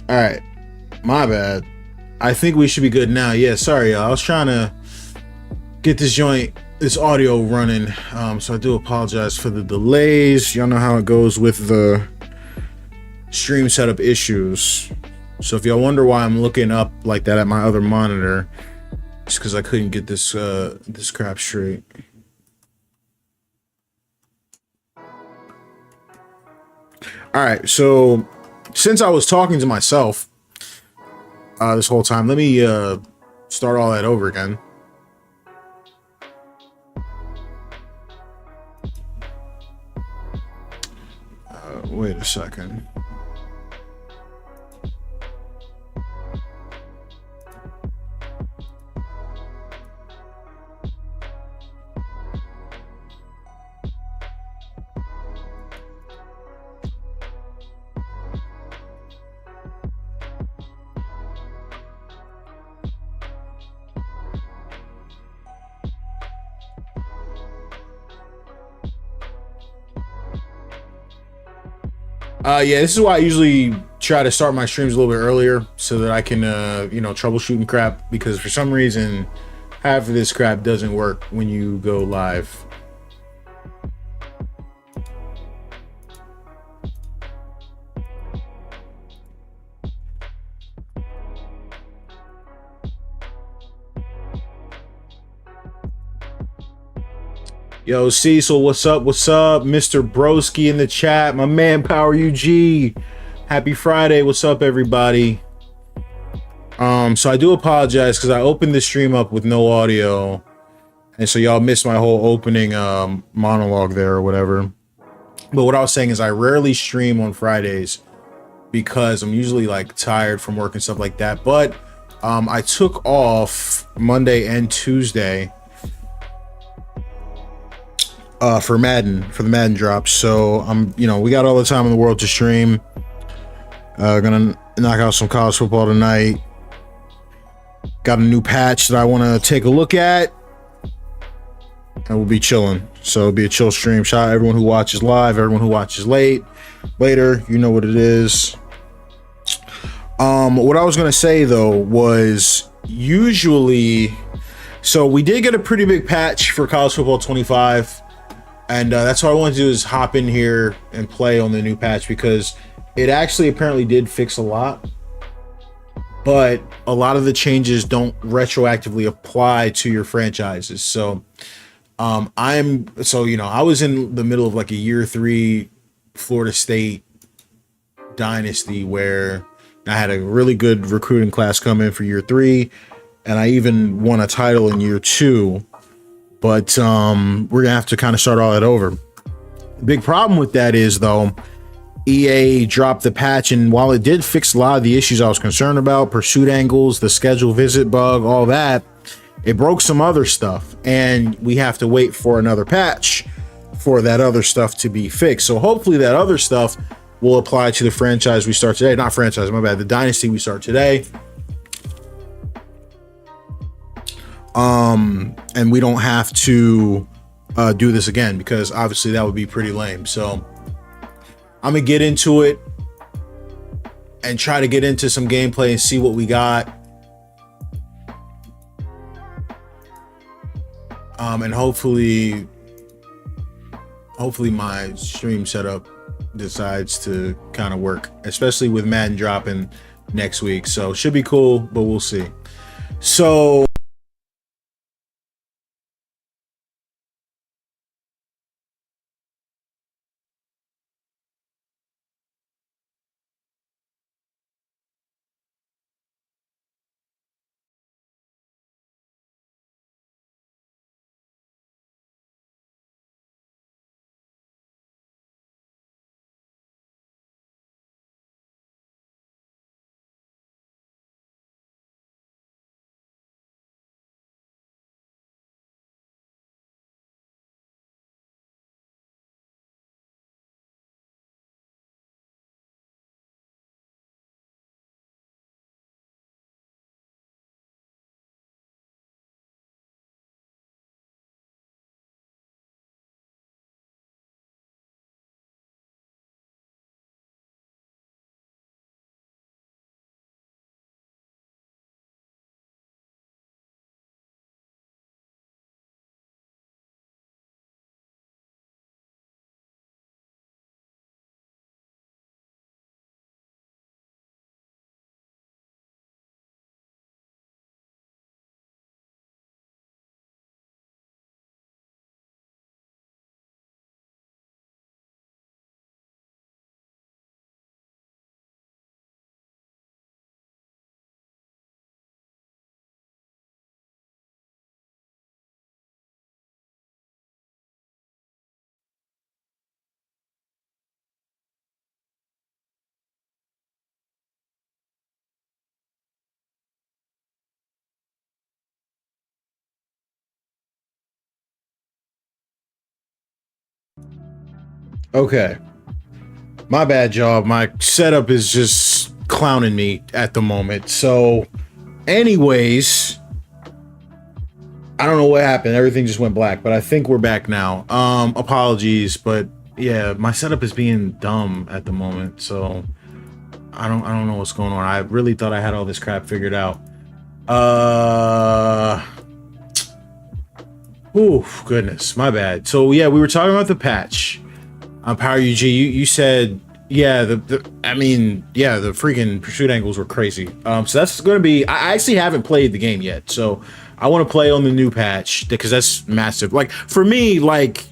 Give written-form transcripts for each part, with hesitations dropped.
All right, my bad. I think we should be good now. Yeah, sorry, y'all. I was trying to get this audio running. So I do apologize for the delays. Y'all know how it goes with the stream setup issues. So if y'all wonder why I'm looking up like that at my other monitor, it's because I couldn't get this crap straight. All right, so since I was talking to myself this whole time, let me start all that over again. Wait a second. Yeah, this is why I usually try to start my streams a little bit earlier so that I can, troubleshooting crap, because for some reason, half of this crap doesn't work when you go live. Yo, Cecil, what's up? What's up? Mr. Broski in the chat. My man, Power UG. Happy Friday. What's up, everybody? So I do apologize because I opened the stream up with no audio. And so y'all missed my whole opening monologue there or whatever. But what I was saying is I rarely stream on Fridays because I'm usually like tired from work and stuff like that. But I took off Monday and Tuesday for the Madden drops. So we got all the time in the world to stream. Gonna knock out some college football tonight. Got a new patch that I want to take a look at, and we'll be chilling. So it'll be a chill stream. Shout out everyone who watches live, everyone who watches later. You know what it is. What I was gonna say though was usually, so we did get a pretty big patch for college football 25. And that's what I want to do, is hop in here and play on the new patch, because it actually apparently did fix a lot, but a lot of the changes don't retroactively apply to your franchises. So I was in the middle of like a year 3 Florida State dynasty where I had a really good recruiting class come in for year 3, and I even won a title in year 2. But we're gonna have to kind of start all that over. The big problem with that is, though, EA dropped the patch, and while it did fix a lot of the issues I was concerned about, pursuit angles, the schedule visit bug, all that, it broke some other stuff, and we have to wait for another patch for that other stuff to be fixed. So hopefully that other stuff will apply to the franchise we start today. Not franchise, my bad, the dynasty we start today. And we don't have to do this again, because obviously that would be pretty lame. So I'm gonna get into it and try to get into some gameplay and see what we got. And hopefully my stream setup decides to kind of work, especially with Madden dropping next week. So should be cool, but we'll see. So Okay. My bad, y'all. My setup is just clowning me at the moment. So, anyways, I don't know what happened. Everything just went black, but I think we're back now. Apologies, but yeah, my setup is being dumb at the moment. So, I don't know what's going on. I really thought I had all this crap figured out. Oof, goodness, my bad. So yeah, we were talking about the patch on Power UG. You said, yeah, I mean, yeah, the freaking pursuit angles were crazy. So that's going to be. I actually haven't played the game yet, so I want to play on the new patch because that's massive. Like for me, like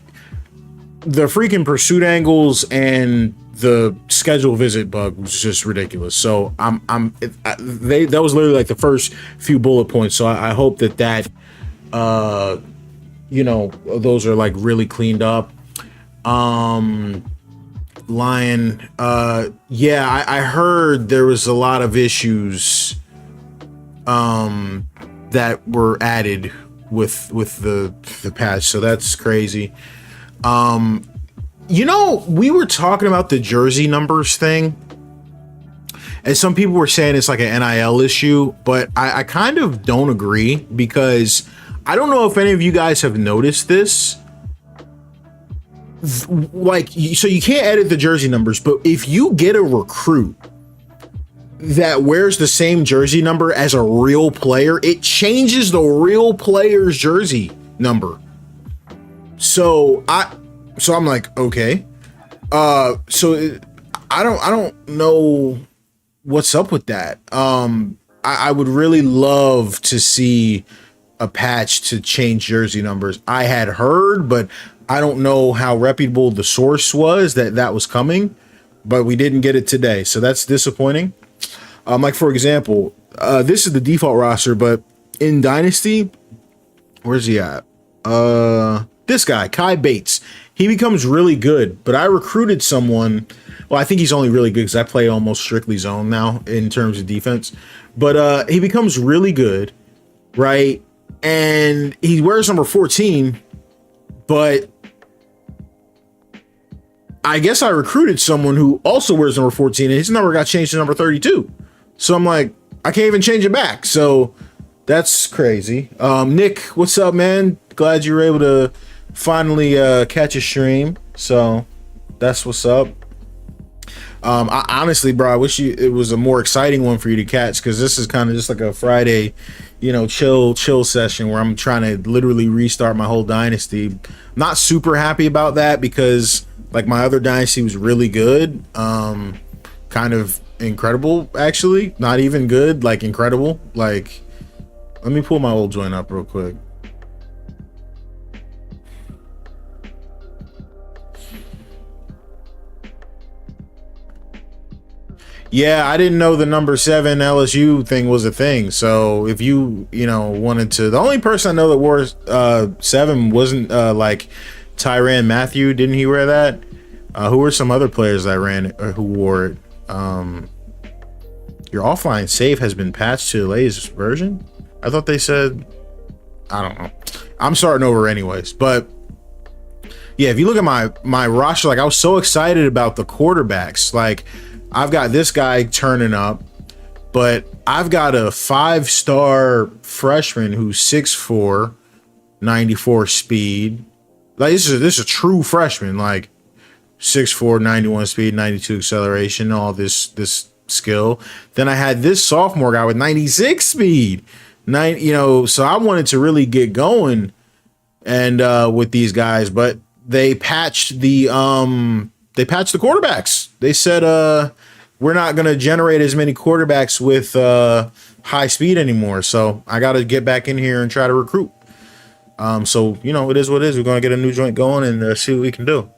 the freaking pursuit angles and the schedule visit bug was just ridiculous. So that was literally like the first few bullet points. So I hope that you know, those are like really cleaned up. Lion, yeah, I heard there was a lot of issues that were added with the patch, so that's crazy. You know, we were talking about the jersey numbers thing, and some people were saying it's like an NIL issue, but I kind of don't agree, because I don't know if any of you guys have noticed this. Like, so you can't edit the jersey numbers, but if you get a recruit that wears the same jersey number as a real player, it changes the real player's jersey number. So I'm like, okay. So I don't know what's up with that. I would really love to see a patch to change jersey numbers. I had heard, but I don't know how reputable the source was that was coming, but we didn't get it today. So that's disappointing. Like for example, this is the default roster, but in Dynasty, where's he at? This guy, Kai Bates, he becomes really good, but I recruited someone. Well, I think he's only really good because I play almost strictly zone now in terms of defense, but he becomes really good, right? And he wears number 14, but I guess I recruited someone who also wears number 14 and his number got changed to number 32. So I'm like, I can't even change it back. So that's crazy. Nick, what's up, man? Glad you were able to finally catch a stream. So that's what's up. I honestly, bro, I wish it was a more exciting one for you to catch, because this is kind of just like a Friday, you know, chill session where I'm trying to literally restart my whole dynasty. Not super happy about that because like my other dynasty was really good, kind of incredible actually, not even good, like incredible. Like, let me pull my old joint up real quick. Yeah, I didn't know the number 7 LSU thing was a thing. So if you know, wanted to, the only person I know that wore 7 wasn't like Tyrann Mathieu. Didn't he wear that? Who were some other players that ran it, or who wore it? Your offline save has been patched to the latest version. I thought they said, I don't know. I'm starting over anyways, but yeah, if you look at my roster, like I was so excited about the quarterbacks. Like, I've got this guy turning up, but I've got a 5-star freshman who's 6'4", 94 speed. Like, this is a true freshman, like 6'4", 91 speed, 92 acceleration, all this skill. Then I had this sophomore guy with 96 speed. You know, so I wanted to really get going and with these guys, but they patched the quarterbacks. They said we're not going to generate as many quarterbacks with high speed anymore. So I got to get back in here and try to recruit. So, you know, it is what it is. We're going to get a new joint going and see what we can do.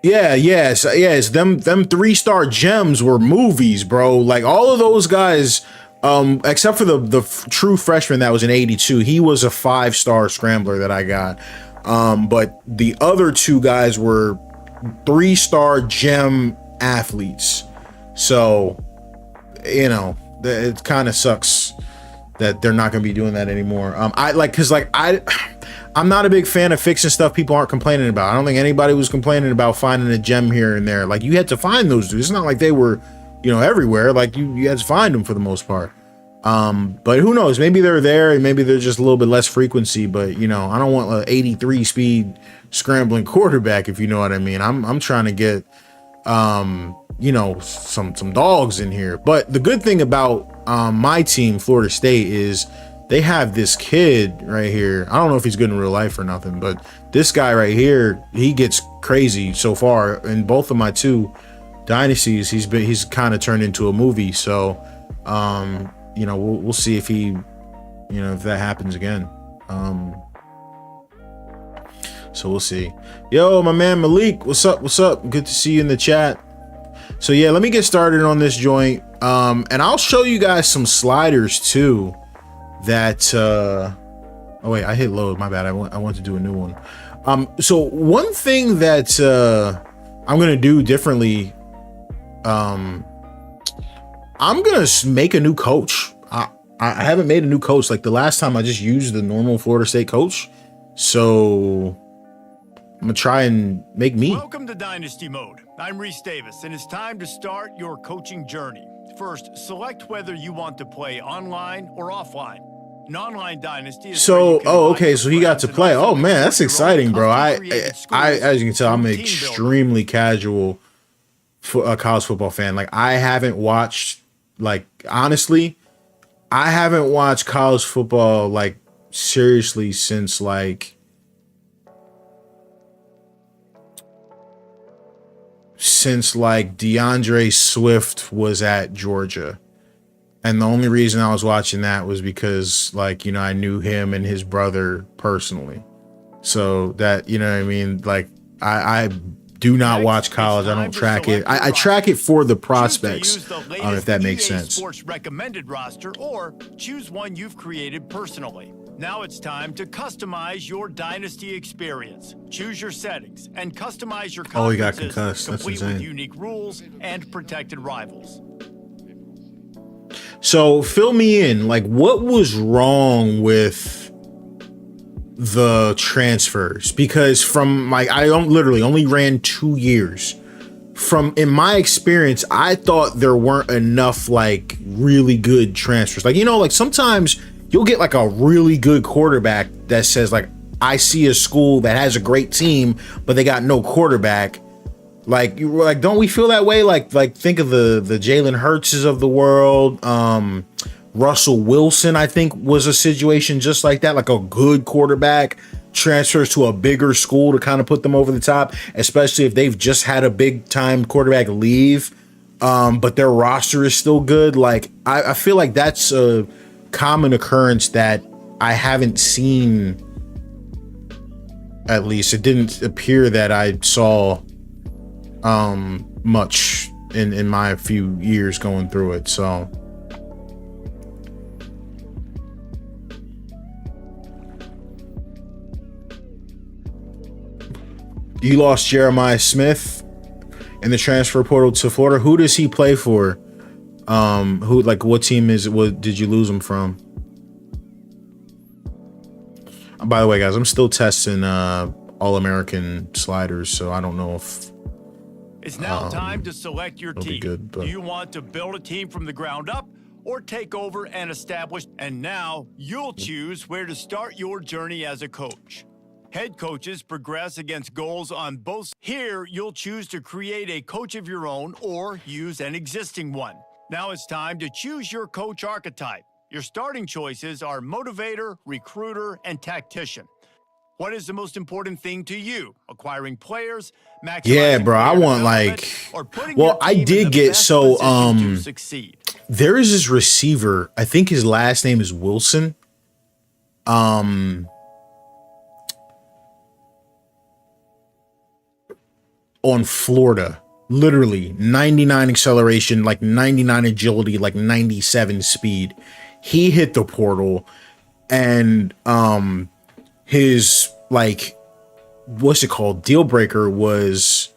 Yes. Them 3-star gems were movies, bro. Like all of those guys, except for the true freshman that was in 82, he was a 5-star scrambler that I got. But the other 2 guys were 3-star gem athletes. So, you know, it kind of sucks that they're not going to be doing that anymore. I I'm not a big fan of fixing stuff people aren't complaining about. I don't think anybody was complaining about finding a gem here and there. Like, you had to find those dudes. It's not like they were, you know, everywhere. Like, you had to find them for the most part. But who knows? Maybe they're there and maybe they're just a little bit less frequency. But, you know, I don't want an 83 speed scrambling quarterback, if you know what I mean. I'm trying to get, you know, some dogs in here. But the good thing about my team, Florida State, is they have this kid right here. I don't know if he's good in real life or nothing, but this guy right here, he gets crazy so far. In both of my 2 dynasties, he's kind of turned into a movie. So, you know, we'll see if he, you know, if that happens again. So we'll see. Yo, my man Malik, what's up? What's up? Good to see you in the chat. So yeah, let me get started on this joint. And I'll show you guys some sliders too. That oh wait, I hit load, my bad. I want to do a new one. So one thing that I'm gonna do differently, I'm gonna make a new coach. I haven't made a new coach. Like the last time I just used the normal Florida State coach, so I'm gonna try and make me. Welcome to Dynasty Mode. I'm Reese Davis, and it's time to start your coaching journey. First, select whether you want to play online or offline. An online dynasty is okay, so he got to play. Oh man, that's exciting, bro. I as you can tell, I'm an extremely casual college football fan. Like I haven't watched, like honestly, I haven't watched college football like seriously since like DeAndre Swift was at Georgia. And the only reason I was watching that was because, like, you know, I knew him and his brother personally. So that, you know what I mean? Like, I do not watch college. I don't track it. I track it for the prospects, if that makes sense. Sports recommended roster, or choose one you've created personally. Now it's time to customize your dynasty experience. Choose your settings and customize your conferences, he got concussed. That's complete insane. with unique rules and protected rivals. So fill me in, like what was wrong with the transfers? Because from like, I literally only ran 2 years. From in my experience, I thought there weren't enough like really good transfers. Like, you know, like sometimes you'll get like a really good quarterback that says like, I see a school that has a great team, but they got no quarterback. Like you were like, don't we feel that way? Like think of the Jalen Hurtses of the world. Russell Wilson, I think, was a situation just like that. Like a good quarterback transfers to a bigger school to kind of put them over the top, especially if they've just had a big time quarterback leave, but their roster is still good. Like I feel like that's a common occurrence that I haven't seen. At least it didn't appear that I saw much in my few years going through it. So you lost Jeremiah Smith in the transfer portal to Florida. Who does he play for? Who, like, what team is it? What did you lose him from? By the way, guys, I'm still testing All-American sliders, so I don't know if it's now time to select your team. Good, do you want to build a team from the ground up or take over an established? And now you'll choose where to start your journey as a coach. Head coaches progress against goals on both. Here, you'll choose to create a coach of your own or use an existing one. Now it's time to choose your coach archetype. Your starting choices are motivator, recruiter, and tactician. What is the most important thing to you? Acquiring players, maximizing, yeah, bro, I want like, well, I did get, so there is this receiver, I think his last name is Wilson. On Florida, literally 99 acceleration, like 99 agility, like 97 speed. He hit the portal, and his, like, what's it called, deal breaker was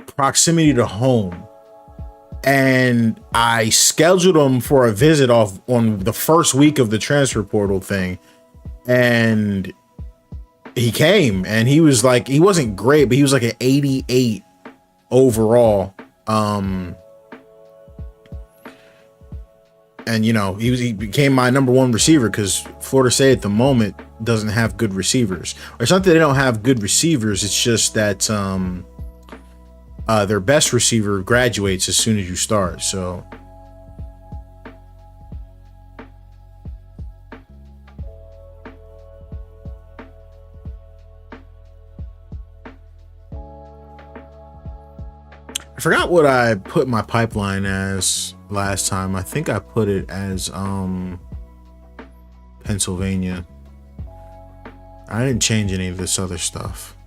proximity to home. And I scheduled him for a visit on the first week of the transfer portal thing, and he came and he was like, he wasn't great, but he was like an 88 overall. And you know, he became my number one receiver because Florida State at the moment doesn't have good receivers. Or it's not that they don't have good receivers, it's just that their best receiver graduates as soon as you start. So I forgot what I put my pipeline as last time. I think I put it as Pennsylvania. I didn't change any of this other stuff.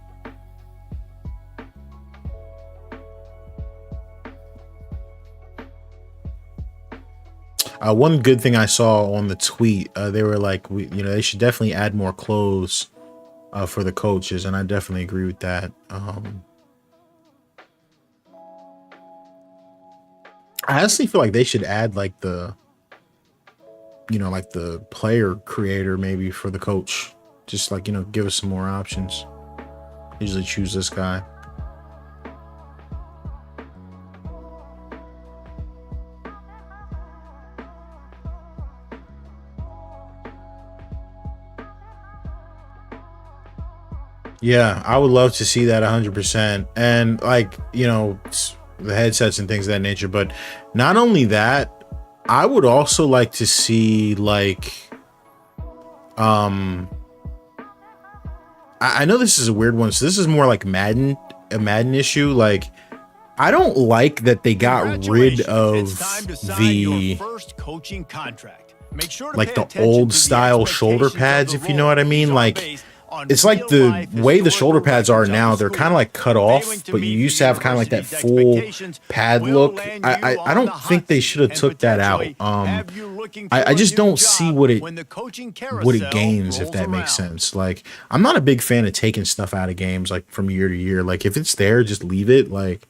One good thing I saw on the tweet, they were like, they should definitely add more clothes for the coaches, and I definitely agree with that. I honestly feel like they should add like the player creator maybe for the coach. Just like, give us some more options. Usually choose this guy. Yeah, I would love to see that 100%. And like, the headsets and things of that nature. But not only that, I would also like to see like, I know this is a weird one. So this is more like a Madden issue. Like, I don't like that they got rid of the first coaching contract. Make sure to like pay the old style shoulder pads, if you know what I mean. Like, it's like the way the shoulder pads are now, they're kind of like cut off, but you used to have kind of like that full pad look. I don't think they should have took that out. I just don't see what it gains, if that makes sense. Like, I'm not a big fan of taking stuff out of games like from year to year. Like, if it's there, just leave it. Like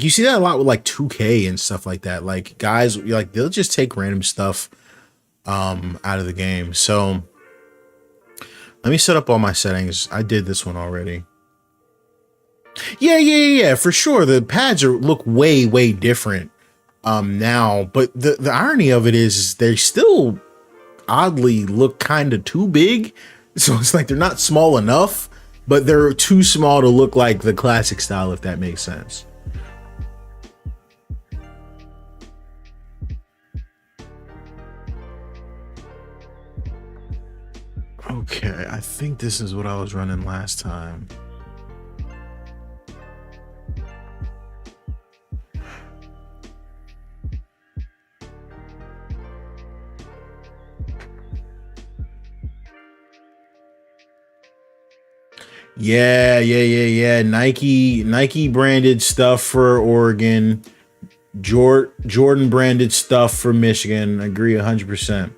you see that a lot with like 2K and stuff like that. Like, guys, like, they'll just take random stuff out of the game. So let me set up all my settings. I did this one already. Yeah, for sure. The pads look way different now, but the irony of it is they still oddly look kind of too big. So it's like they're not small enough, but they're too small to look like the classic style, if that makes sense. Okay, I think this is what I was running last time. Yeah. Nike branded stuff for Oregon. Jordan branded stuff for Michigan. I agree 100%.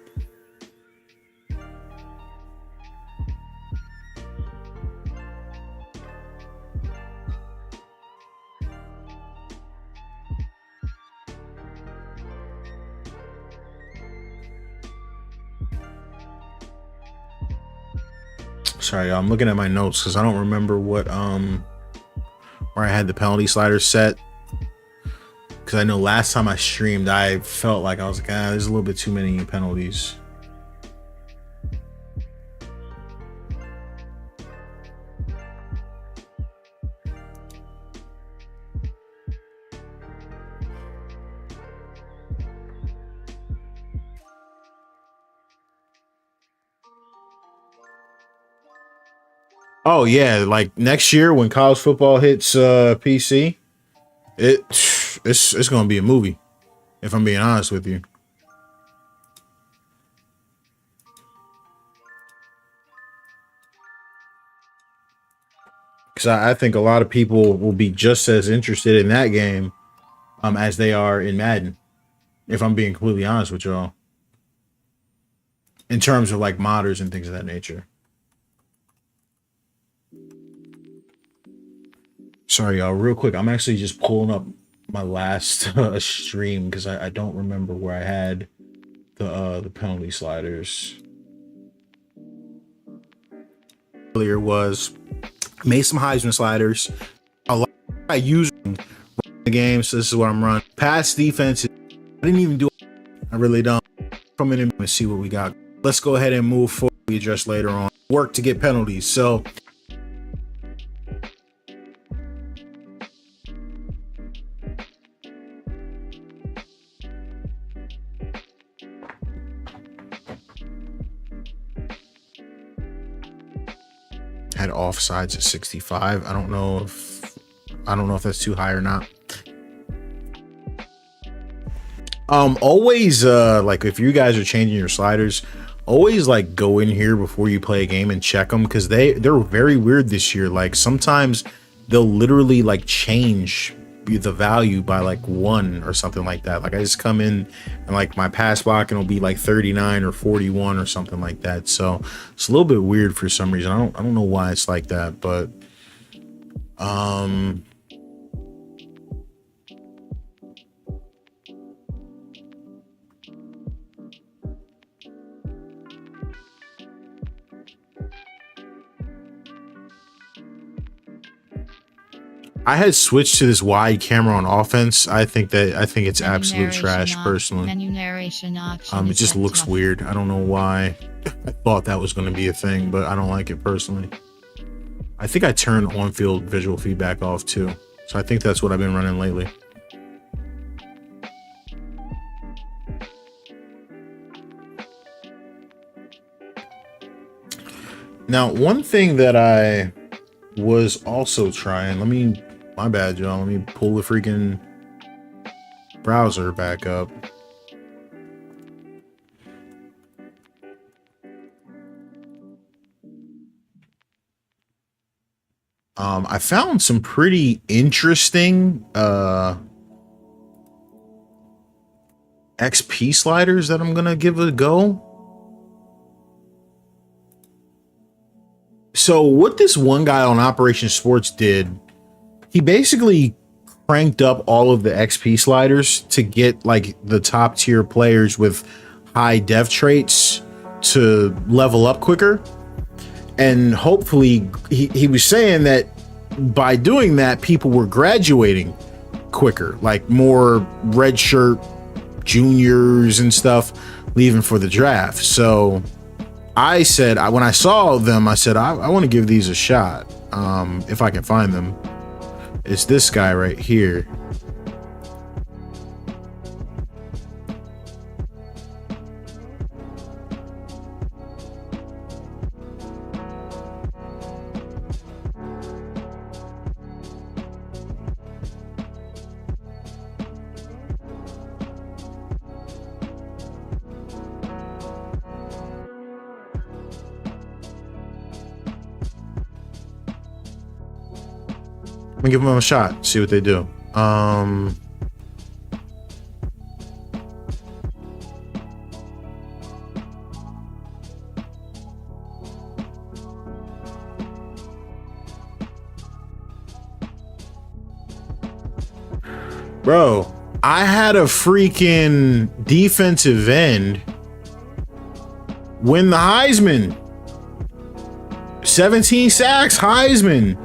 Sorry, I'm looking at my notes because I don't remember what where I had the penalty slider set. Because I know last time I streamed, I felt like I was like, there's a little bit too many penalties. Oh yeah, like next year when college football hits PC, it's gonna be a movie, if I'm being honest with you. Because I think a lot of people will be just as interested in that game as they are in Madden, if I'm being completely honest with y'all. In terms of like modders and things of that nature. Sorry, y'all, real quick. I'm actually just pulling up my last stream because I don't remember where I had the penalty sliders. Earlier was made some Heisman sliders. A lot I use the game, so this is what I'm running. Pass defense. I didn't even do it. I really don't. Come in and see what we got. Let's go ahead and move forward. We address later on. Work to get penalties. So had offsides at 65. I don't know if that's too high or not. Always like if you guys are changing your sliders, always like go in here before you play a game and check them, because they're very weird this year. Like sometimes they'll literally like change the value by like 1 or something like that. Like I just come in and like my pass block and it'll be like 39 or 41 or something like that. So it's a little bit weird for some reason. I don't know why it's like that, but I had switched to this wide camera on offense. I think it's absolute trash personally. It just looks weird. I don't know why. I thought that was going to be a thing, but I don't like it personally. I think I turned on-field visual feedback off too. So I think that's what I've been running lately. Now, one thing that I was also trying, my bad, y'all. Let me pull the freaking browser back up. I found some pretty interesting XP sliders that I'm gonna give it a go. So what this one guy on Operation Sports did, he basically cranked up all of the XP sliders to get like the top tier players with high dev traits to level up quicker. And hopefully he was saying that by doing that, people were graduating quicker, like more redshirt juniors and stuff leaving for the draft. So I said, when I saw them, I said, I want to give these a shot. If I can find them. It's this guy right here. Let me give them a shot, see what they do. Bro, I had a freaking defensive end win the Heisman. 17 sacks, Heisman,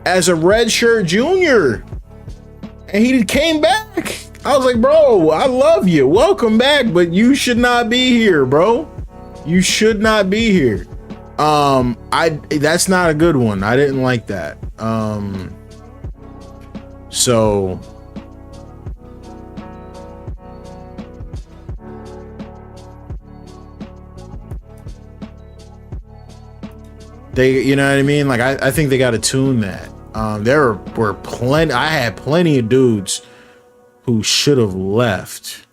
as a redshirt junior. And he came back. I was like, bro, I love you. Welcome back, but you should not be here, bro. You should not be here. That's not a good one. I didn't like that. So they, you know what I mean? Like, I think they got to tune that. There were plenty. I had plenty of dudes who should have left.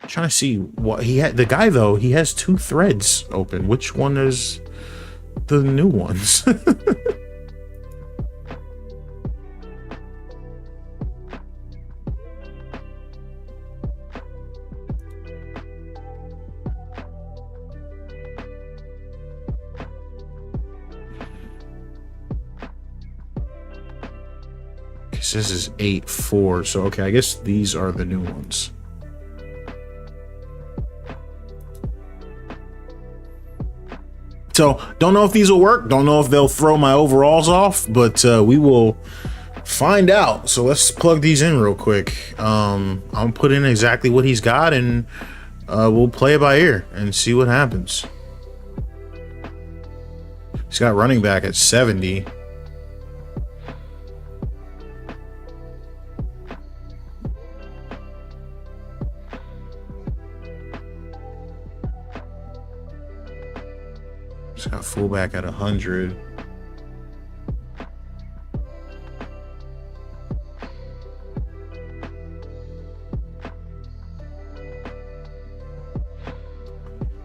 Trying to see what he had. The guy, though, he has 2 threads open. Which one is the new ones? 'Cause this is 8-4. So okay, I guess these are the new ones. So don't know if these will work. Don't know if they'll throw my overalls off, but we will find out. So let's plug these in real quick. I'll put in exactly what he's got, and we'll play it by ear and see what happens. He's got running back at 70. He's got fullback at 100.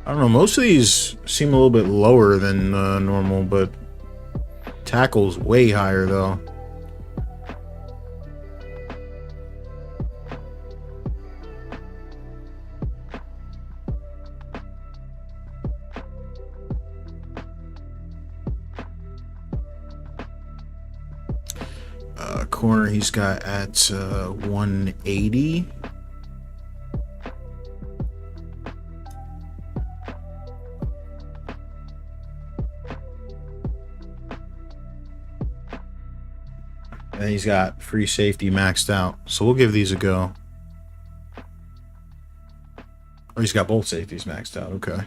I don't know. Most of these seem a little bit lower than normal, but tackle's way higher though. Corner he's got at 180. And he's got free safety maxed out. So we'll give these a go. Or he's got both safeties maxed out. Okay.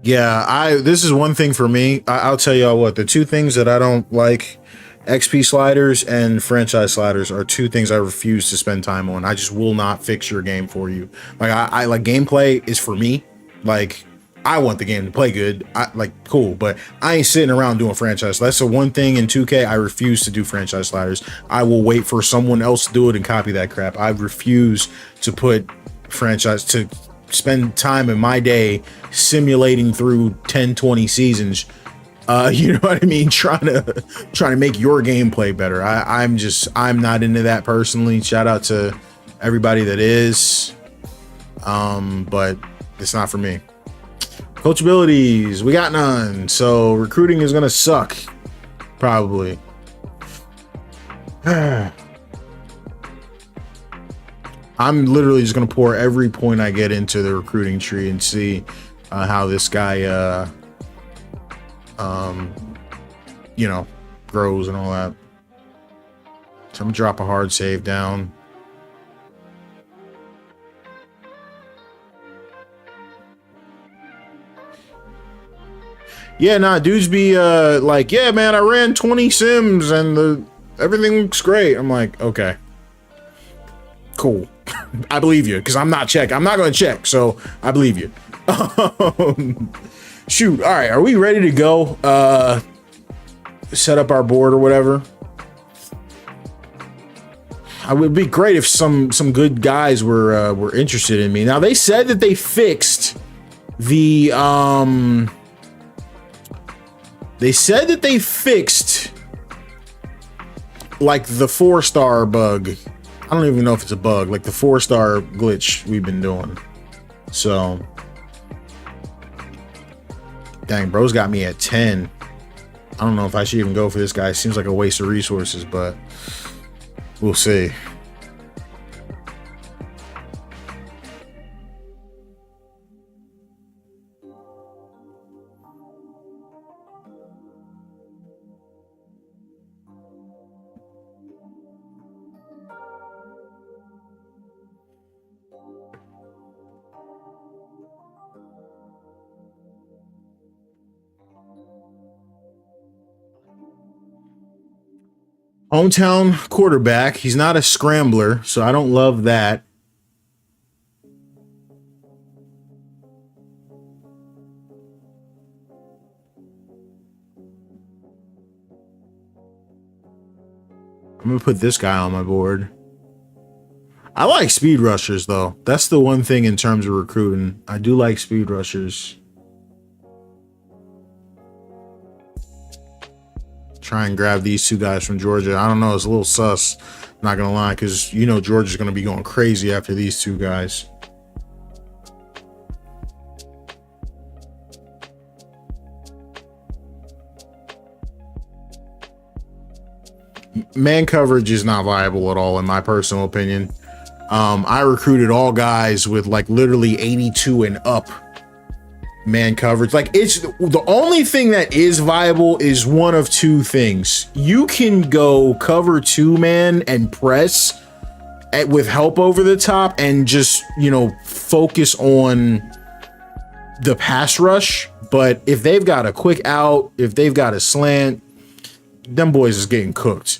Yeah, this is one thing for me. I'll tell y'all what, the two things that I don't like, XP sliders and franchise sliders, are two things I refuse to spend time on. I just will not fix your game for you. Like I like, gameplay is for me. Like, I want the game to play good. Cool, but I ain't sitting around doing franchise. That's the one thing in 2K. I refuse to do franchise sliders. I will wait for someone else to do it and copy that crap. I refuse to spend time in my day simulating through 10-20 seasons, you know what I mean, trying to make your gameplay better. I'm not into that personally. Shout out to everybody that is, but it's not for me. Coach abilities, we got none, so recruiting is gonna suck probably. I'm literally just gonna pour every point I get into the recruiting tree and see how this guy, grows and all that. So I'm gonna drop a hard save down. Yeah, nah, dudes be like, yeah, man, I ran 20 sims and everything looks great. I'm like, okay, cool. I believe you, because I'm not going to check, so I believe you. Shoot, all right, are we ready to go? Set up our board or whatever. It would be great if some good guys were interested in me. Now, they said that they fixed the like the 4-star bug. I don't even know if it's a bug, like the 4-star glitch we've been doing. So, dang, bro's got me at 10. I don't know if I should even go for this guy. Seems like a waste of resources, but we'll see. Hometown quarterback. He's not a scrambler, so I don't love that. I'm gonna put this guy on my board. I like speed rushers, though. That's the one thing in terms of recruiting. I do like speed rushers. Try and grab these two guys from Georgia. I don't know. It's a little sus. Not gonna lie, because you know Georgia's gonna be going crazy after these two guys. man coverage is not viable at all, in my personal opinion. I recruited all guys with like literally 82 and up man coverage. Like, it's the only thing that is viable is one of two things. You can go cover 2 man and press with help over the top and just, you know, focus on the pass rush. But if they've got a quick out, if they've got a slant, them boys is getting cooked.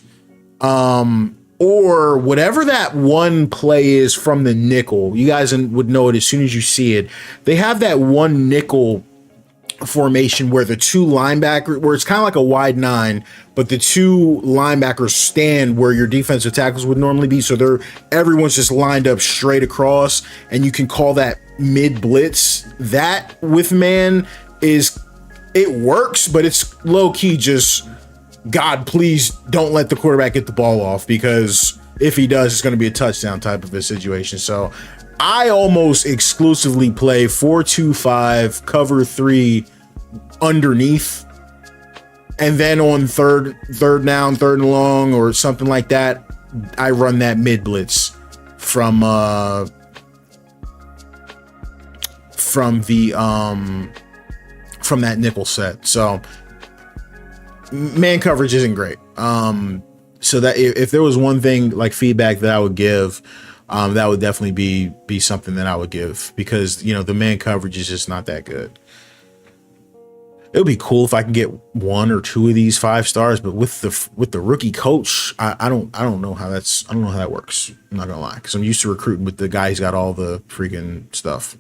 Or whatever that one play is from the nickel, you guys would know it as soon as you see it. They have that one nickel formation where the 2 linebackers, where it's kind of like a wide 9, but the 2 linebackers stand where your defensive tackles would normally be. So everyone's just lined up straight across, and you can call that mid blitz. That with man it works, but it's low key just, God, please don't let the quarterback get the ball off, because if he does, it's going to be a touchdown type of a situation. So I almost exclusively play 4-2-5, cover 3 underneath, and then on third down, third and long, or something like that, I run that mid blitz from that nickel set. So man coverage isn't great. So that if there was one thing like feedback that I would give, that would definitely be something that I would give, because, you know, the man coverage is just not that good. It would be cool if I can get 1 or 2 of these 5 stars, but with the rookie coach, I don't know how that works. I'm not gonna lie, because I'm used to recruiting with the guy who's got all the freaking stuff.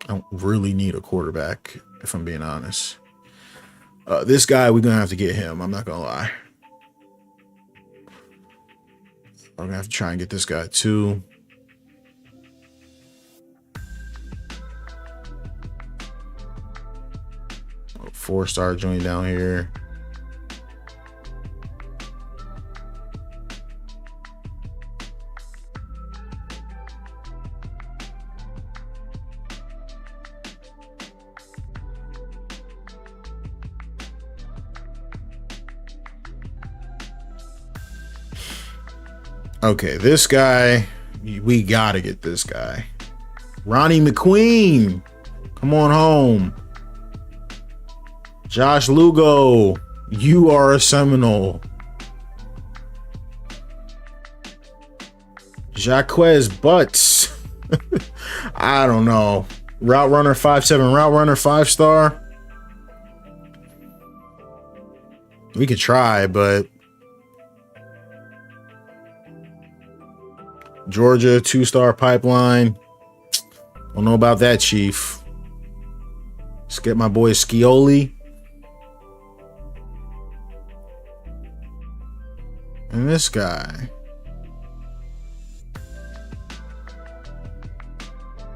I don't really need a quarterback, if I'm being honest. This guy, we're gonna have to get him. I'm not gonna lie. I'm gonna have to try and get this guy too. Oh, 4-star joint down here. Okay, this guy, we gotta get this guy. Ronnie McQueen, come on home. Josh Lugo, you are a Seminole. Jaquez Butts, I don't know. Route Runner 5-7, Route Runner 5-star. We could try, but Georgia 2-star pipeline. Don't know about that, Chief. Let's get my boy Scioli. And this guy.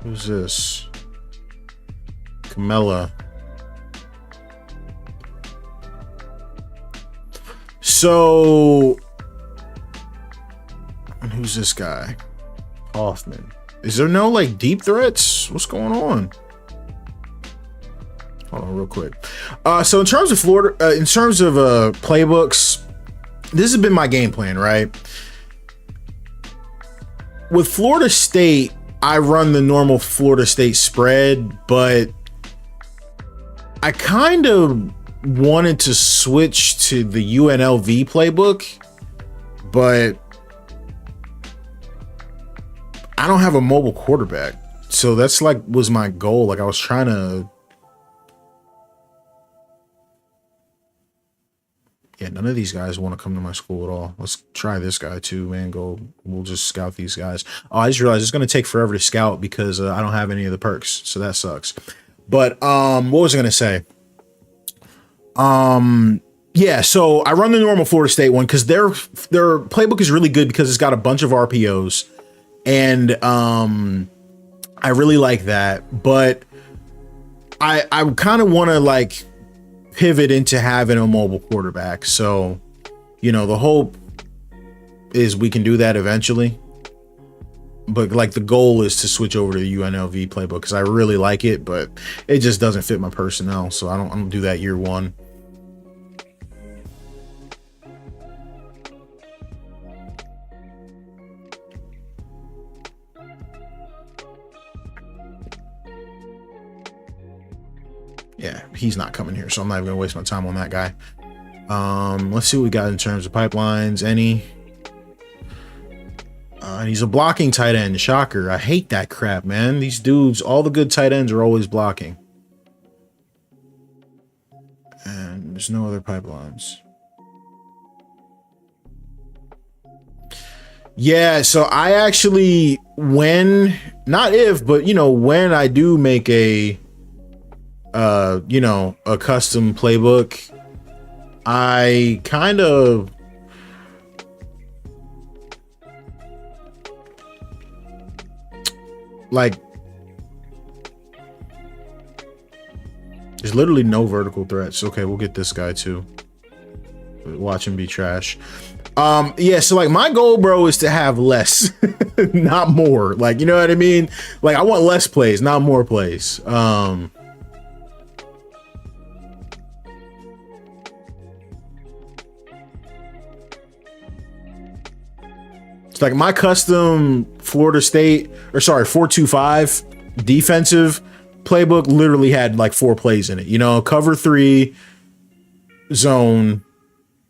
Who's this? Camella. So, and who's this guy? Hoffman. Is there no like deep threats? What's going on? Hold on real quick. So in terms of Florida, in terms of playbooks, this has been my game plan, right? With Florida State, I run the normal Florida State spread, but I kind of wanted to switch to the UNLV playbook, but I don't have a mobile quarterback. So that's like was my goal. Like I was trying to. Yeah, none of these guys want to come to my school at all. Let's try this guy too, man. We'll just scout these guys. Oh, I just realized it's going to take forever to scout because I don't have any of the perks. So that sucks. But what was I going to say? Yeah, so I run the normal Florida State one because their playbook is really good because it's got a bunch of RPOs. And I really like that, but I kind of want to like pivot into having a mobile quarterback. So, you know, the hope is we can do that eventually. but like the goal is to switch over to the UNLV playbook because I really like it, but it just doesn't fit my personnel, so I don't do that year one. Yeah, he's not coming here, so I'm not even gonna waste my time on that guy. Let's see what we got in terms of pipelines. Any? He's a blocking tight end. Shocker. I hate that crap, man. These dudes, all the good tight ends are always blocking. And there's no other pipelines. Yeah, so I actually, not if, but you know, when I do make a you know, a custom playbook, I kind of like, there's literally no vertical threats. Okay, we'll get this guy too. Watch him be trash. Yeah, so like my goal, bro, is to have less, not more. Like, you know what I mean? Like I want less plays, not more plays. It's like my custom Florida State, or sorry, 4-2-5 defensive playbook literally had like 4 plays in it. You know, cover 3 zone,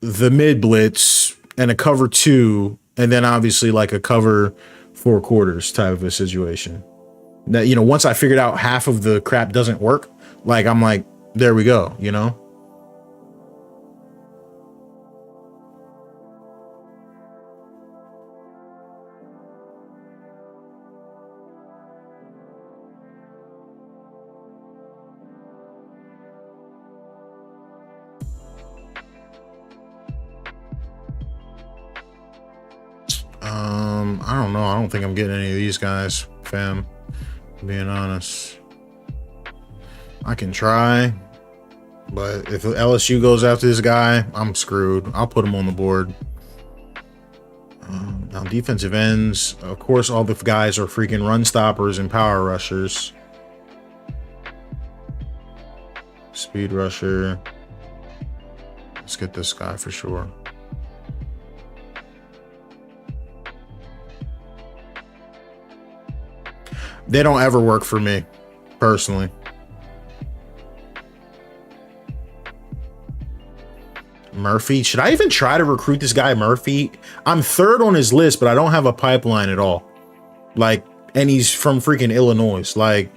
the mid blitz, and a cover 2, and then obviously like a cover 4 quarters type of a situation. That, you know, once I figured out half of the crap doesn't work, like I'm like, there we go, you know. I don't know. I don't think I'm getting any of these guys, fam. Being honest, I can try, but if LSU goes after this guy, I'm screwed. I'll put him on the board. Now defensive ends, of course, all the guys are freaking run stoppers and power rushers. Speed rusher. Let's get this guy for sure. They don't ever work for me, personally. Murphy. Should I even try to recruit this guy, Murphy? I'm 3rd on his list, but I don't have a pipeline at all. Like, and he's from freaking Illinois. Like,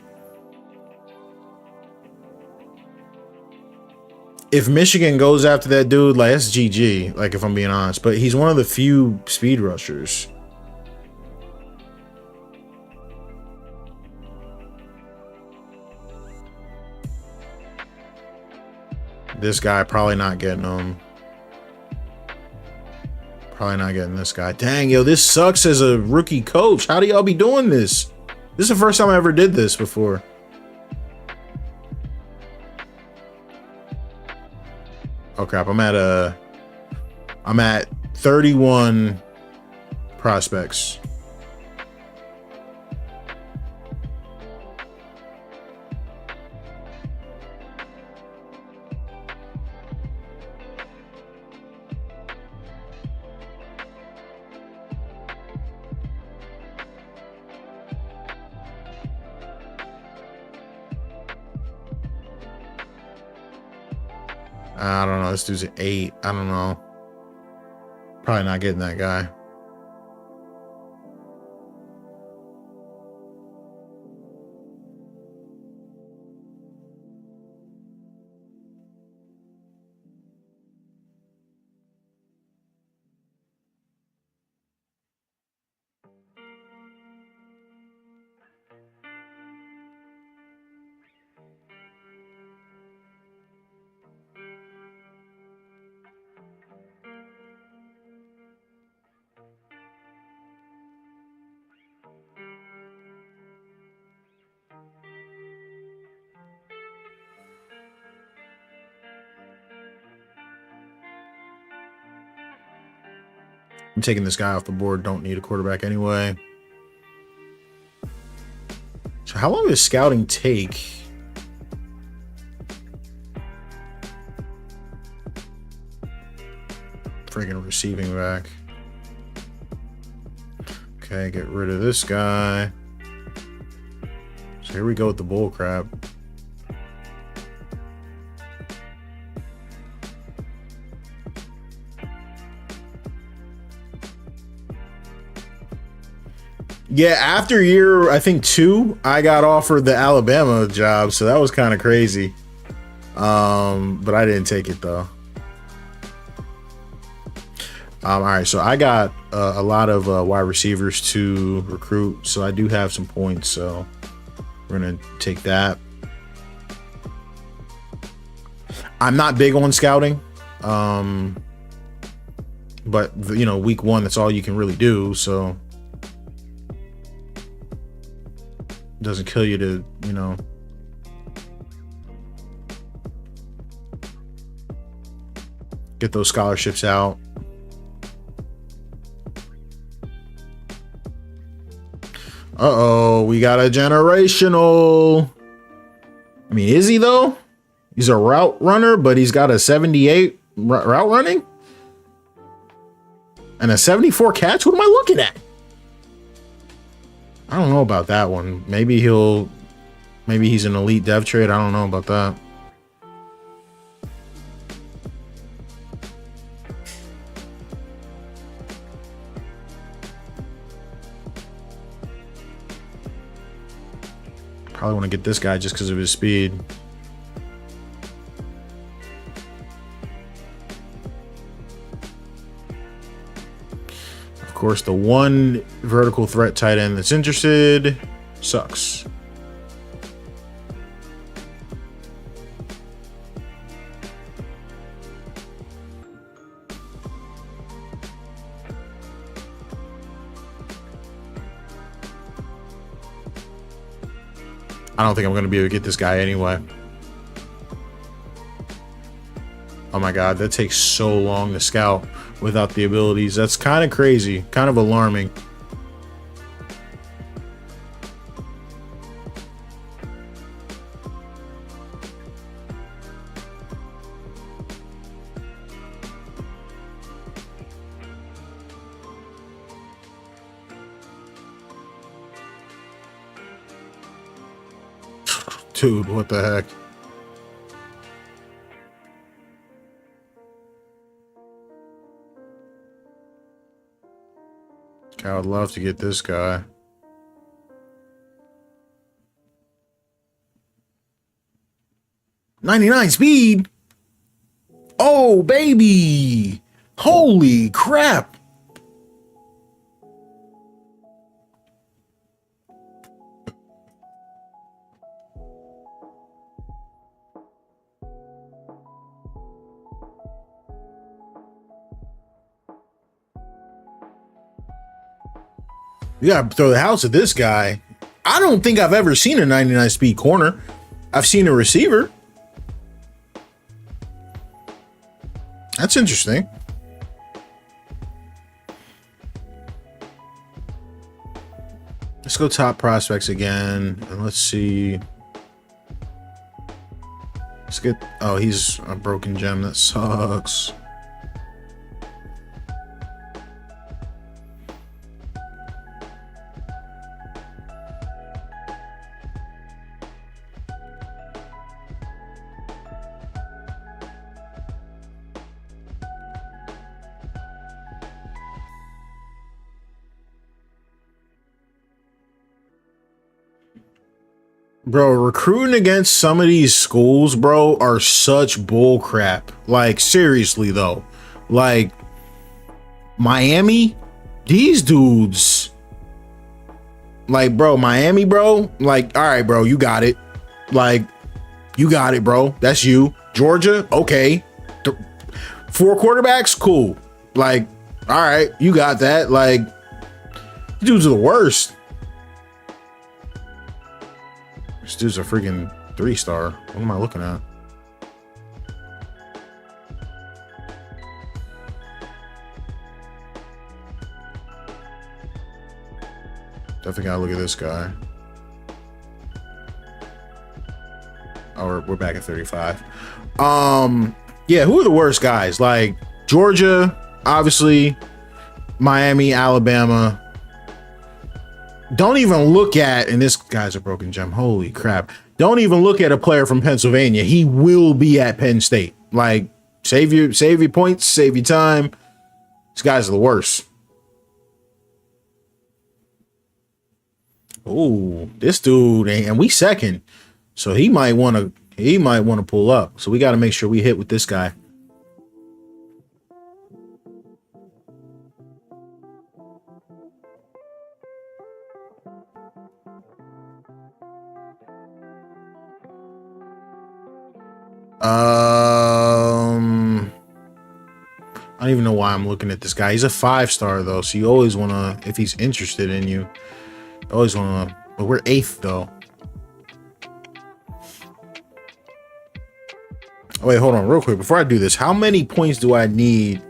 if Michigan goes after that dude, like, that's GG, like, if I'm being honest. But he's one of the few speed rushers. This guy, probably not getting him. Probably not getting this guy. Dang, yo, this sucks as a rookie coach. How do y'all be doing this? This is the first time I ever did this before. Oh crap, I'm at 31 prospects. I don't know. This dude's at 8. I don't know. Probably not getting that guy. I'm taking this guy off the board. Don't need a quarterback anyway. How long does scouting take? Freaking receiving back. Okay, get rid of this guy. So here we go with the bull crap. Yeah, after year, I think 2, I got offered the Alabama job, so that was kind of crazy. But I didn't take it though. All right, so I got a lot of wide receivers to recruit, so I do have some points. So we're gonna take that. I'm not big on scouting, but you know, week 1, that's all you can really do. So it doesn't kill you to, you know. Get those scholarships out. Uh-oh, we got a generational. I mean, is he though? He's a route runner, but he's got a 78 route running and a 74 catch. What am I looking at? I don't know about that one. Maybe he's an elite dev trade. I don't know about that. Probably want to get this guy just because of his speed. Of course, the one vertical threat tight end that's interested sucks. I don't think I'm going to be able to get this guy anyway. Oh my God, that takes so long to scout without the abilities. That's kind of crazy, kind of alarming. Dude, what the heck? I would love to get this guy. '99 speed. Oh, baby. Holy crap. You gotta throw the house at this guy. I don't think I've ever seen a 99 speed corner. I've seen a receiver. That's interesting. Let's go top prospects again. And let's see. Let's get, oh, he's a broken gem. That sucks. Bro, recruiting against some of these schools, bro, are such bull crap. Like, seriously, though. Like, Miami, these dudes. Like, bro, Miami, bro. Like, all right, bro, you got it. Like, you got it, bro. That's you. Georgia, okay. 4 quarterbacks, cool. Like, all right, you got that. Like, these dudes are the worst. This dude's a freaking 3-star. What am I looking at? Definitely gotta look at this guy. or we're back at 35. Yeah, who are the worst guys? Like Georgia, obviously, Miami, Alabama. Don't even look at, and this guy's a broken gem. Holy crap. Don't even look at a player from Pennsylvania. He will be at Penn State. Like, save your points, save your time. These guys are the worst. Oh, this dude, and we second. So he might want to pull up. So we got to make sure we hit with this guy. I don't even know why I'm looking at this guy. He's a 5-star though, so you always want to, if he's interested in you, always want to. But we're 8th though. Oh, wait, hold on real quick before I do this. How many points do I need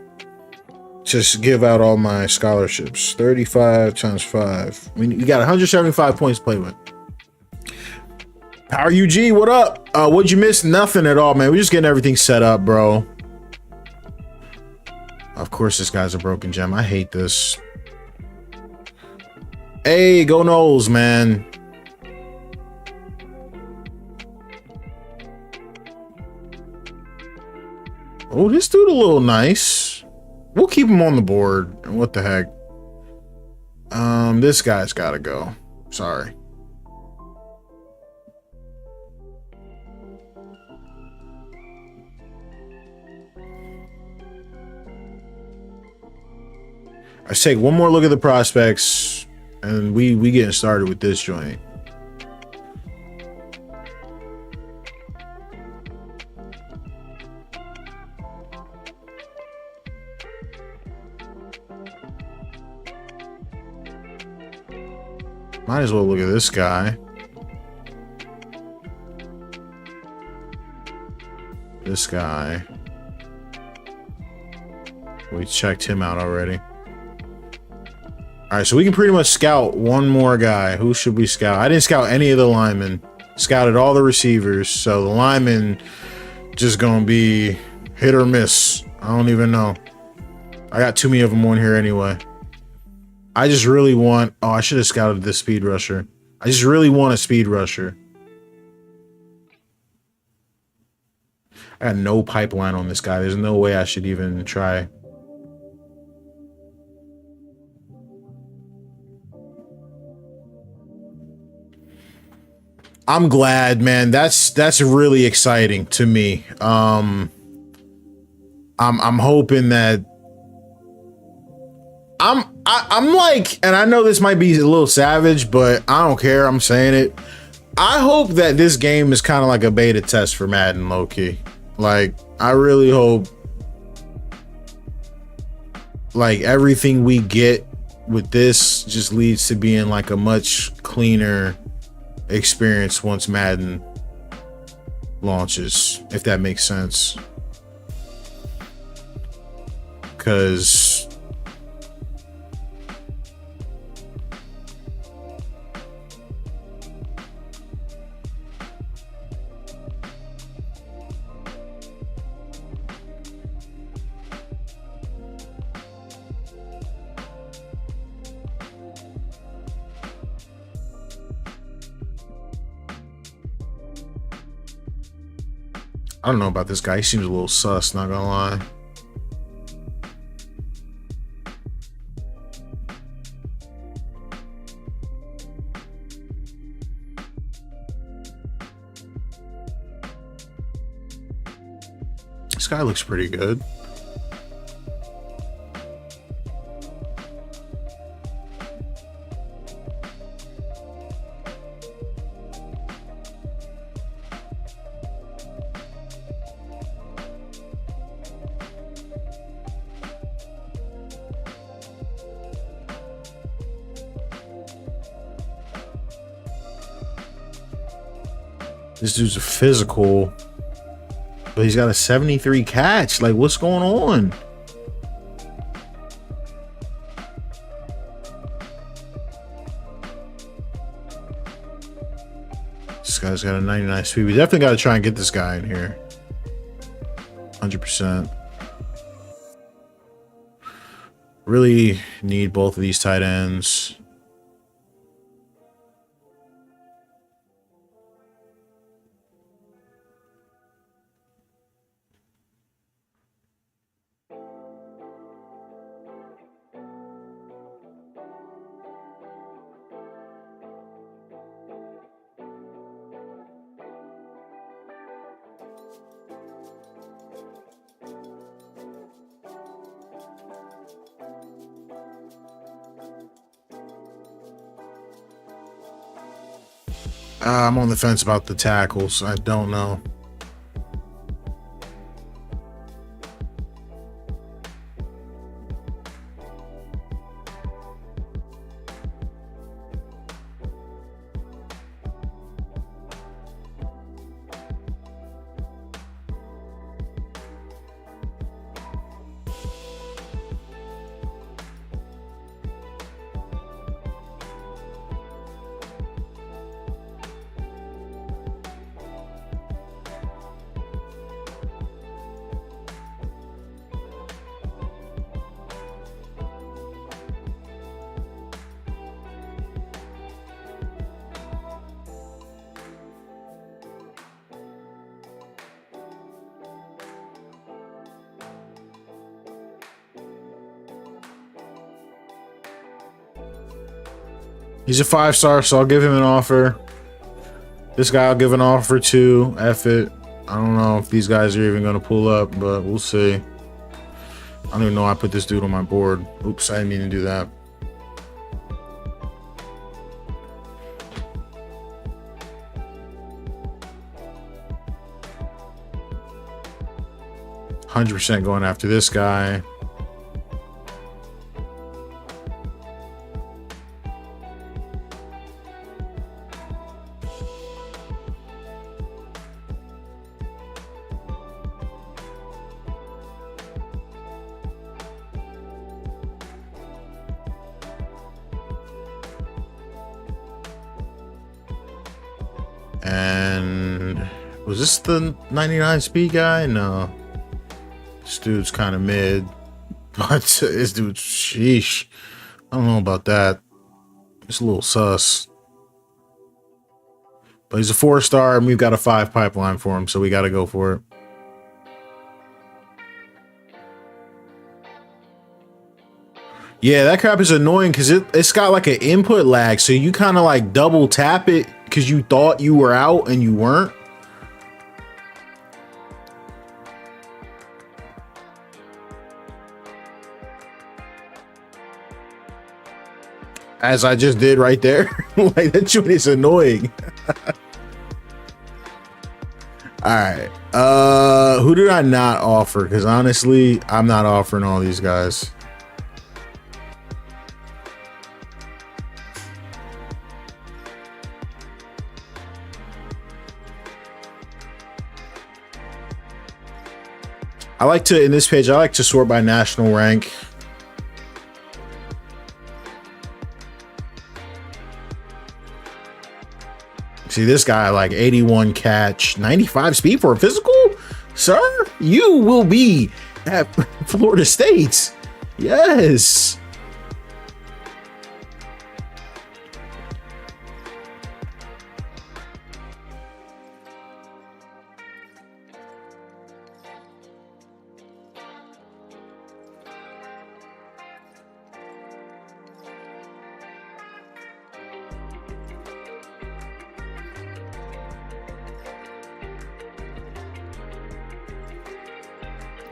to give out all my scholarships? 35 times 5. I mean, you got 175 points to play with. Power UG, what up? What'd you miss? Nothing at all, man. We're just getting everything set up, bro. Of course, this guy's a broken gem. I hate this. Hey, go Knowles, man. Oh, this dude a little nice. We'll keep him on the board. What the heck? This guy's gotta go. Sorry. Let's take one more look at the prospects, and we getting started with this joint. Might as well look at this guy. This guy. We checked him out already. All right, so we can pretty much scout one more guy. Who should we scout? I didn't scout any of the linemen. Scouted all the receivers. So the linemen just gonna be hit or miss. I don't even know. I got too many of them on here anyway. I just really want... Oh, I should have scouted this speed rusher. I just really want a speed rusher. I got no pipeline on this guy. There's no way I should even try. I'm glad, man. That's really exciting to me. I'm hoping that I'm like, and I know this might be a little savage, but I don't care. I'm saying it. I hope that this game is kind of like a beta test for Madden, low-key. Like, I really hope like everything we get with this just leads to being like a much cleaner experience once Madden launches, if that makes sense. Because I don't know about this guy. He seems a little sus, not gonna lie. This guy looks pretty good. This dude's a physical, but he's got a 73 catch. Like, what's going on? This guy's got a 99 speed. We definitely got to try and get this guy in here. 100%. Really need both of these tight ends. I'm on the fence about the tackles. I don't know. He's a 5-star, so I'll give him an offer. This guy I'll give an offer to. F it. I don't know if these guys are even going to pull up, but we'll see. I don't even know I put this dude on my board. Oops, I didn't mean to do that. %, going after this guy. And was this the 99 speed guy? No. This dude's kind of mid. But this dude's sheesh. I don't know about that. It's a little sus. But he's a 4-star and we've got a 5 pipeline for him, so we got to go for it. Yeah, that crap is annoying because it's got like an input lag, so you kind of like double tap it because you thought you were out and you weren't. As I just did right there. Like, that shit is annoying. All right. Who did I not offer? Because honestly, I'm not offering all these guys. I like to, in this page, I like to sort by national rank. See, this guy, like 81 catch, 95 speed for a physical? Sir, you will be at Florida State. Yes.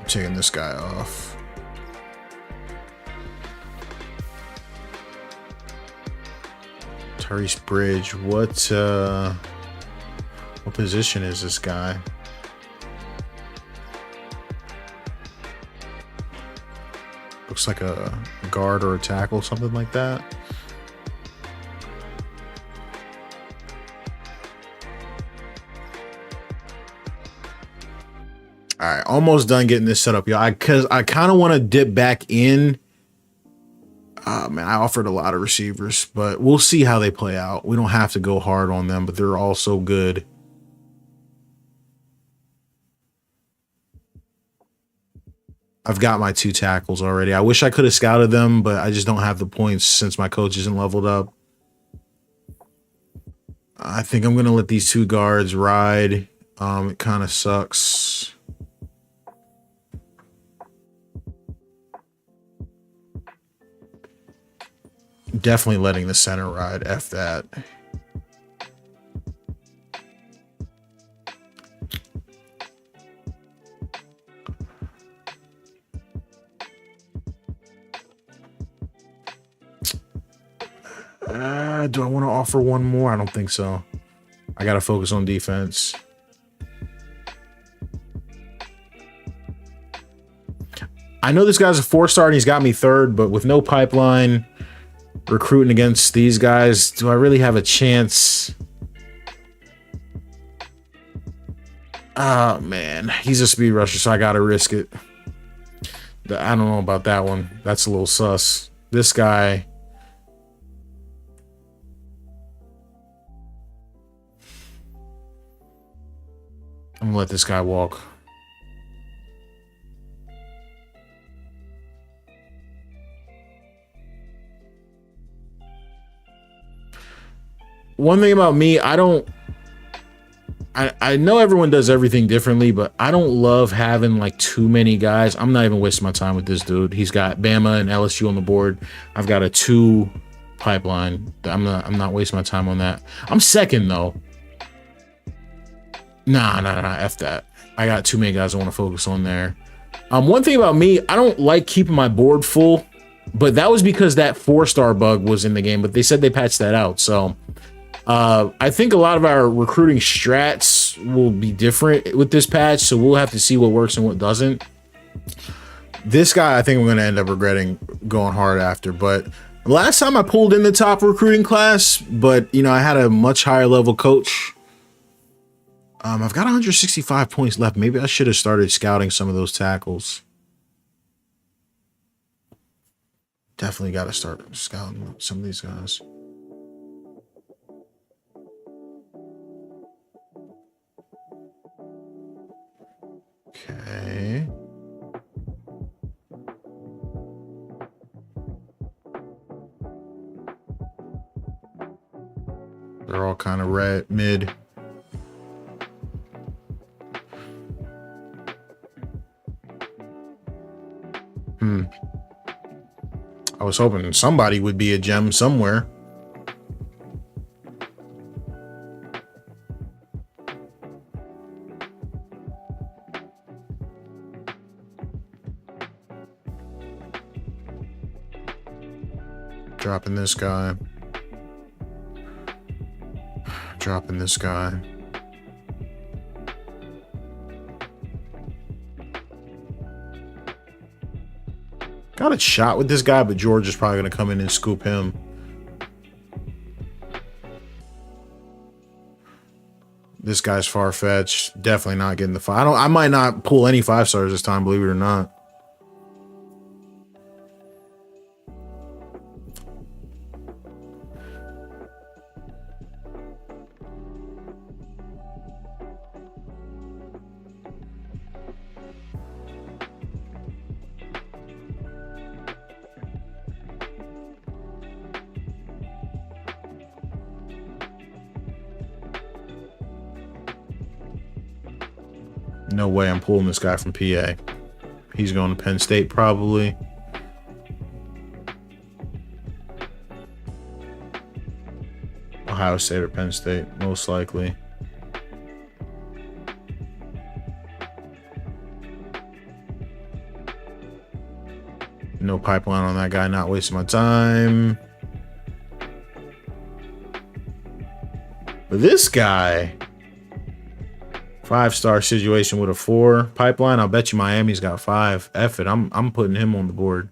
Taking this guy off. Tyrese Bridge, what position is this guy? Looks like a guard or a tackle, something like that. All right, almost done getting this set up, y'all. Because I kind of want to dip back in Man, I offered a lot of receivers, but we'll see how they play out. We don't have to go hard on them, but they're all so good. I've got my 2 tackles already. I wish I could have scouted them, but I just don't have the points since my coach isn't leveled up. I think I'm going to let these 2 guards ride. It kind of sucks. Definitely letting the center ride. F that. Do I want to offer one more? I don't think so. I got to focus on defense. I know this guy's a 4-star and he's got me 3rd, but with no pipeline, recruiting against these guys, do I really have a chance? Oh, man. He's a speed rusher, so I got to risk it. I don't know about that one. That's a little sus. This guy... I'm gonna let this guy walk. One thing about me, I know everyone does everything differently, but I don't love having like too many guys. I'm not even wasting my time with this dude. He's got Bama and LSU on the board. I've got a 2 pipeline. I'm not wasting my time on that. I'm 2nd though. Nah, F that. I got too many guys I want to focus on there. One thing about me, I don't like keeping my board full, but that was because that 4-star bug was in the game, but they said they patched that out. So I think a lot of our recruiting strats will be different with this patch, so we'll have to see what works and what doesn't. This guy, I think I'm going to end up regretting going hard after, but last time I pulled in the top recruiting class, but, you know, I had a much higher level coach. I've got 165 points left. Maybe I should have started scouting some of those tackles. Definitely got to start scouting some of these guys. Okay. They're all kind of red mid. I was hoping somebody would be a gem somewhere. Dropping this guy. Dropping this guy. Got a shot with this guy, but George is probably going to come in and scoop him. This guy's far-fetched. Definitely not getting the 5. I might not pull any 5-stars this time, believe it or not. No way I'm pulling this guy from PA. He's going to Penn State probably. Ohio State or Penn State, most likely. No pipeline on that guy, not wasting my time. But this guy... 5-star situation with a 4 pipeline. I'll bet you Miami's got 5. F it. I'm putting him on the board.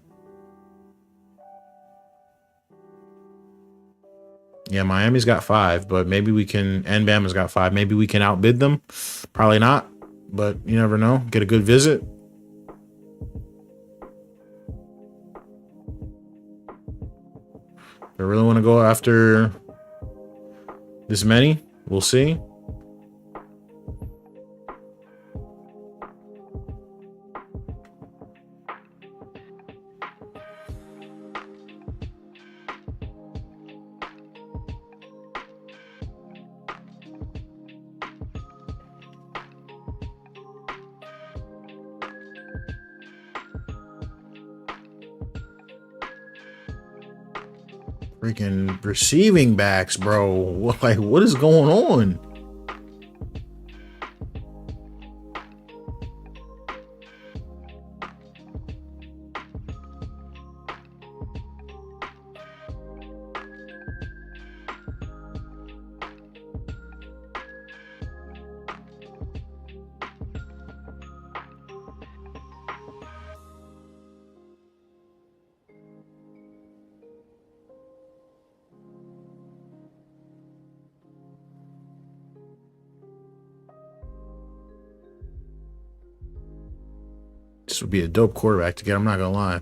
Yeah, Miami's got 5, but maybe we can, and Bama's got 5. Maybe we can outbid them. Probably not, but you never know. Get a good visit. I really want to go after this many. We'll see. Freaking receiving backs, bro. Like, what is going on? This would be a dope quarterback to get. I'm not gonna lie.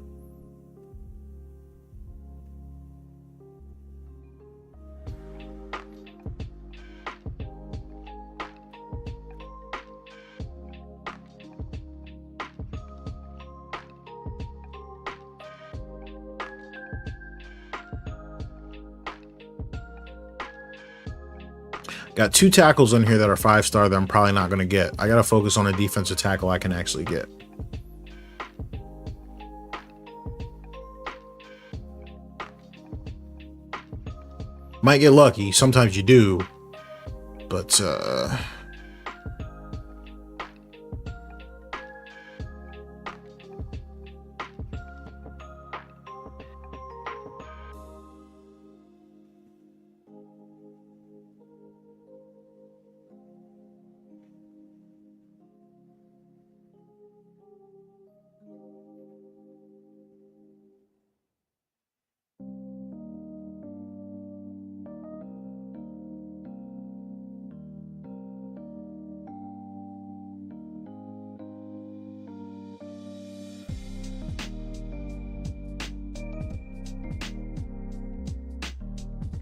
Got 2 tackles in here that are 5-star that I'm probably not going to get. I got to focus on a defensive tackle I can actually get. Might get lucky. Sometimes you do. But,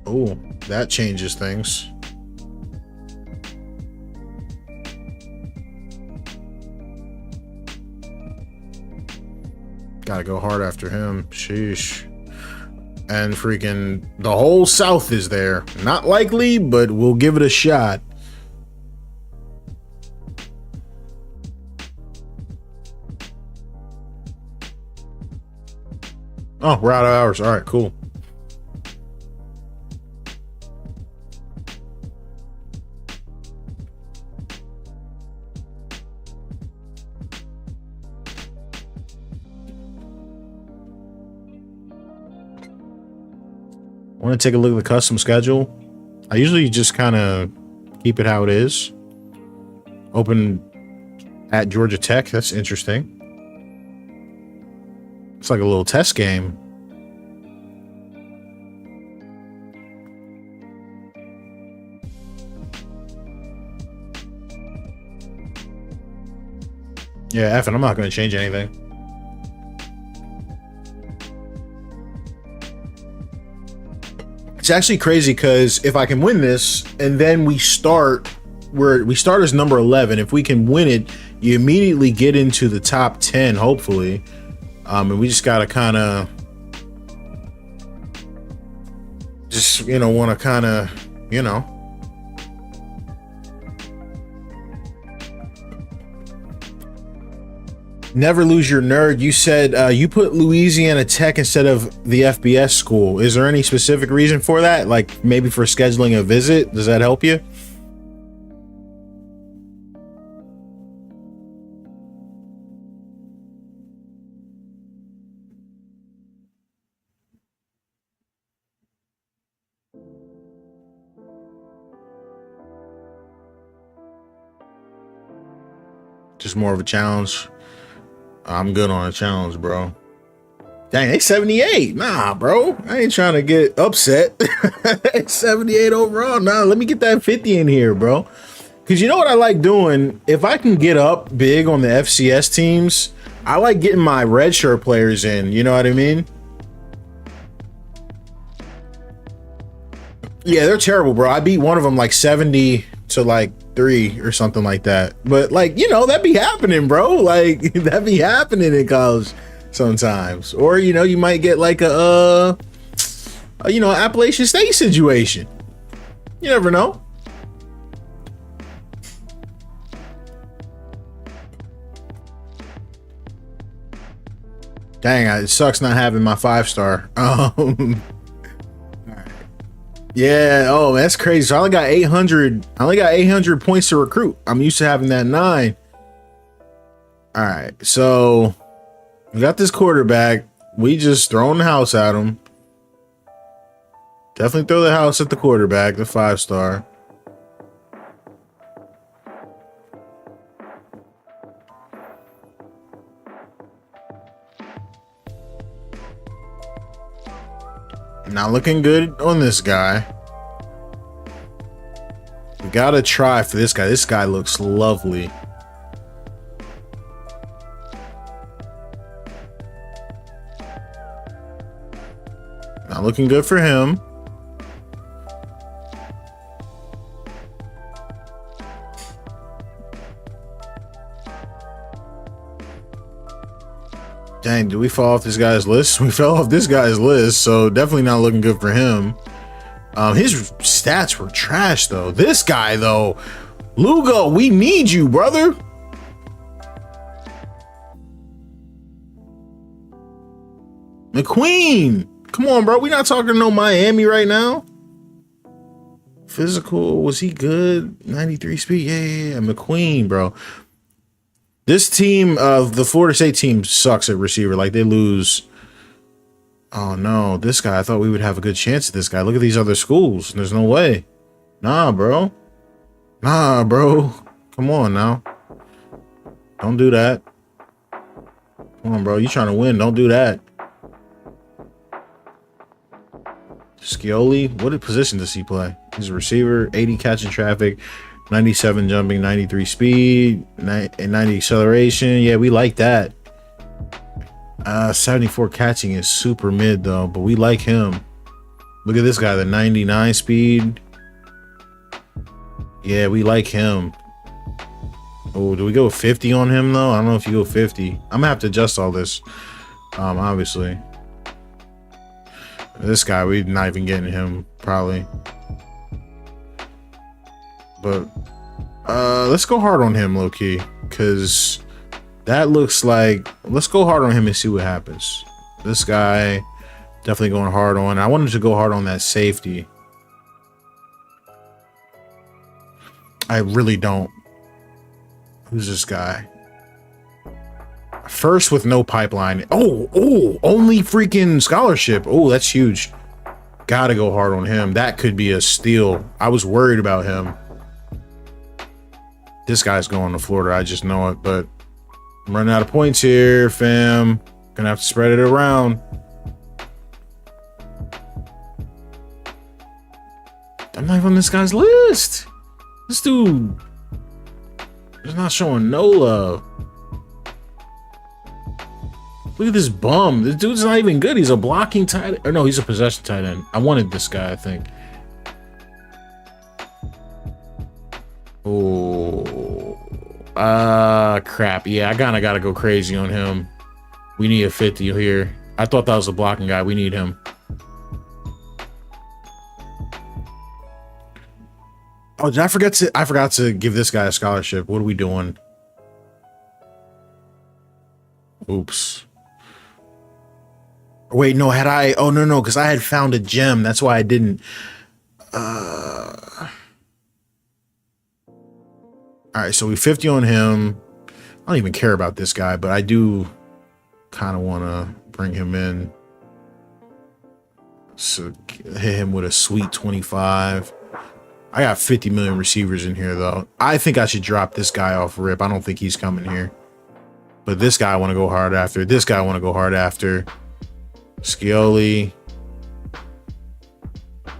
oh, that changes things. Gotta go hard after him. Sheesh. And freaking the whole South is there. Not likely, but we'll give it a shot. Oh, we're out of hours. All right, cool. I want to take a look at the custom schedule. I usually just kind of keep it how it is. Open at Georgia Tech. That's interesting. It's like a little test game. Yeah, F it. I'm not going to change anything. It's actually crazy because if I can win this and then we start as number 11, if we can win it, you immediately get into the top 10, hopefully. And we just got to kind of just, want to kind of, never lose your nerd. You said you put Louisiana Tech instead of the FBS school. Is there any specific reason for that? Like maybe for scheduling a visit? Does that help you? Just more of a challenge. I'm good on a challenge, bro. Dang, they 78. Nah, bro. I ain't trying to get upset. 78 overall. Nah, let me get that 50 in here, bro. Because you know what I like doing? If I can get up big on the FCS teams, I like getting my redshirt players in. You know what I mean? Yeah, they're terrible, bro. I beat one of them like 70 to like 3 or something like that. But like, you know, that be happening, bro. Like that be happening in college sometimes. Or, you know, you might get like you know, Appalachian State situation. You never know. Dang, it sucks not having my 5-star. Yeah, oh, that's crazy. So I only got 800. I only got 800 points to recruit. I'm used to having that 9. All right, so we got this quarterback. We just throwing the house at him. Definitely throw the house at the quarterback, the 5-star. Not looking good on this guy. We gotta try for this guy. This guy looks lovely. Not looking good for him. Dang, did we fall off this guy's list? We fell off this guy's list, so definitely not looking good for him. His stats were trash, though. This guy, though, Lugo, we need you, brother. McQueen, come on, bro. We not talking to no Miami right now. Physical, was he good? 93 speed, yeah. McQueen, bro. This team, the Florida State team, sucks at receiver. Like, they lose. Oh, no. This guy, I thought we would have a good chance at this guy. Look at these other schools. There's no way. Nah, bro. Nah, bro. Come on, now. Don't do that. Come on, bro. You trying to win. Don't do that. Scioli, what position does he play? He's a receiver, 80 catching traffic. 97 jumping, 93 speed, and 90 acceleration. Yeah, we like that. 74 catching is super mid though, but we like him. Look at this guy, the 99 speed. Yeah, we like him. Oh, do we go 50 on him though? I don't know if you go 50. I'm gonna have to adjust all this. Obviously. This guy, we're not even getting him probably. But let's go hard on him, low-key, because that looks like, let's go hard on him and see what happens. This guy definitely going hard on. I wanted to go hard on that safety. I really don't. Who's this guy? First with no pipeline. Oh, only freaking scholarship. Oh, that's huge. Gotta go hard on him. That could be a steal. I was worried about him. This guy's going to Florida. I just know it, but I'm running out of points here, fam. Gonna have to spread it around. I'm not even on this guy's list. This dude is not showing no love. Look at this bum. This dude's not even good. He's a blocking tight end. Or no, he's a possession tight end. I wanted this guy, I think. Oh, crap. Yeah, I kind of got to go crazy on him. We need a 50 here. I thought that was a blocking guy. We need him. Oh, did I forget to give this guy a scholarship. What are we doing? Oops. Wait, no, had I? Oh, no, because I had found a gem. That's why I didn't. All right, so we 50 on him. I don't even care about this guy, but I do kind of want to bring him in. So hit him with a sweet 25. I got 50 million receivers in here, though. I think I should drop this guy off rip. I don't think he's coming here. But this guy I want to go hard after. This guy I want to go hard after. Scioli. I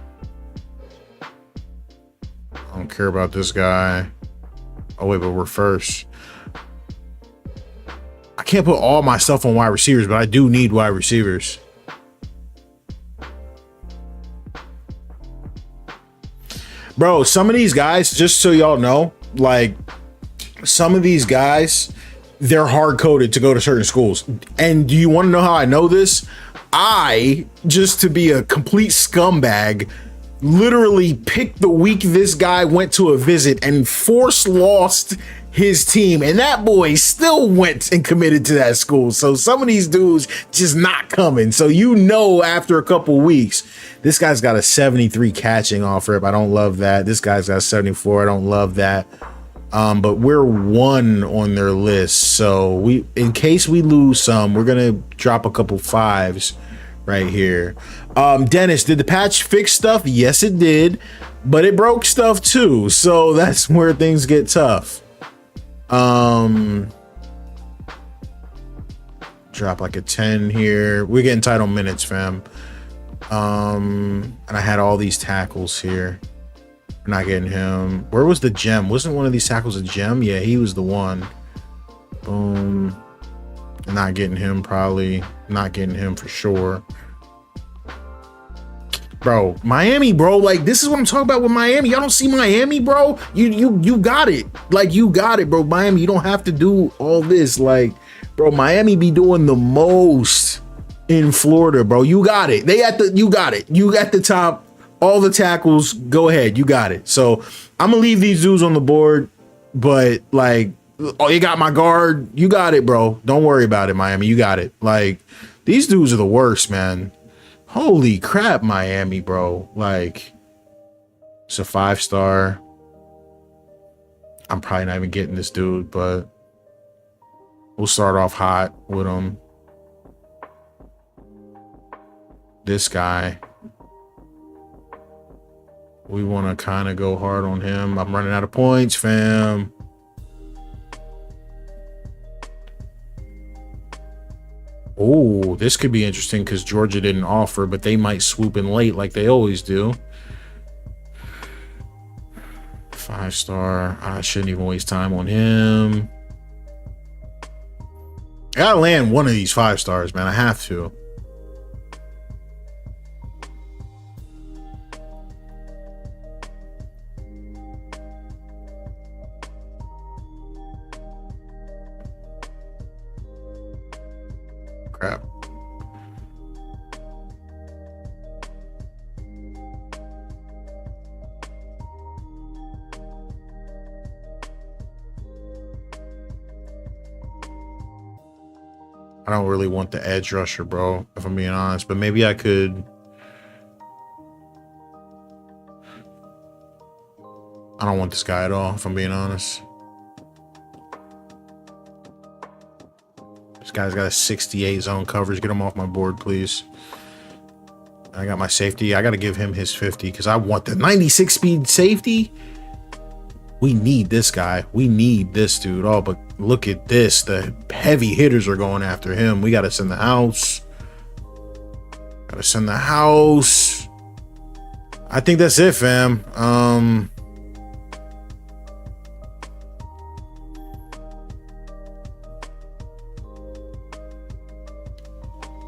don't care about this guy. Oh, wait, but we're first. I can't put all my stuff on wide receivers, but I do need wide receivers. Bro, some of these guys, just so y'all know, like some of these guys, they're hard coded to go to certain schools. And do you want to know how I know this? I, just to be a complete scumbag, literally picked the week this guy went to a visit and force lost his team, and that boy still went and committed to that school. So some of these dudes just not coming. So you know, after a couple weeks, this guy's got a 73 catching off rip. I don't love that. This guy's got a 74. I don't love that. But we're 1 on their list. So we, in case we lose some, we're gonna drop a couple 5s right here. Dennis, did the patch fix stuff? Yes, it did, but it broke stuff too. So that's where things get tough. Drop like a 10 here. We're getting tight on minutes, fam. And I had all these tackles here. We're not getting him. Where was the gem? Wasn't one of these tackles a gem? Yeah, he was the one. Boom. Not getting him, probably. Not getting him for sure. Bro, Miami, bro, like this is what I'm talking about with Miami. Y'all don't see Miami, bro. You got it. Like you got it, bro. Miami, you don't have to do all this. Like, bro, Miami be doing the most in Florida, bro. You got it. You got it. You got the top, all the tackles. Go ahead. You got it. So I'm gonna leave these dudes on the board, but like, oh, you got my guard. You got it, bro. Don't worry about it, Miami. You got it. Like, these dudes are the worst, man. Holy crap, Miami, bro. Like, it's a 5-star. I'm probably not even getting this dude, but we'll start off hot with him. This guy. We want to kind of go hard on him. I'm running out of points, fam. Oh, this could be interesting because Georgia didn't offer, but they might swoop in late like they always do. 5-star. I shouldn't even waste time on him. I gotta land one of these 5-stars, man. I have to. Crap. I don't really want the edge rusher, bro, if I'm being honest, but maybe I could. I don't want this guy at all, if I'm being honest. This guy's got a 68 zone coverage. Get him off my board, please. I got my safety. I got to give him his 50 because I want the 96 speed safety. We need this guy. We need this dude. Oh, but look at this. The heavy hitters are going after him. We got to send the house. Got to send the house. I think that's it, fam.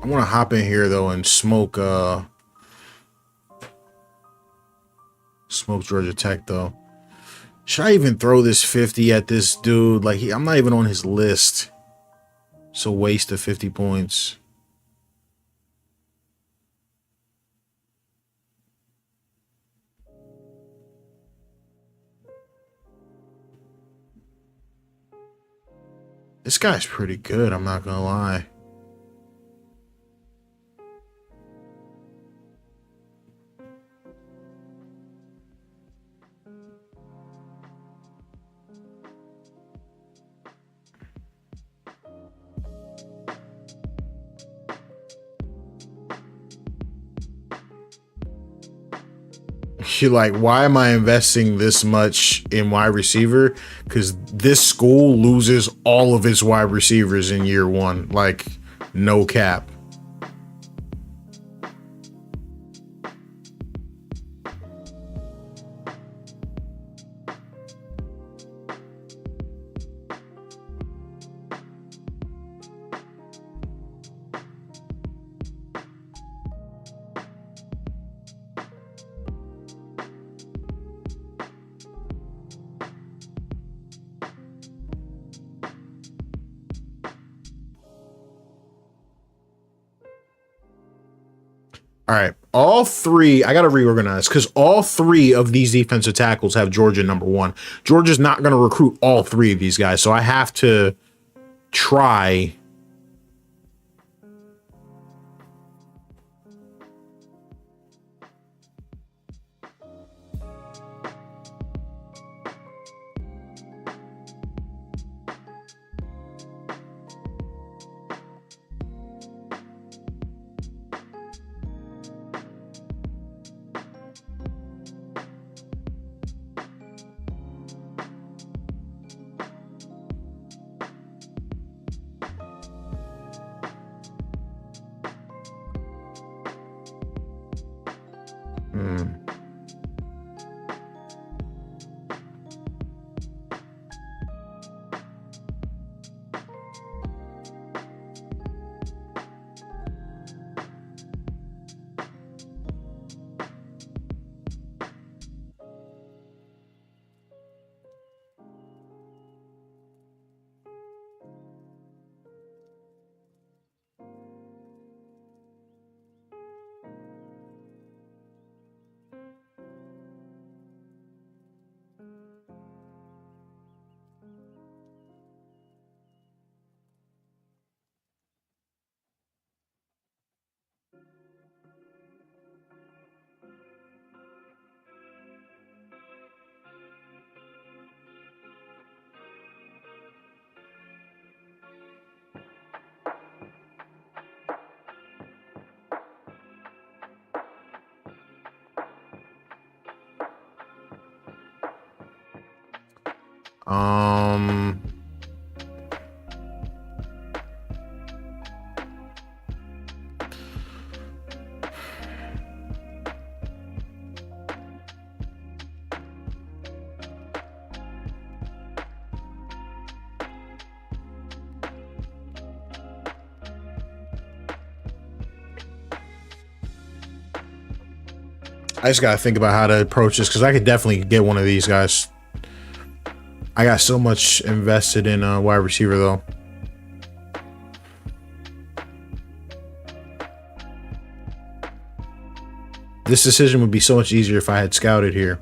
I want to hop in here though and smoke Georgia Tech though. Should I even throw this 50 at this dude? Like, I'm not even on his list. It's a waste of 50 points. This guy's pretty good, I'm not gonna lie. You're like, why am I investing this much in wide receiver? Because this school loses all of its wide receivers in year one. Like, no cap. All right. All three, I got to reorganize because all three of these defensive tackles have Georgia number one. Georgia's not going to recruit all three of these guys. So I have to try. I just got to think about how to approach this because I could definitely get one of these guys. I got so much invested in a wide receiver, though. This decision would be so much easier if I had scouted here.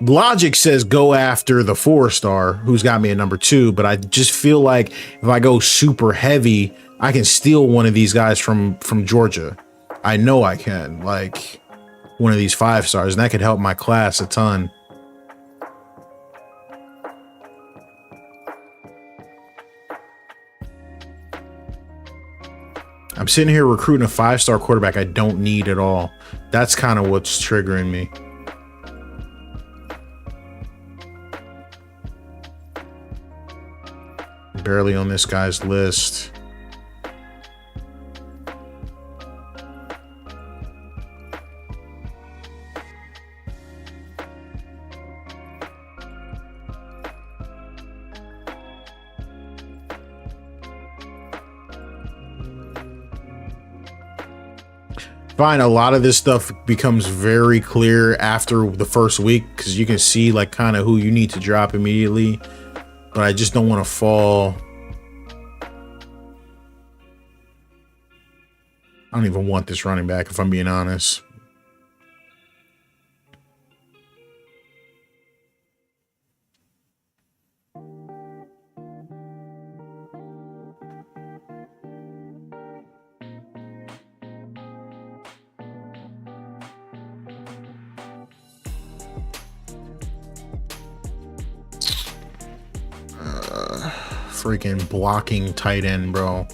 Logic says go after the 4-star who's got me at number 2, but I just feel like if I go super heavy, I can steal one of these guys from Georgia. I know I can, like one of these 5-stars, and that could help my class a ton. I'm sitting here recruiting a 5-star quarterback I don't need at all. That's kind of what's triggering me. Barely on this guy's list. Fine, a lot of this stuff becomes very clear after the first week because you can see like kind of who you need to drop immediately. But I just don't want to fall. I don't even want this running back, if I'm being honest. Freaking blocking tight end, bro.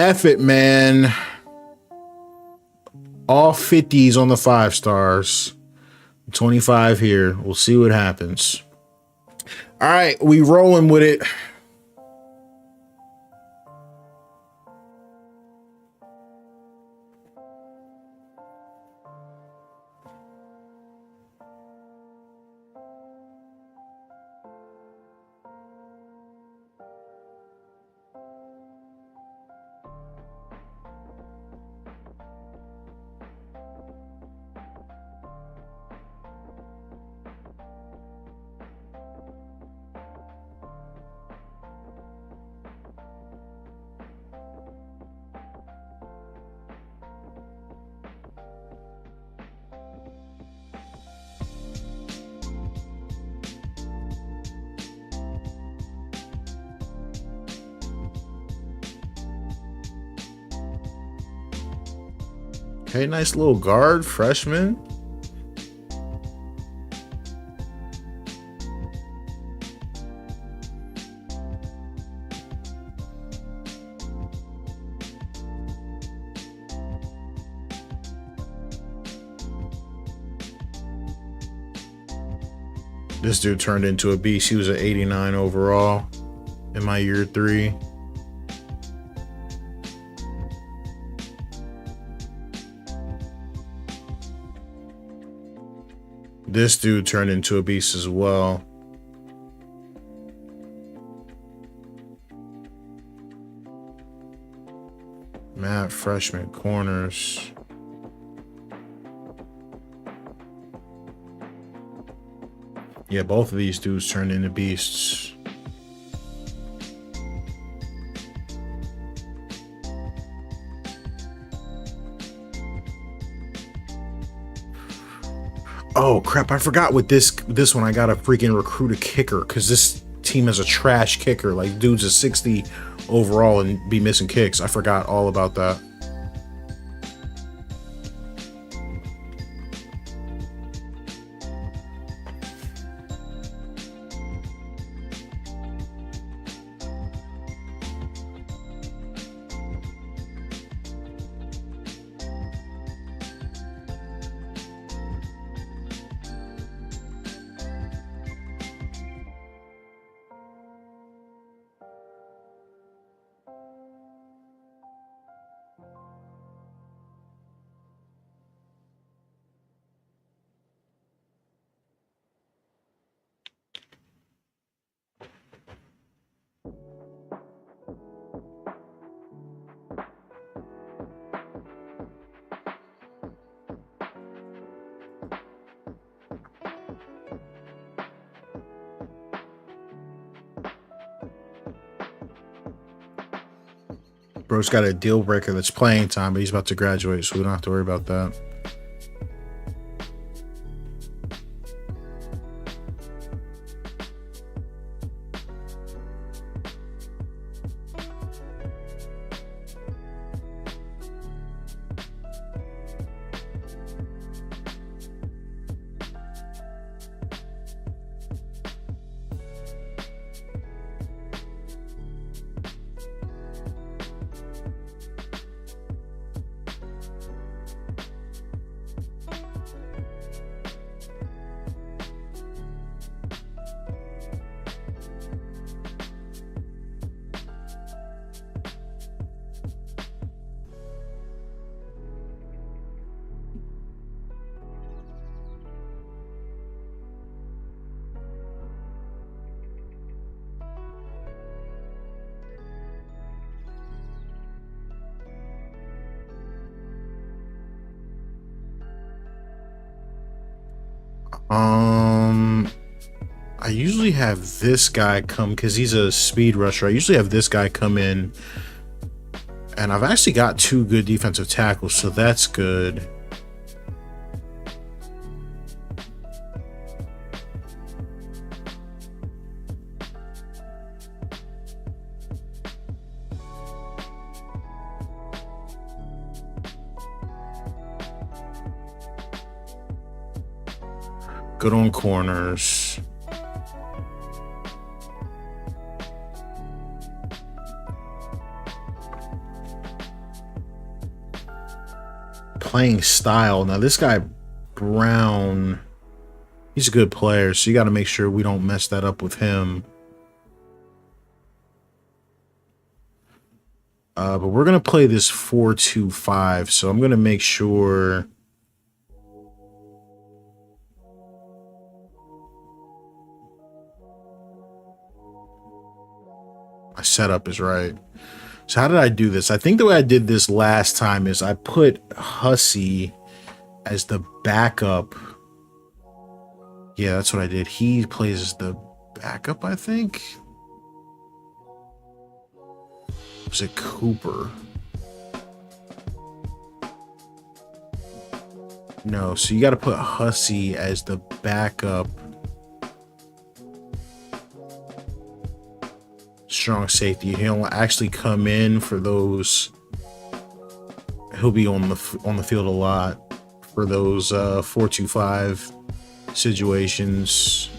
F it, man. All 50s on the 5 stars. 25 here. We'll see what happens. All right, we rolling with it. Okay, nice little guard, freshman. This dude turned into a beast. He was an 89 overall in my year 3. This dude turned into a beast as well. Matt, freshman corners. Yeah, both of these dudes turned into beasts. Oh crap, I forgot with this one I gotta freaking recruit a kicker because this team has a trash kicker. Like dude's a 60 overall and be missing kicks. I forgot all about that. Bro's got a deal breaker that's playing time, but he's about to graduate, so we don't have to worry about that. I usually have this guy come because he's a speed rusher. I usually have this guy come in, and I've actually got 2 good defensive tackles, so that's good. Good on corners. playing style. Now this guy Brown, he's a good player, so you got to make sure we don't mess that up with him. But we're gonna play this 4-2-5, so I'm gonna make sure my setup is right. So how did I do this? I think the way I did this last time is I put Hussey as the backup. Yeah, that's what I did. He plays as the backup, I think. Was it Cooper? No, so you got to put Hussey as the backup. Strong safety. He'll actually come in for those. He'll be on the field a lot for those 4-2-5 situations.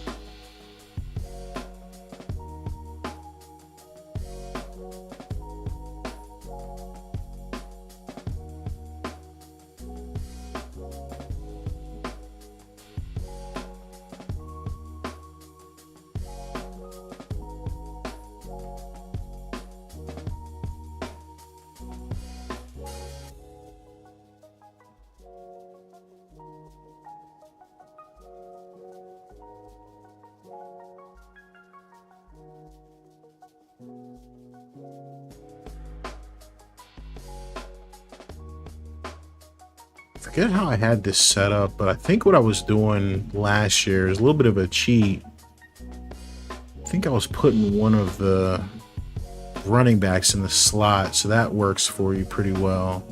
Forget how I had this set up, but I think what I was doing last year is a little bit of a cheat. I think I was putting one of the running backs in the slot, so that works for you pretty well.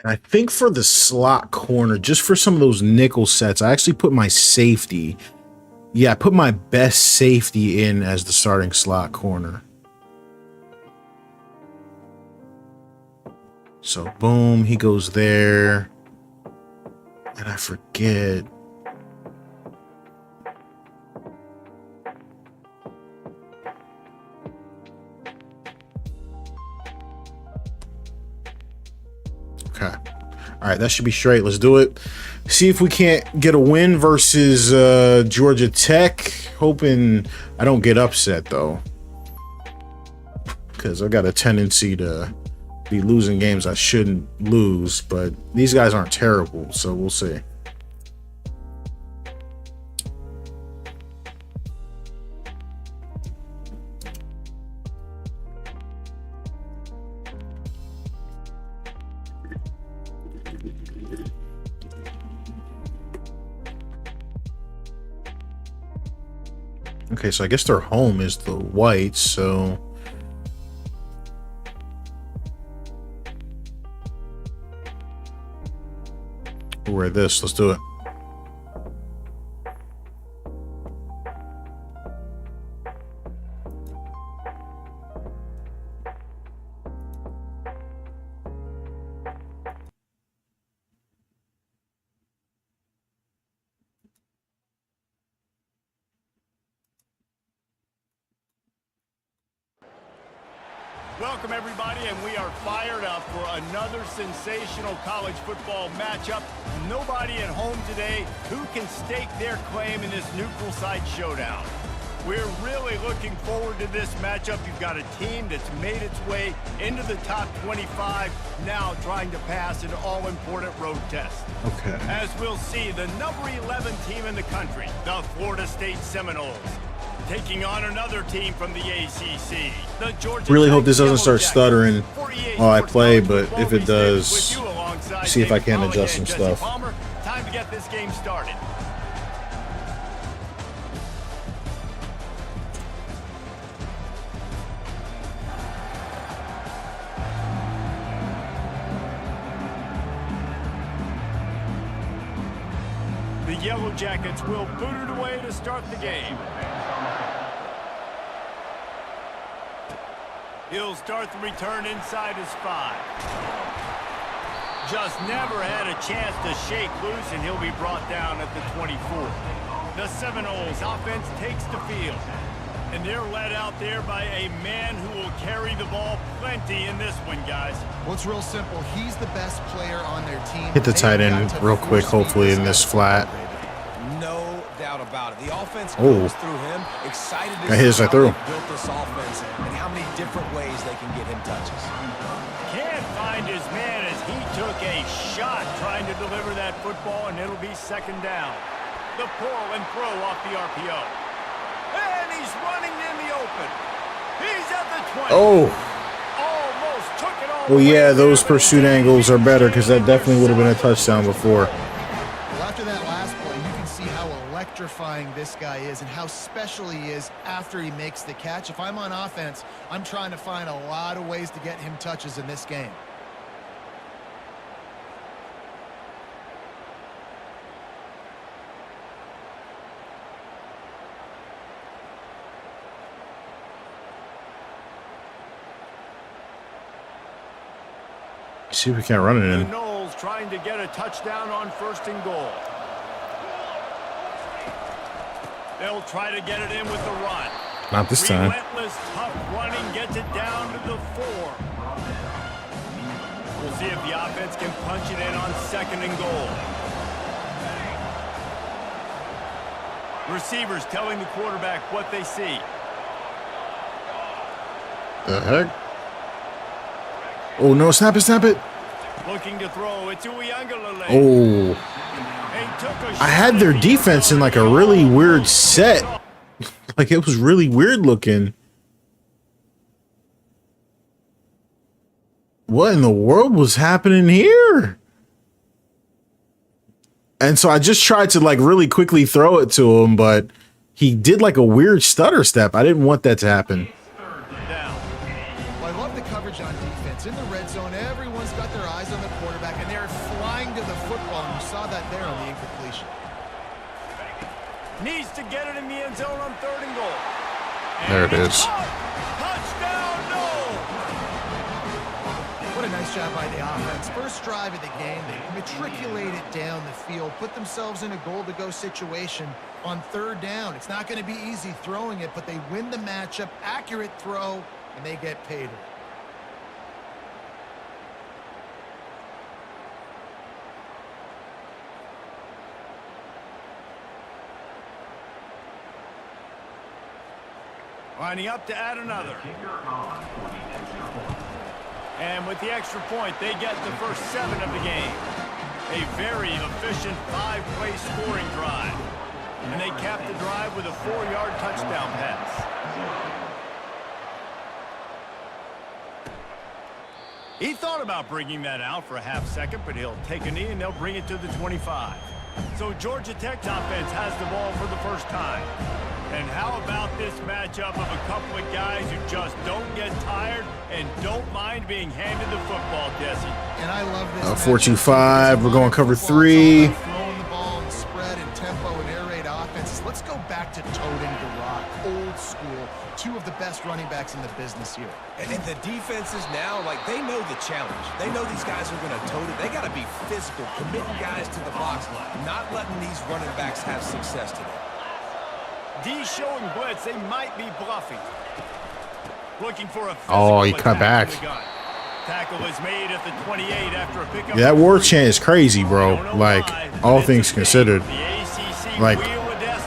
And I think for the slot corner, just for some of those nickel sets, I actually put my safety. Yeah, I put my best safety in as the starting slot corner. So boom, he goes there. And I forget. Okay. All right, that should be straight. Let's do it. See if we can't get a win versus Georgia Tech. Hoping I don't get upset, though. Because I got a tendency to be losing games I shouldn't lose. But these guys aren't terrible, so we'll see. Okay, so I guess their home is the Whites, so we'll wear this. Let's do it. Welcome, everybody, and we are fired up for another sensational college football matchup. Nobody at home today who can stake their claim in this neutral site showdown. We're really looking forward to this matchup. You've got a team that's made its way into the top 25, now trying to pass an all-important road test. Okay. As we'll see, the number 11 team in the country, the Florida State Seminoles, taking on another team from the ACC. The Georgia Really hope this Tech doesn't start Yellow stuttering Jackets. while I play, but if it With does, you alongside see if I Dave can Pollak adjust some and Jesse stuff. Palmer. Time to get this game started. The Yellow Jackets will boot it away to start the game. He'll start the return inside his 5. Just never had a chance to shake loose, and he'll be brought down at the 24. The Seminoles offense takes the field, and they're led out there by a man who will carry the ball plenty in this one, guys. Well, it's real simple. He's the best player on their team. Hit the tight end real quick, hopefully, in this flat. No doubt about it. The offense goes through him. Excited to see how they built this offense and how many different ways they can get him touches. Can't find his man as he took a shot trying to deliver that football, and it'll be second down. The pull and throw off the RPO. And he's running in the open. He's at the 20. Oh. Almost took it all. Well, yeah, those pursuit angles are better because that definitely would have been a touchdown before. Well, after that last play, you can see how electrifying this guy is and how special he is after he makes the catch. If I'm on offense, I'm trying to find a lot of ways to get him touches in this game. See if we can't run it in. The Noles trying to get a touchdown on 1st and goal. They'll try to get it in with the run. Not this time. Relentless, tough running gets it down to the 4. We'll see if the offense can punch it in on 2nd and goal. Receivers telling the quarterback what they see. The heck? Oh, no, snap it, snap it. Looking to throw it to Uiagalelei. Oh. I had their defense in like a really weird set. Like it was really weird looking. What in the world was happening here? And so I just tried to like really quickly throw it to him, but he did like a weird stutter step. I didn't want that to happen. Well, I love the coverage on defense. In the red zone, everyone's got their eyes on the quarterback, and they're flying to the football, and you saw that there on the incompletion. Needs to get it in the end zone on 3rd and goal. And there it is. Touchdown, no! What a nice job by the offense. First drive of the game, they matriculated down the field, put themselves in a goal-to-go situation on 3rd down. It's not going to be easy throwing it, but they win the matchup, accurate throw, and they get paid. Lining up to add another. And with the extra point, they get the first 7 of the game. A very efficient 5-play scoring drive. And they cap the drive with a 4-yard touchdown pass. He thought about bringing that out for a half second, but he'll take a knee and they'll bring it to the 25. So Georgia Tech's offense has the ball for the first time. And how about this matchup of a couple of guys who just don't get tired and don't mind being handed the football, Jesse? And I love this. 4-2-5. We're going cover 3. Throwing the ball and spread and tempo and air raid offenses. Let's go back to toting the rock. Old school. 2 of the best running backs in the business here. And the defenses now, like, they know the challenge. They know these guys are going to tote it. They got to be physical, committing guys to the box, not letting these running backs have success today. D showing blitz. They might be bluffing. Looking for a oh, he cut back. Tackle is made at the 28 after a pickup. Yeah, that war chant is crazy, bro. Like, all things considered. Like,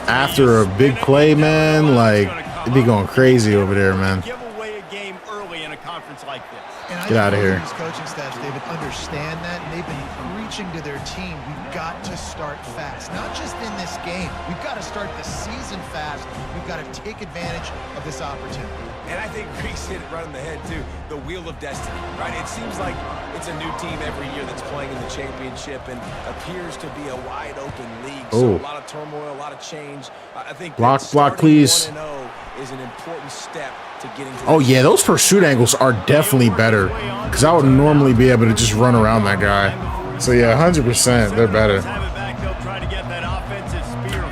after a big play, man, like, it'd be going crazy over there, man. Give away a game early in a conference like this. Get out of here. These coaching staffs, David, understand that, and they've been preaching to their team, we've got to start fast. Not just in this game. We've got to start the season fast. We've got to take advantage of this opportunity. And I think Reese hit it right on the head, too. The wheel of destiny, right? It seems like it's a new team every year that's playing in the championship and appears to be a wide-open league. So a lot of turmoil, a lot of change. I think block, please. 1-0 is an important step to getting to. Oh, yeah, those pursuit angles are definitely better because I would normally be able to just run around that guy. So, yeah, 100%, they're better. Have it back. They'll try to get that offense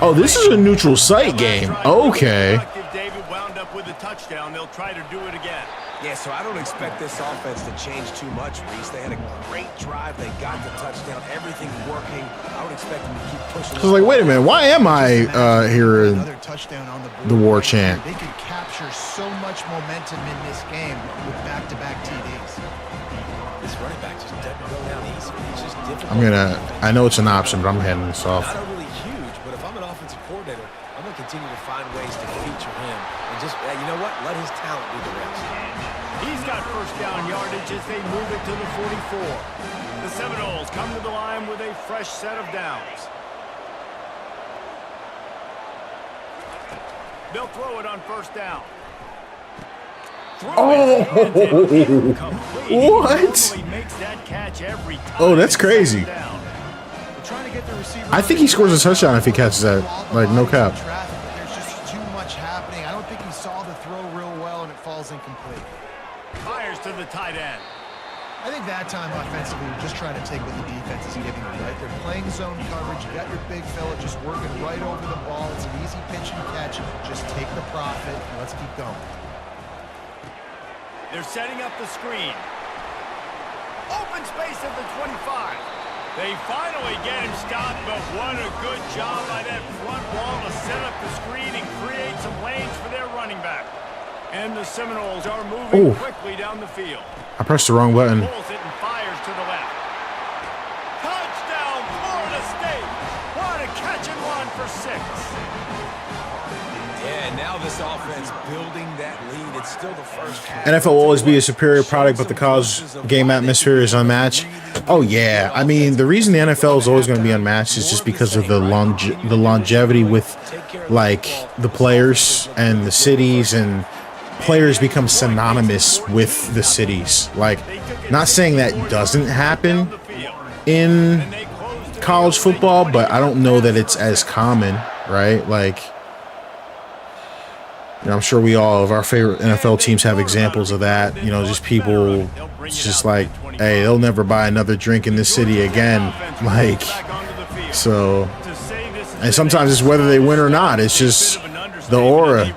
Oh, this is a neutral site game. Okay. If David wound up with a touchdown, they'll try to do it again. Yeah, so I don't expect this offense to change too much, Reese. They had a great drive. They got the touchdown. Everything's working. I would expect them to keep pushing. I was like, wait a minute. Why am I here in Another touchdown on the board. the war chant? They could capture so much momentum in this game with back-to-back TDs. This running back just doesn't go down easy. It's just difficult. I know it's an option, but I'm handing this off. Not overly huge, but if I'm an offensive coordinator, I'm going to continue to find ways to feature him. And just, you know what? Let his talent do the rest. He's got first down yardage as they move it to the 44. The Seminoles come to the line with a fresh set of downs. They'll throw it on first down. Oh, what? Oh, that's crazy. I think he scores a touchdown if he catches that. Like, no cap. There's just too much happening. I don't think he saw the throw real well, and it falls incomplete. Fires to the tight end. I think that time offensively, we're just trying to take what the defense is giving you, right? They're playing zone coverage. You got your big fella just working right over the ball. It's an easy pitch and catch. Just take the profit, and let's keep going. They're setting up the screen. Open space at the 25. They finally get him stopped, but what a good job by that front wall to set up the screen and create some lanes for their running back. And the Seminoles are moving quickly down the field. I pressed the wrong button. Pulls it and fires to the left. Touchdown, Florida State. What a catch and run for 6. Yeah, now this offense building that lead. It's still the first half. NFL will always be a superior product, but the college game atmosphere is unmatched. Oh, yeah. I mean, the reason the NFL is always going to be unmatched is just because of the longevity with, like, the players and the cities, and players become synonymous with the cities. Like, not saying that doesn't happen in college football, but I don't know that it's as common, right? Like, you know, I'm sure we all of our favorite NFL teams have examples of that. You know, just people, it's just like, hey, they'll never buy another drink in this city again. Like, so, and sometimes it's whether they win or not. It's just the aura.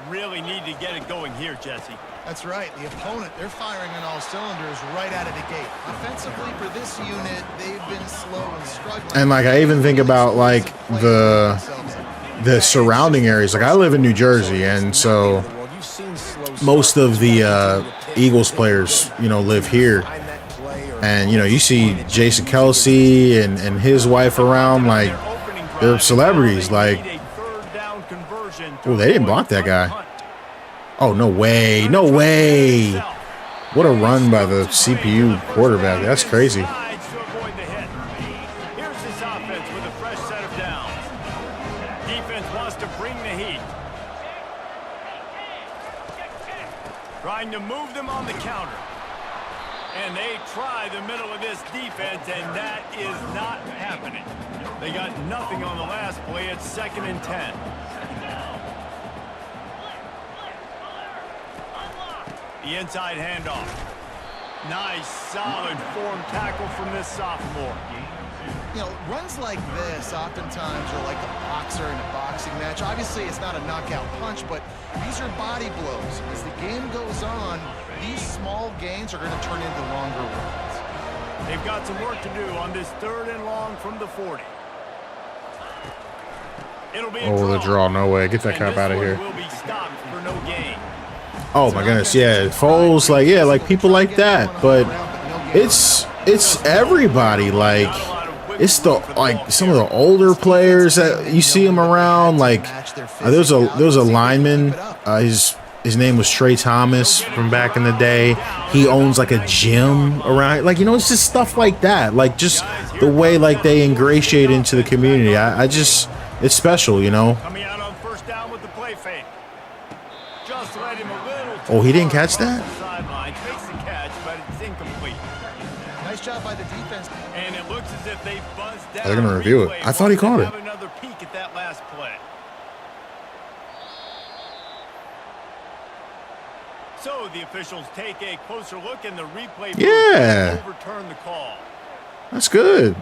That's right. The opponent, they're firing on all cylinders right out of the gate. Offensively, for this unit, they've been slow and struggling. And, like, I even think about, like, the surrounding areas. Like, I live in New Jersey, and so most of the Eagles players, you know, live here. And, you know, you see Jason Kelsey and his wife around, like, they're celebrities. Like, oh, they didn't block that guy. Oh, no way. No way. What a run by the CPU quarterback. That's crazy. Here's this offense with a fresh set of downs. Defense wants to bring the heat. Trying to move them on the counter. And they try the middle of this defense, and that is not happening. They got nothing on the last play. It's 2nd and 10. The inside handoff. Nice, solid form tackle from this sophomore. You know, runs like this oftentimes are like a boxer in a boxing match. Obviously, it's not a knockout punch, but these are body blows. As the game goes on, these small gains are going to turn into longer runs. They've got some work to do on this 3rd and long from the 40. It'll be Oh, the draw. No way. Get that cop out of here. Will be stopped for no gain. Oh my goodness, yeah, Foles, like, yeah, like people like that, but it's everybody. Like, it's the, like, some of the older players that you see them around. Like, there's a lineman, his name was Trey Thomas from back in the day. He owns like a gym around, like, you know, it's just stuff like that. Like, just the way, like, they ingratiate into the community. I just, it's special, you know. Coming out on first down with the play fake. Just let him a little. Oh, he didn't catch that? Sideline makes the catch, but it's incomplete. Nice job by the defense. And it looks as if they buzzed down. They're gonna review it. I thought he caught it. Have another peek at that last play. So the officials take a closer look, and the replay Yeah. overturn the call. That's good.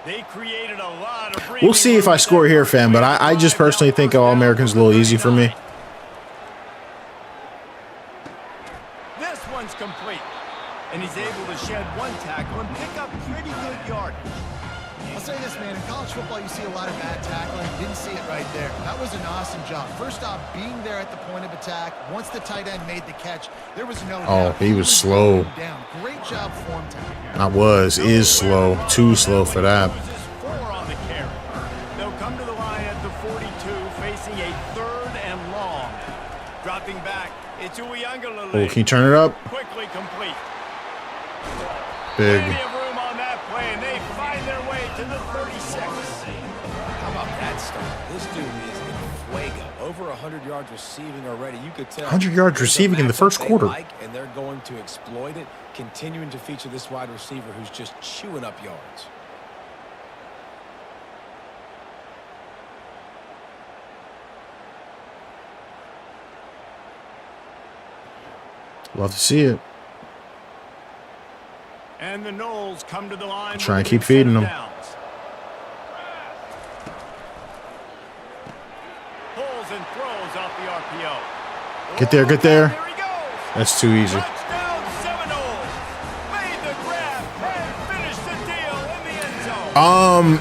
They created a lot of We'll see if I score here, fam, but I just personally think All-American's a little easy for me. This one's complete. And he's able to shed one tackle and pick up pretty good yardage. I'll say this, man. In college football, you see a lot of bad tackling. Didn't see it right there. That was an awesome job. First off, being there at the point of attack. Once the tight end made the catch, there was no doubt. He was slow. Down. Great job form tackling. Is slow. Too slow for that. They'll come to the line at the 42, facing a 3rd and long. Dropping back, it's Uyunglele. Oh, can you turn it up? Quickly complete. Big. Plenty of room on that play, and they find their way to the 36. How about that start? This dude is in fuego. Over 100 yards receiving already. You could tell. 100 yards receiving in the first quarter. And they're going to exploit it, continuing to feature this wide receiver who's just chewing up yards. Love to see it. And the Knowles come to the line. Try and keep feeding them. Pulls and throws off the RPO. Get there, get there. There he goes. That's too easy. Touchdown Seminoles. Made the grab and finished the deal in the end zone.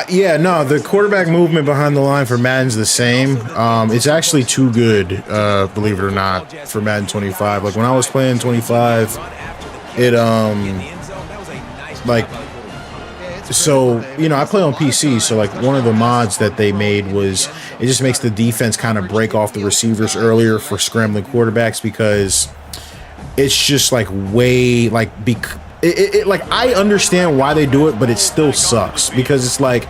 Yeah, no, the quarterback movement behind the line for Madden's the same. It's actually too good, believe it or not, for Madden 25. Like when I was playing 25, it like, so, you know, I play on PC, so like one of the mods that they made was it just makes the defense kind of break off the receivers earlier for scrambling quarterbacks, because it's just like way like like I understand why they do it, but it still sucks because it's like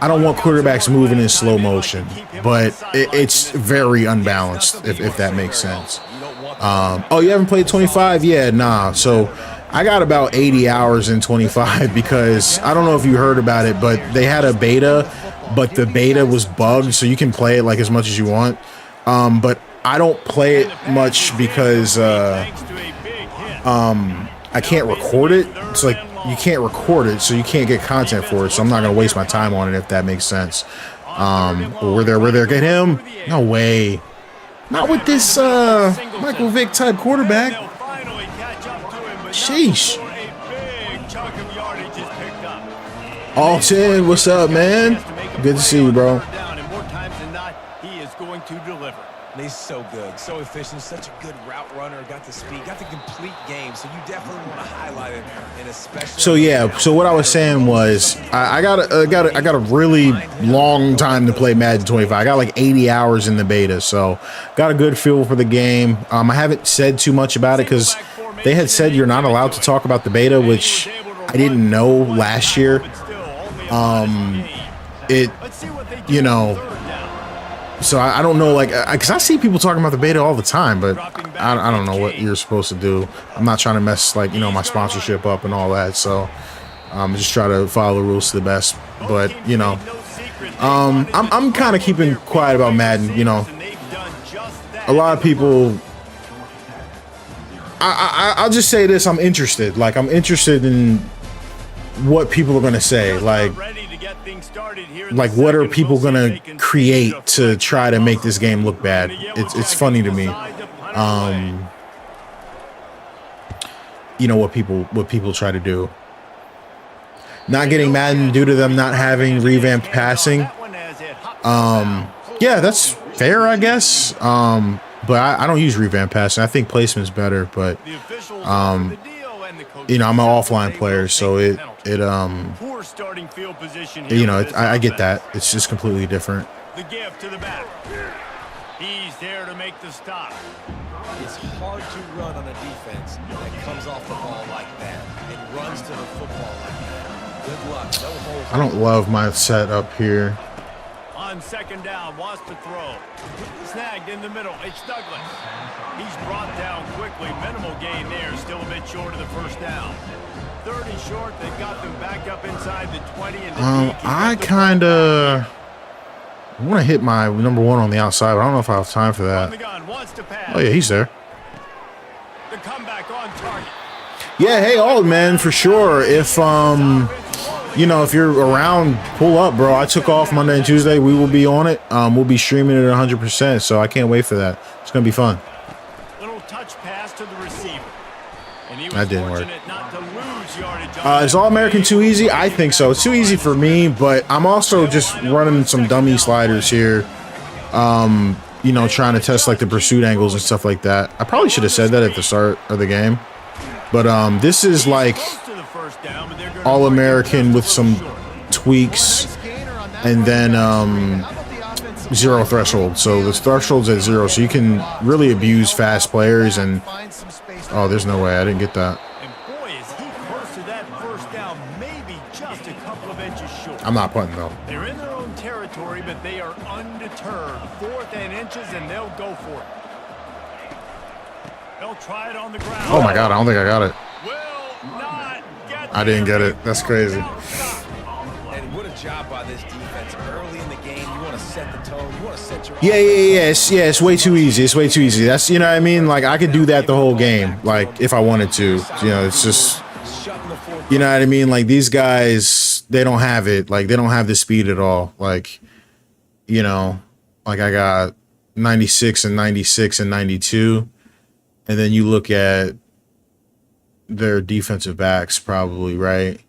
I don't want quarterbacks moving in slow motion, but it's very unbalanced if that makes sense. Oh, you haven't played 25? Yeah, nah. So I got about 80 hours in 25 because I don't know if you heard about it, but they had a beta, but the beta was bugged, so you can play it like as much as you want. But I don't play it much because I can't record it. It's like you can't record it, so you can't get content for it. So I'm not gonna waste my time on it if that makes sense. We're there. Get him? No way. Not with this Michael Vick type quarterback. Sheesh. Alton, what's up, man? Good to see you, bro. He is going to deliver. He's so good, so efficient, such a good route runner, got the speed, got the complete game, so you definitely want to highlight it in a special. So yeah, so what I was saying was I got a really long time to play Madden 25. I got like 80 hours in the beta, so got a good feel for the game. I haven't said too much about it because they had said you're not allowed to talk about the beta, which I didn't know last year. You know. So I don't know, like, because I see people talking about the beta all the time, but I don't know what you're supposed to do. I'm not trying to mess, like, you know, my sponsorship up and all that. So just try to follow the rules to the best. But, you know, I'm kind of keeping quiet about Madden. You know, a lot of people. I'll just say this: I'm interested. Like, I'm interested in what people are going to say. Like what are people gonna create to try to make this game look bad? It's funny to me. You know what people try to do. Not getting Madden due to them not having revamped passing. Yeah, that's fair, I guess. But I don't use revamped passing. I think placement's better, but you know, I'm an offline player, so poor starting field position you know, I get that. It's just completely different. The gift to the back. He's there to make the stop. It's hard to run on a defense that comes off the ball like that and runs to the football like that. Good luck. No holes. I don't love my setup here. On second down, wants to throw. Snagged in the middle. It's Douglas. He's brought down quickly. Minimal gain there. Still a bit short of the first down. 30 short. They've got them back up inside the 20. And I kind of want to hit my number one on the outside, but I don't know if I have time for that. Oh, yeah, he's there. The comeback on target. Yeah, hey, old man, for sure. If you know, if you're around, pull up, bro. I took off Monday and Tuesday. We will be on it. We'll be streaming it 100%. So I can't wait for that. It's gonna be fun. Little touch pass to the receiver. And he was That didn't work. not to lose yardage. Is All-American too easy? I think so. It's too easy for me, but I'm also just running some dummy sliders here. You know, trying to test like the pursuit angles and stuff like that. I probably should have said that at the start of the game. But this is like All-American with some tweaks and then zero threshold. So the threshold's at 0, so you can really abuse fast players. And oh, there's no way I didn't get that. And boy, is he close to that first down, maybe just a couple of inches short. I'm not punting though. They're in their own territory, but they are undeterred. 4th and inches, and they'll go for it. They'll try it on the ground. Oh my God, I don't think I got it. Will not get I didn't get it. That's crazy. And what a job by this defense. Early in the game, you want to set the tone. You want to set your Yeah. It's way too easy. It's way too easy. That's, you know what I mean? Like, I could do that the whole game, like, if I wanted to. You know, it's just, you know what I mean? Like, these guys, they don't have it. Like, they don't have the speed at all. Like, you know, like I got 96 and 96 and 92. And then you look at their defensive backs probably, right?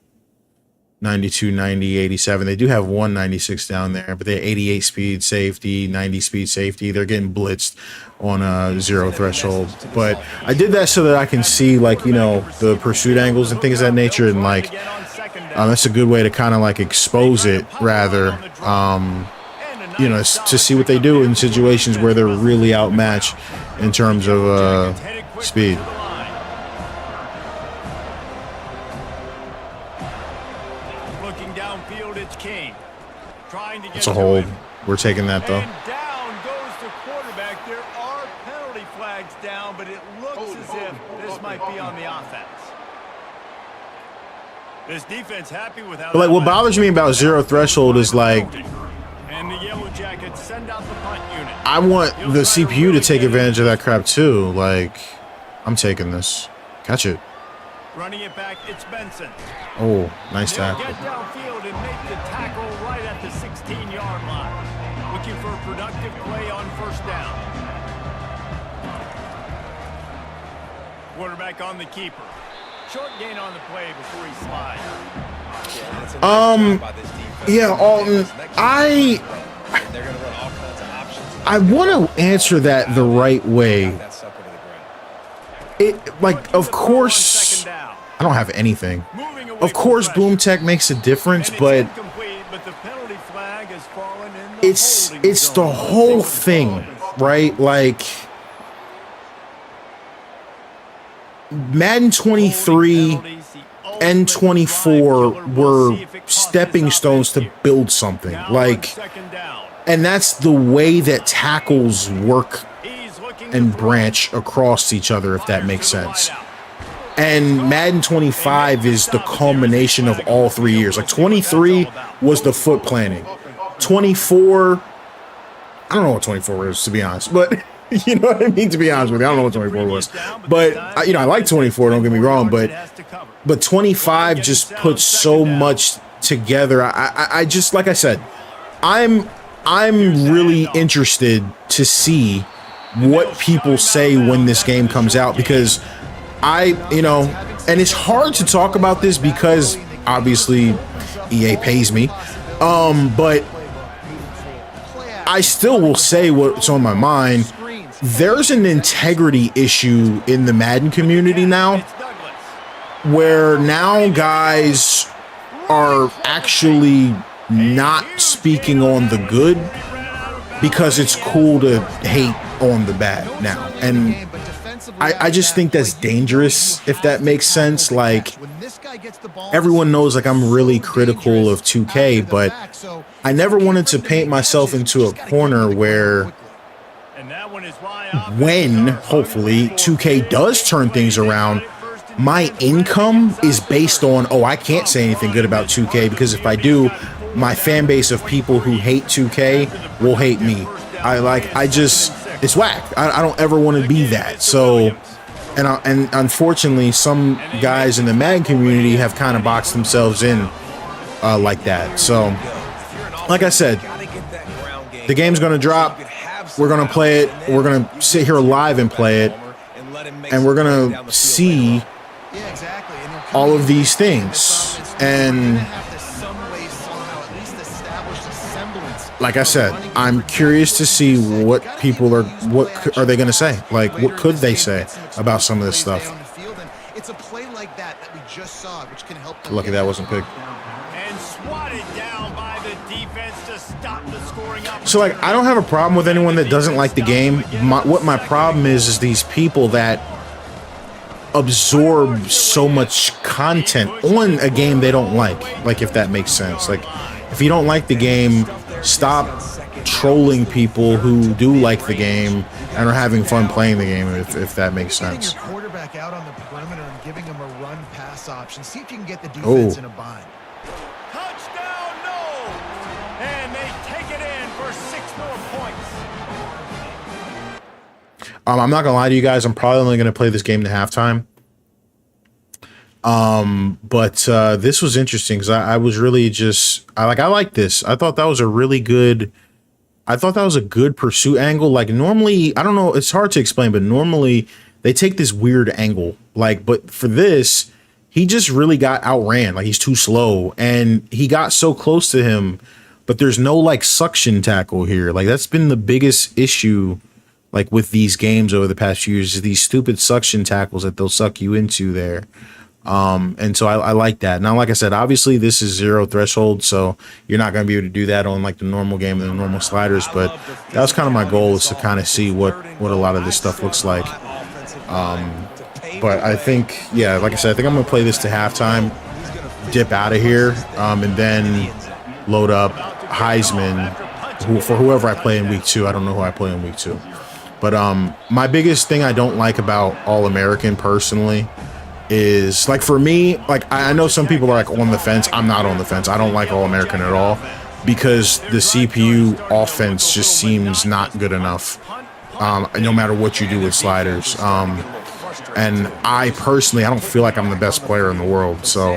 92, 90, 87. They do have 196 down there, but they're 88 speed safety, 90 speed safety. They're getting blitzed on a 0 threshold. But I did that so that I can see, like, you know, the pursuit angles and things of that nature. And, like, that's a good way to kind of, like, expose it, rather, you know, to see what they do in situations where they're really outmatched in terms of speed. Looking downfield, it's King. Trying to get It's a hold. We're taking that, though. And down goes the quarterback. There are penalty flags down, but it looks as if this might be on the offense. This defense happy with how. But, like, what bothers me about 0 threshold is, like, and the Yellow Jackets send out the punt unit. I want the CPU to take advantage of that crap too. Like, I'm taking this. Catch it. Running it back, it's Benson. Oh, nice They'll tackle. get downfield and make the tackle right at the 16-yard line. Looking for a productive play on first down. Quarterback on the keeper. Short gain on the play before he slides. Yeah, Alton, I want to answer that the right way. It, like, of course, I don't have anything. Of course, Boom Tech makes a difference, but it's the whole thing, right? Like, Madden 23 and 24 were stepping stones to build something. Like, and that's the way that tackles work and branch across each other, if that makes sense. And Madden 25 is the culmination of all 3 years. Like, 23 was the foot planning. 24, I don't know what 24 is, to be honest, but you know what I mean? To be honest with you, I don't know what 24 was. But, you know, I like 24, don't get me wrong, but 25 just puts so much together. I just, like I said, I'm really interested to see what people say when this game comes out, because you know, and it's hard to talk about this because obviously EA pays me, but I still will say what's on my mind. There's an integrity issue in the Madden community now, where now guys are actually not speaking on the good because it's cool to hate on the bad now. And I just think that's dangerous, if that makes sense. Like, everyone knows, like, I'm really critical of 2K, but I never wanted to paint myself into a corner where, when hopefully 2K does turn things around, my income is based on, oh, I can't say anything good about 2K, because if I do, my fan base of people who hate 2K will hate me. It's whack. I don't ever want to be that. So, and unfortunately, some guys in the Madden community have kind of boxed themselves in like that. So, like I said, the game's going to drop. We're going to play it. We're going to sit here live and play it. And we're going to see all of these things. And like I said, I'm curious to see what people are, what are they going to say? Like, what could they say about some of this stuff? It's a play like that we just saw, which can help them. Lucky that wasn't picked. And swatted down by the defense to stop the scoring up. So, like, I don't have a problem with anyone that doesn't like the game. What my problem is these people that absorb so much content on a game they don't like, if that makes sense. Like, if you don't like the game, stop trolling people who do like the game and are having fun playing the game, if that makes sense. Getting your quarterback out on the perimeter and giving him a run pass option. See if you can get the defense in a bind. Touchdown, no! And they take it in for 6 more points. I'm not gonna lie to you guys. I'm probably only gonna play this game to halftime. But this was interesting because I was really just I like this. I thought that was a really good. I thought that was a good pursuit angle. Like normally, I don't know. It's hard to explain, but normally they take this weird angle. Like, but for this, he just really got outran. Like he's too slow, and he got so close to him, but there's no like suction tackle here. Like that's been the biggest issue. Like with these games over the past few years, is these stupid suction tackles that they'll suck you into there. And so I like that. Now, like I said, obviously this is 0 threshold, so you're not going to be able to do that on like the normal game and the normal sliders. But that was kind of my goal, is to kind of see what a lot of this stuff looks like. But I think, yeah, like I said, I think I'm going to play this to halftime, dip out of here, and then load up Heisman for whoever I play in week 2. I don't know who I play in week 2. But my biggest thing I don't like about All-American personally is, like, for me, like, I know some people are like on the fence. I'm not on the fence. I don't like All-American at all because the CPU offense just seems not good enough, no matter what you do with sliders. And I personally, I don't feel like I'm the best player in the world. So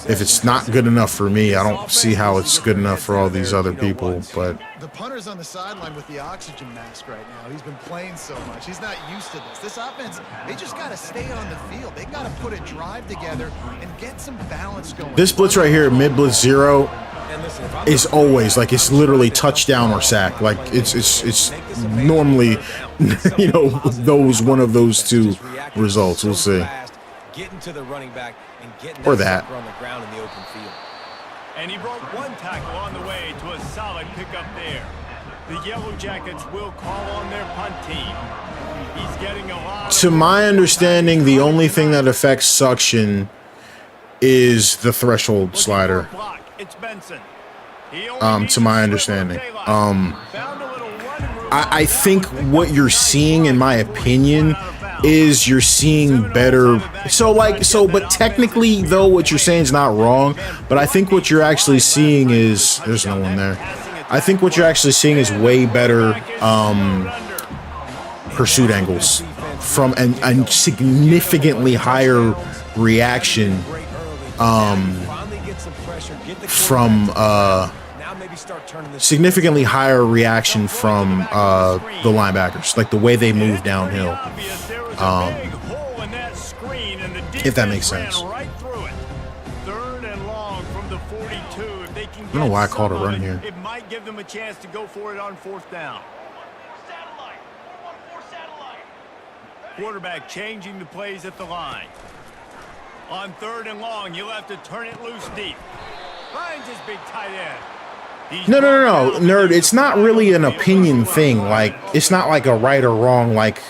if it's not good enough for me, I don't see how it's good enough for all these other people. But the punter's on the sideline with the oxygen mask right now. He's been playing so much. He's not used to this. This offense, they just got to stay on the field. They got to put a drive together and get some balance going. This blitz right here, mid blitz 0, is always like, it's literally touchdown or sack. Like it's normally, you know, one of those two results. We'll see. Or that. And he broke one tackle on the way to a solid pickup there. The Yellow Jackets will call on their punt team. He's getting a lot. To my understanding, the only thing that affects suction is the threshold slider. To my understanding. I think what you're seeing, in my opinion, is you're seeing better. But technically, though, what you're saying is not wrong. But I think what you're actually seeing is, there's no one there. I think what you're actually seeing is way better pursuit angles from and significantly higher reaction from the linebackers, like the way they move downhill. If that makes sense. I don't know why I called a run here. It might give them a chance to go for it on 4th down. Quarterback changing the plays at the line. On 3rd and long, you'll have to turn it loose deep. Finds his big tight end. No, nerd. It's not really an opinion thing. Like, it's not like a right or wrong, like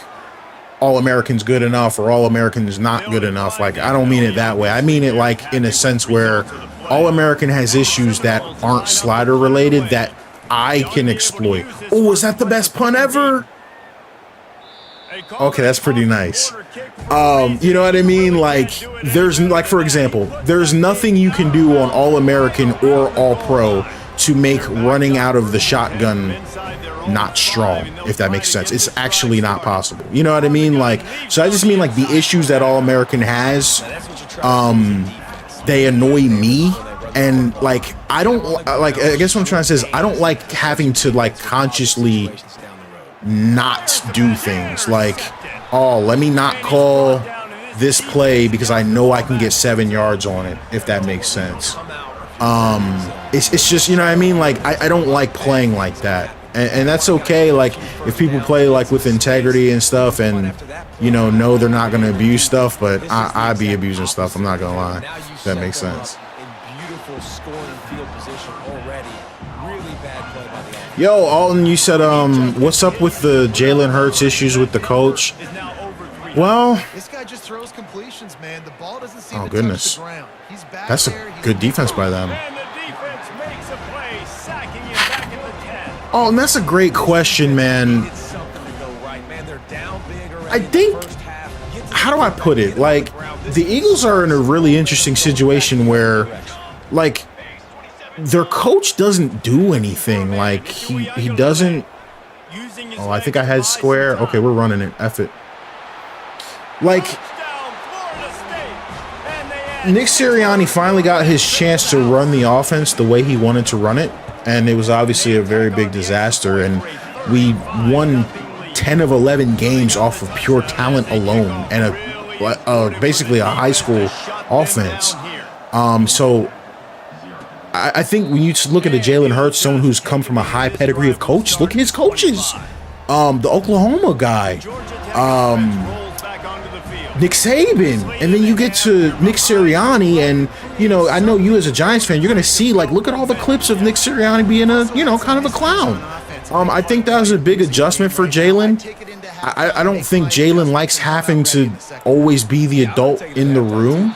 All-American's good enough or All-American is not good enough. Like, I don't mean it that way. I mean it like in a sense where All-American has issues that aren't slider related that I can exploit. Oh, is that the best punt ever? Okay, that's pretty nice. You know what I mean? Like, there's, like, for example, there's nothing you can do on All-American or All-Pro to make running out of the shotgun not strong, if that makes sense. It's actually not possible. You know what I mean? Like, so I just mean, like, the issues that All-American has, they annoy me And like, I don't like, I guess what I'm trying to say is I don't like having to like consciously not do things like, oh, let me not call this play because I know I can get 7 yards on it, if that makes sense. It's just, you know what I mean? Like, I don't like playing like that. And that's okay. Like, if people play like with integrity and stuff and, you know they're not going to abuse stuff, but I be abusing stuff. I'm not going to lie. If that makes sense. Yo, Alton, you said, what's up with the Jalen Hurts issues with the coach? Well, this guy just throws completions, man. The ball doesn't seem to goodness. touch the ground. He's back That's there. a good defense by them. And the defense makes a play, sacking him back at the 10. Oh, and that's a great question, man. I think, how do I put it? Like, the Eagles are in a really interesting situation where, like, their coach doesn't do anything. Like, he doesn't. Oh, I think I had square. Okay, we're running it. F it. Like, Nick Sirianni finally got his chance to run the offense the way he wanted to run it, and it was obviously a very big disaster, and we won 10 of 11 games off of pure talent alone and basically a high school offense. So I think when you look at a Jalen Hurts, someone who's come from a high pedigree of coaches, look at his coaches. The Oklahoma guy, Nick Saban, and then you get to Nick Sirianni, and I know you as a Giants fan, you're gonna see, like, look at all the clips of Nick Sirianni being a kind of a clown. I think that was a big adjustment for Jalen. I don't think Jalen likes having to always be the adult in the room.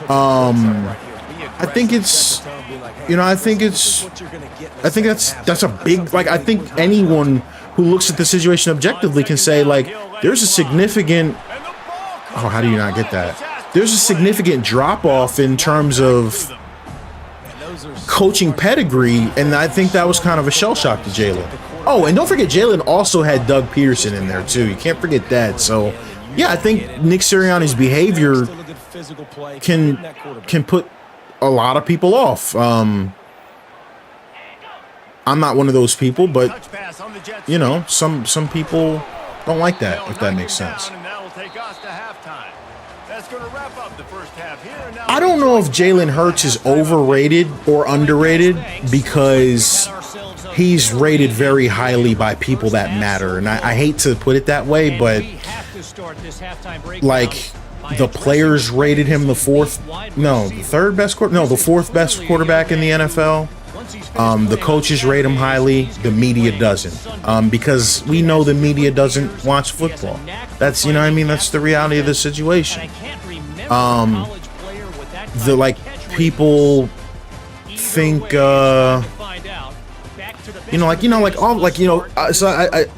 I think that's a big, like, I think anyone who looks at the situation objectively can say, like, there's a significant, oh, how do you not get that? There's a significant drop off in terms of coaching pedigree, and I think that was kind of a shell shock to Jalen. Oh, and don't forget, Jalen also had Doug Peterson in there too. You can't forget that. So, yeah, I think Nick Sirianni's behavior can put a lot of people off. I'm not one of those people, but some people don't like that, if that makes sense. I don't know if Jalen Hurts is overrated or underrated because he's rated very highly by people that matter. And I hate to put it that way, but like the players rated him the fourth best quarterback in the NFL. The coaches rate him highly. The media doesn't, because we know the media doesn't watch football. That's, that's the reality of the situation. People think,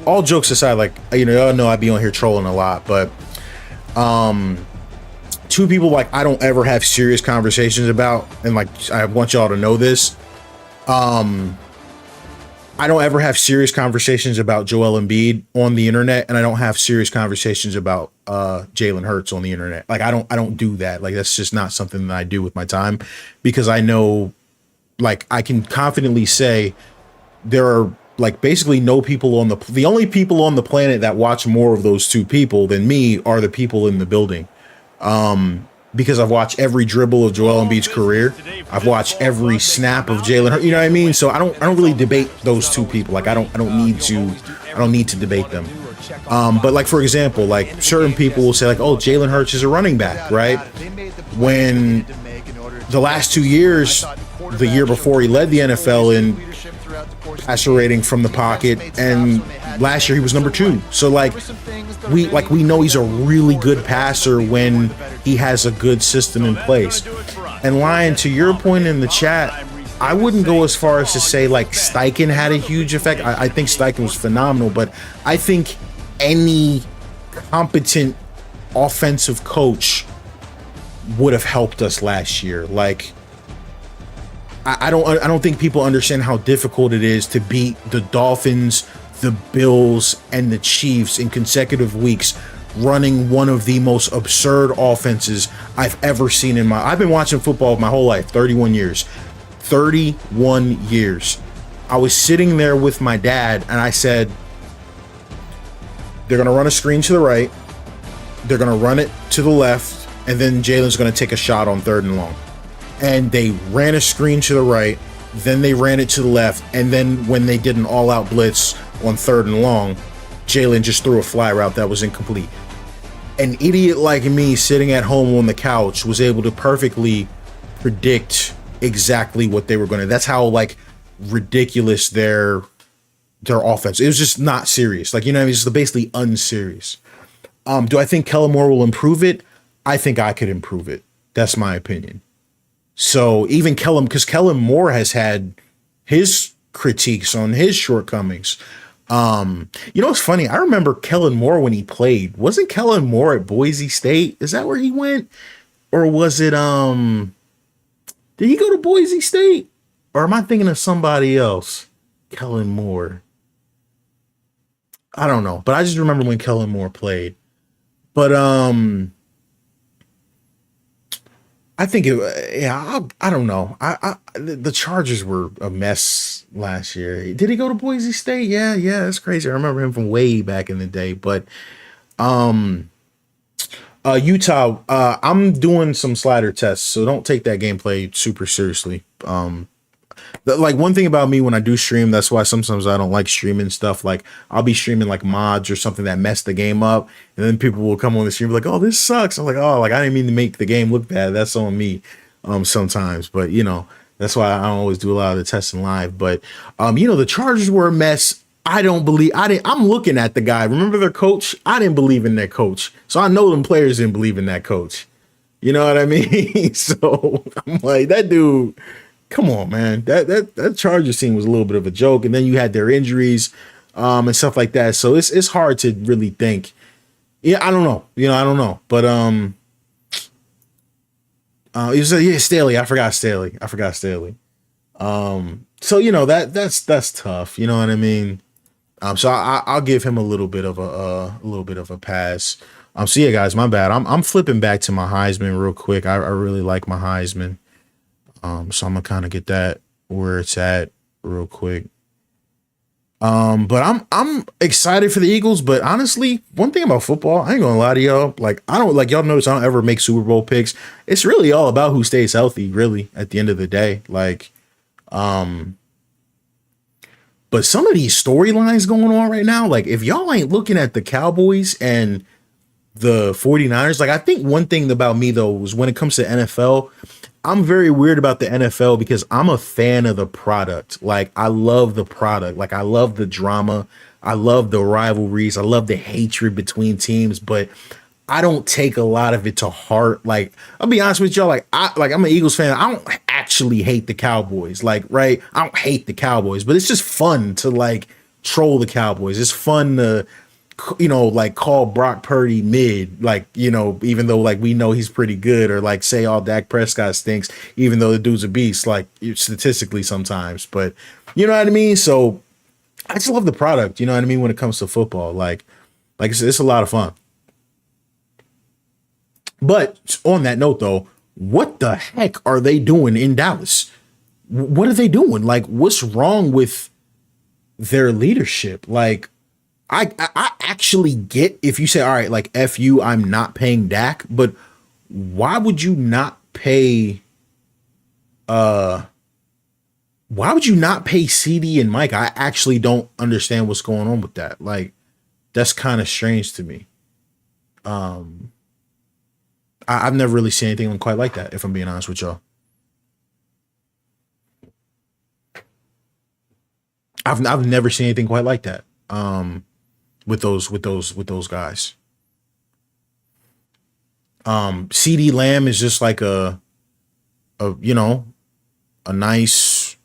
all jokes aside, y'all know I be on here trolling a lot, but, two people I don't ever have serious conversations about, and I want y'all to know this. I don't ever have serious conversations about Joel Embiid on the internet, and I don't have serious conversations about Jalen Hurts on the internet. I don't do that. That's just not something that I do with my time, because I know, I can confidently say there are basically no people the only people on the planet that watch more of those two people than me are the people in the building. Because I've watched every dribble of Joel Embiid's career. I've watched every snap of Jalen Hurts. You know what I mean? So I don't really debate those two people. I don't need to debate them. But for example, certain people will say oh, Jalen Hurts is a running back, right? When the last 2 years, the year before he led the NFL in passer rating from the pocket, and last year he was number 2. So we know he's a really good passer when he has a good system in place. And Lion, to your point in the chat, I wouldn't go as far as to say Steichen had a huge effect. I think Steichen was phenomenal, but I think any competent offensive coach would have helped us last year. I don't think people understand how difficult it is to beat the Dolphins, the Bills, and the Chiefs in consecutive weeks, running one of the most absurd offenses I've ever seen I've been watching football my whole life, 31 years. 31 years. I was sitting there with my dad and I said, they're going to run a screen to the right. They're going to run it to the left. And then Jalen's going to take a shot on 3rd and long. And they ran a screen to the right. Then they ran it to the left. And then when they did an all-out blitz on 3rd and long, Jalen just threw a fly route that was incomplete. An idiot like me sitting at home on the couch was able to perfectly predict exactly what they were going to. That's how like ridiculous their offense. It was just not serious. Like, you know what I mean? It's basically unserious. Do I think Kellen Moore will improve it? I think I could improve it. That's my opinion. So even because Kellen Moore has had his critiques on his shortcomings. You know, it's funny. I remember Kellen Moore when he played. Wasn't Kellen Moore at Boise State? Is that where he went? Or was it, did he go to Boise State? Or am I thinking of somebody else? Kellen Moore. I don't know. But I just remember when Kellen Moore played. But, I think I don't know. The Chargers were a mess last year. Did he go to Boise State? Yeah, that's crazy. I remember him from way back in the day. But Utah, I'm doing some slider tests, so don't take that gameplay super seriously. Like one thing about me when I do stream, that's why sometimes I don't like streaming stuff. Like I'll be streaming like mods or something that messed the game up, and then people will come on the stream like, "Oh, this sucks." I'm like, "Oh, like I didn't mean to make the game look bad. That's on me." Sometimes, but you know, that's why I don't always do a lot of the testing live. But you know, the Chargers were a mess. I'm looking at the guy. Remember their coach? I didn't believe in that coach, so I know them players didn't believe in that coach. You know what I mean? So I'm like, that dude. Come on, man. That Chargers team was a little bit of a joke, and then you had their injuries, and stuff like that. So it's hard to really think. Yeah, I don't know. I don't know. But it was Staley. I forgot Staley. So you know that's tough. You know what I mean? So I'll give him a little bit of a pass. So yeah, guys, my bad. I'm flipping back to my Heisman real quick. I really like my Heisman. So I'm gonna kind of get that where it's at real quick. But I'm excited for the Eagles, but honestly, one thing about football, I ain't gonna lie to y'all. Like y'all notice I don't ever make Super Bowl picks. It's really all about who stays healthy, really, at the end of the day. Like, but some of these storylines going on right now, like if y'all ain't looking at the Cowboys and the 49ers, like I think one thing about me though was when it comes to NFL, I'm very weird about the NFL because I'm a fan of the product. Like I love the product. Like I love the drama. I love the rivalries. I love the hatred between teams, but I don't take a lot of it to heart. Like I'll be honest with y'all. Like I'm an Eagles fan. I don't actually hate the Cowboys. Like, right. I don't hate the Cowboys, but it's just fun to like troll the Cowboys. It's fun to, like call Brock Purdy mid, like, even though like we know he's pretty good, or like say all Dak Prescott stinks, even though the dude's a beast, like statistically sometimes, but you know what I mean? So I just love the product, you know what I mean? When it comes to football, like it's a lot of fun. But on that note though, what the heck are they doing in Dallas? What are they doing? Like, what's wrong with their leadership? Like, I actually get if you say, all right, like F you, I'm not paying Dak, but why would you not pay CD and Mike? I actually don't understand what's going on with that. Like, that's kind of strange to me. I've never really seen anything quite like that, if I'm being honest with y'all. I've never seen anything quite like that. With those guys. CD Lamb is just like a nice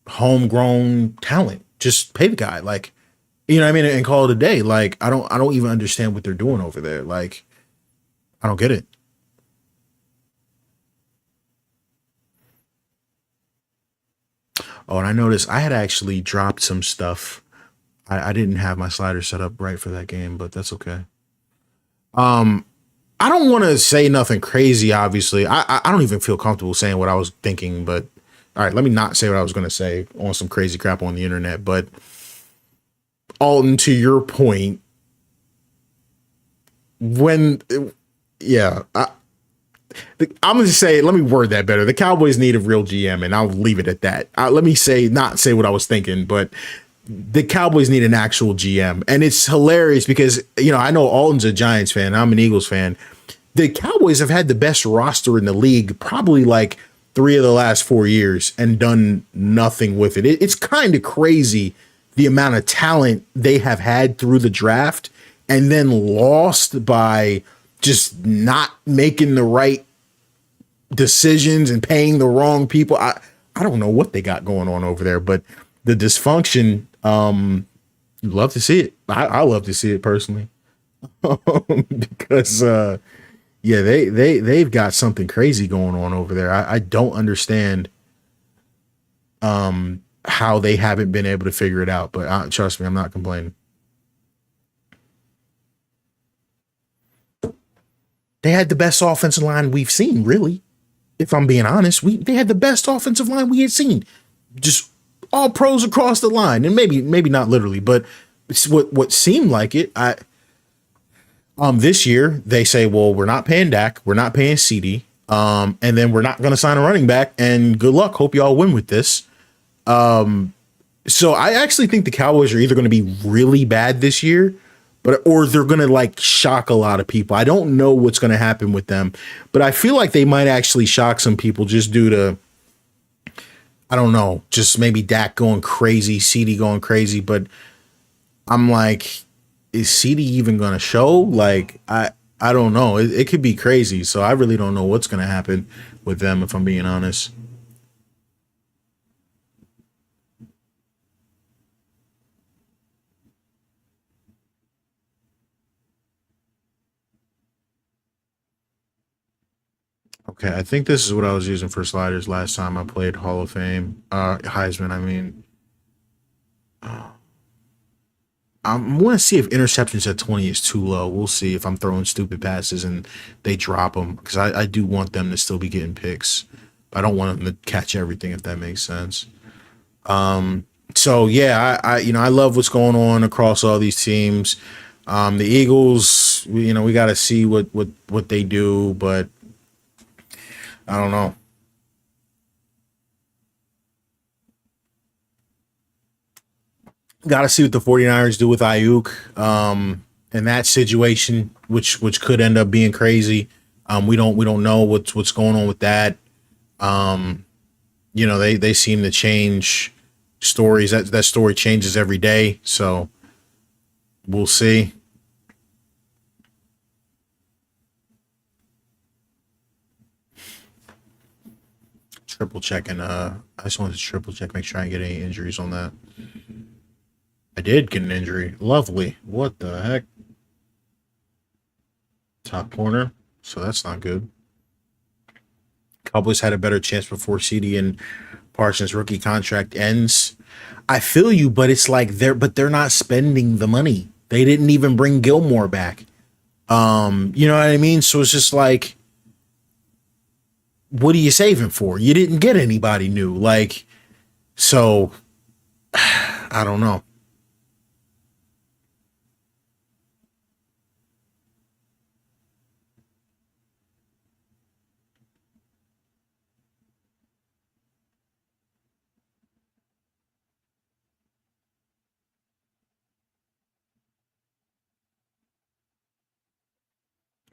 homegrown talent. Just pay the guy, like, you know what I mean, and call it a day. Like, I don't even understand what they're doing over there. Like, I don't get it. Oh, and I noticed I had actually dropped some stuff. I didn't have my slider set up right for that game, but that's okay. I don't want to say nothing crazy. Obviously, I don't even feel comfortable saying what I was thinking. But all right, let me not say what I was going to say on some crazy crap on the internet. But Alton, to your point, when yeah, I'm going to say, let me word that better. The Cowboys need a real GM, and I'll leave it at that. Let me not say what I was thinking, but the Cowboys need an actual GM. And it's hilarious because, I know Alton's a Giants fan. I'm an Eagles fan. The Cowboys have had the best roster in the league probably like 3 of the last 4 years and done nothing with it. It's kind of crazy the amount of talent they have had through the draft and then lost by just not making the right decisions and paying the wrong people. I don't know what they got going on over there, but the dysfunction, you love to see it. I love to see it personally. Because they've got something crazy going on over there. I don't understand how they haven't been able to figure it out, but trust me, I'm not complaining. They had the best offensive line we've seen, really. If I'm being honest, they had the best offensive line we had seen. Just all pros across the line, and maybe not literally, but it's what seemed like it. This year they say, well, we're not paying Dak, we're not paying CD, and then we're not going to sign a running back. And good luck. Hope y'all win with this. So I actually think the Cowboys are either going to be really bad this year, or they're going to like shock a lot of people. I don't know what's going to happen with them, but I feel like they might actually shock some people just due to, I don't know, just maybe Dak going crazy, CD going crazy. But I'm like, is CD even going to show? Like, I don't know. It could be crazy. So I really don't know what's going to happen with them, if I'm being honest. Okay, I think this is what I was using for sliders last time I played Hall of Fame. Heisman, I mean. I want to see if interceptions at 20 is too low. We'll see if I'm throwing stupid passes and they drop them, because I do want them to still be getting picks. I don't want them to catch everything, if that makes sense. So yeah, I love what's going on across all these teams. The Eagles, we got to see what they do, but I don't know. Got to see what the 49ers do with Ayuk in that situation, which could end up being crazy. We don't know what's going on with that. They seem to change stories. That story changes every day, so we'll see. Triple checking. I just wanted to triple check, make sure I didn't get any injuries on that. I did get an injury. Lovely. What the heck? Top corner. So that's not good. Cowboys had a better chance before CD and Parsons' rookie contract ends. I feel you, but it's like they're not spending the money. They didn't even bring Gilmore back. You know what I mean? So it's just like, what are you saving for? You didn't get anybody new. Like, so I don't know.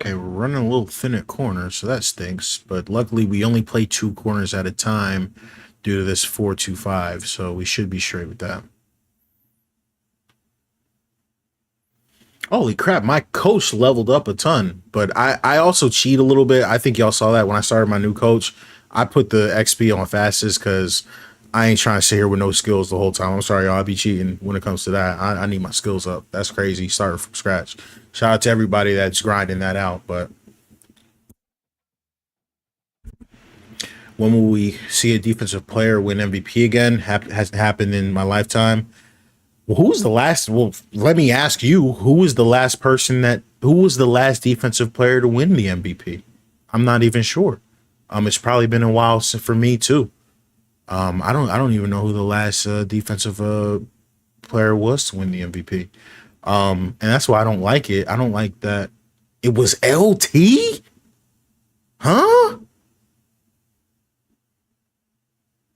Okay, we're running a little thin at corners, so that stinks. But luckily, we only play 2 corners at a time due to this 4-2-5, so we should be straight with that. Holy crap, my coach leveled up a ton, but I also cheat a little bit. I think y'all saw that when I started my new coach. I put the XP on fastest because I ain't trying to sit here with no skills the whole time. I'm sorry, y'all. I be cheating when it comes to that. I need my skills up. That's crazy, starting from scratch. Shout out to everybody that's grinding that out. But when will we see a defensive player win MVP again? Hasn't happened in my lifetime. Well, who was the last? Well, let me ask you, who was the last person that who was the last defensive player to win the MVP? I'm not even sure. It's probably been a while for me too. I don't even know who the last defensive player was to win the MVP. And that's why I don't like it. I don't like that. It was LT? Huh?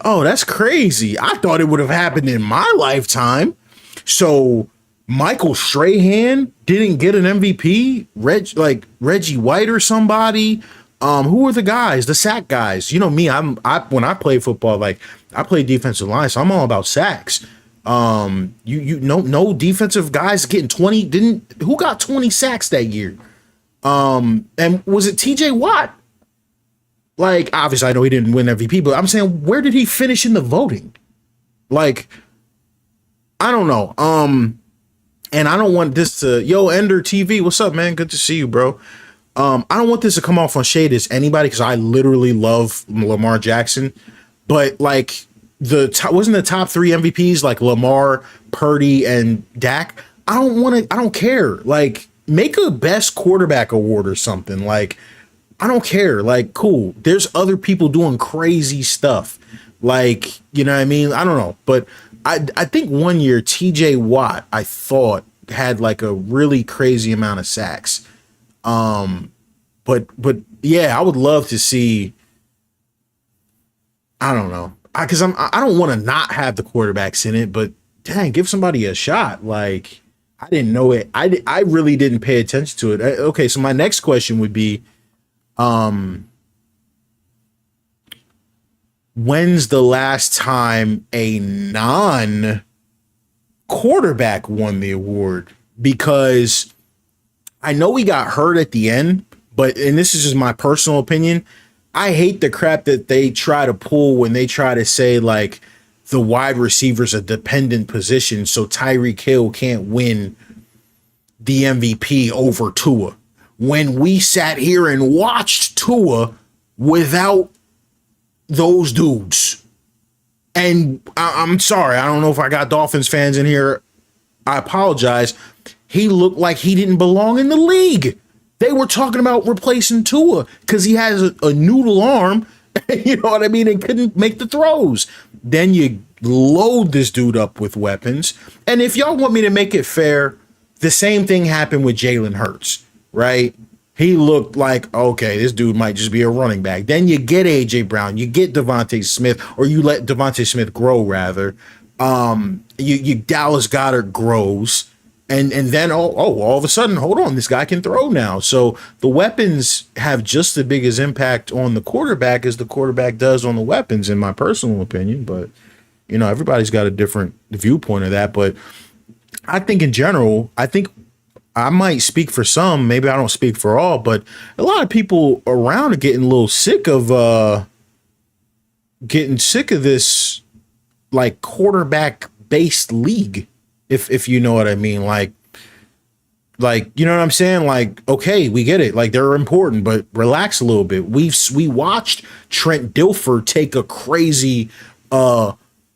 Oh, that's crazy. I thought it would have happened in my lifetime. So Michael Strahan didn't get an MVP? Reggie White or somebody? Who were the guys? The sack guys. You know me, when I play football, like I play defensive line, so I'm all about sacks. No defensive guys getting 20, who got 20 sacks that year? And was it TJ Watt? Like, obviously I know he didn't win MVP, but I'm saying, where did he finish in the voting? Like, I don't know. And I don't want this to, Ender TV, what's up, man? Good to see you, bro. I don't want this to come off on shade as anybody, because I literally love Lamar Jackson, but like wasn't the top 3 MVPs like Lamar, Purdy, and Dak? I don't care. Like, make a best quarterback award or something. Like, I don't care. Like, cool. There's other people doing crazy stuff. Like, you know what I mean? I don't know. But I think one year TJ Watt, I thought, had like a really crazy amount of sacks. But yeah, I would love to see, I don't know. Because I don't want to not have the quarterbacks in it, but dang, give somebody a shot. Like, I didn't know it. I really didn't pay attention to it. Okay, so my next question would be, when's the last time a non-quarterback won the award? Because I know he got hurt at the end, and this is just my personal opinion, I hate the crap that they try to pull when they try to say like the wide receiver's a dependent position, so Tyreek Hill can't win the MVP over Tua. When we sat here and watched Tua without those dudes. And I'm sorry, I don't know if I got Dolphins fans in here. I apologize. He looked like he didn't belong in the league. They were talking about replacing Tua because he has a noodle arm, you know what I mean, and couldn't make the throws. Then you load this dude up with weapons. And if y'all want me to make it fair, the same thing happened with Jalen Hurts, right? He looked like, okay, this dude might just be a running back. Then you get A.J. Brown, you get Devontae Smith, or you let Devontae Smith grow, rather. You Dallas Goedert grows. And then, all of a sudden, hold on, this guy can throw now. So the weapons have just as big as impact on the quarterback as the quarterback does on the weapons, in my personal opinion. But, you know, everybody's got a different viewpoint of that. But I think in general, I think I might speak for some, maybe I don't speak for all, but a lot of people around are getting a little sick of this like quarterback based league, if you know what I mean. Like you know what I'm saying? Like, okay, we get it. Like, they're important, but relax a little bit. We watched Trent Dilfer take a crazy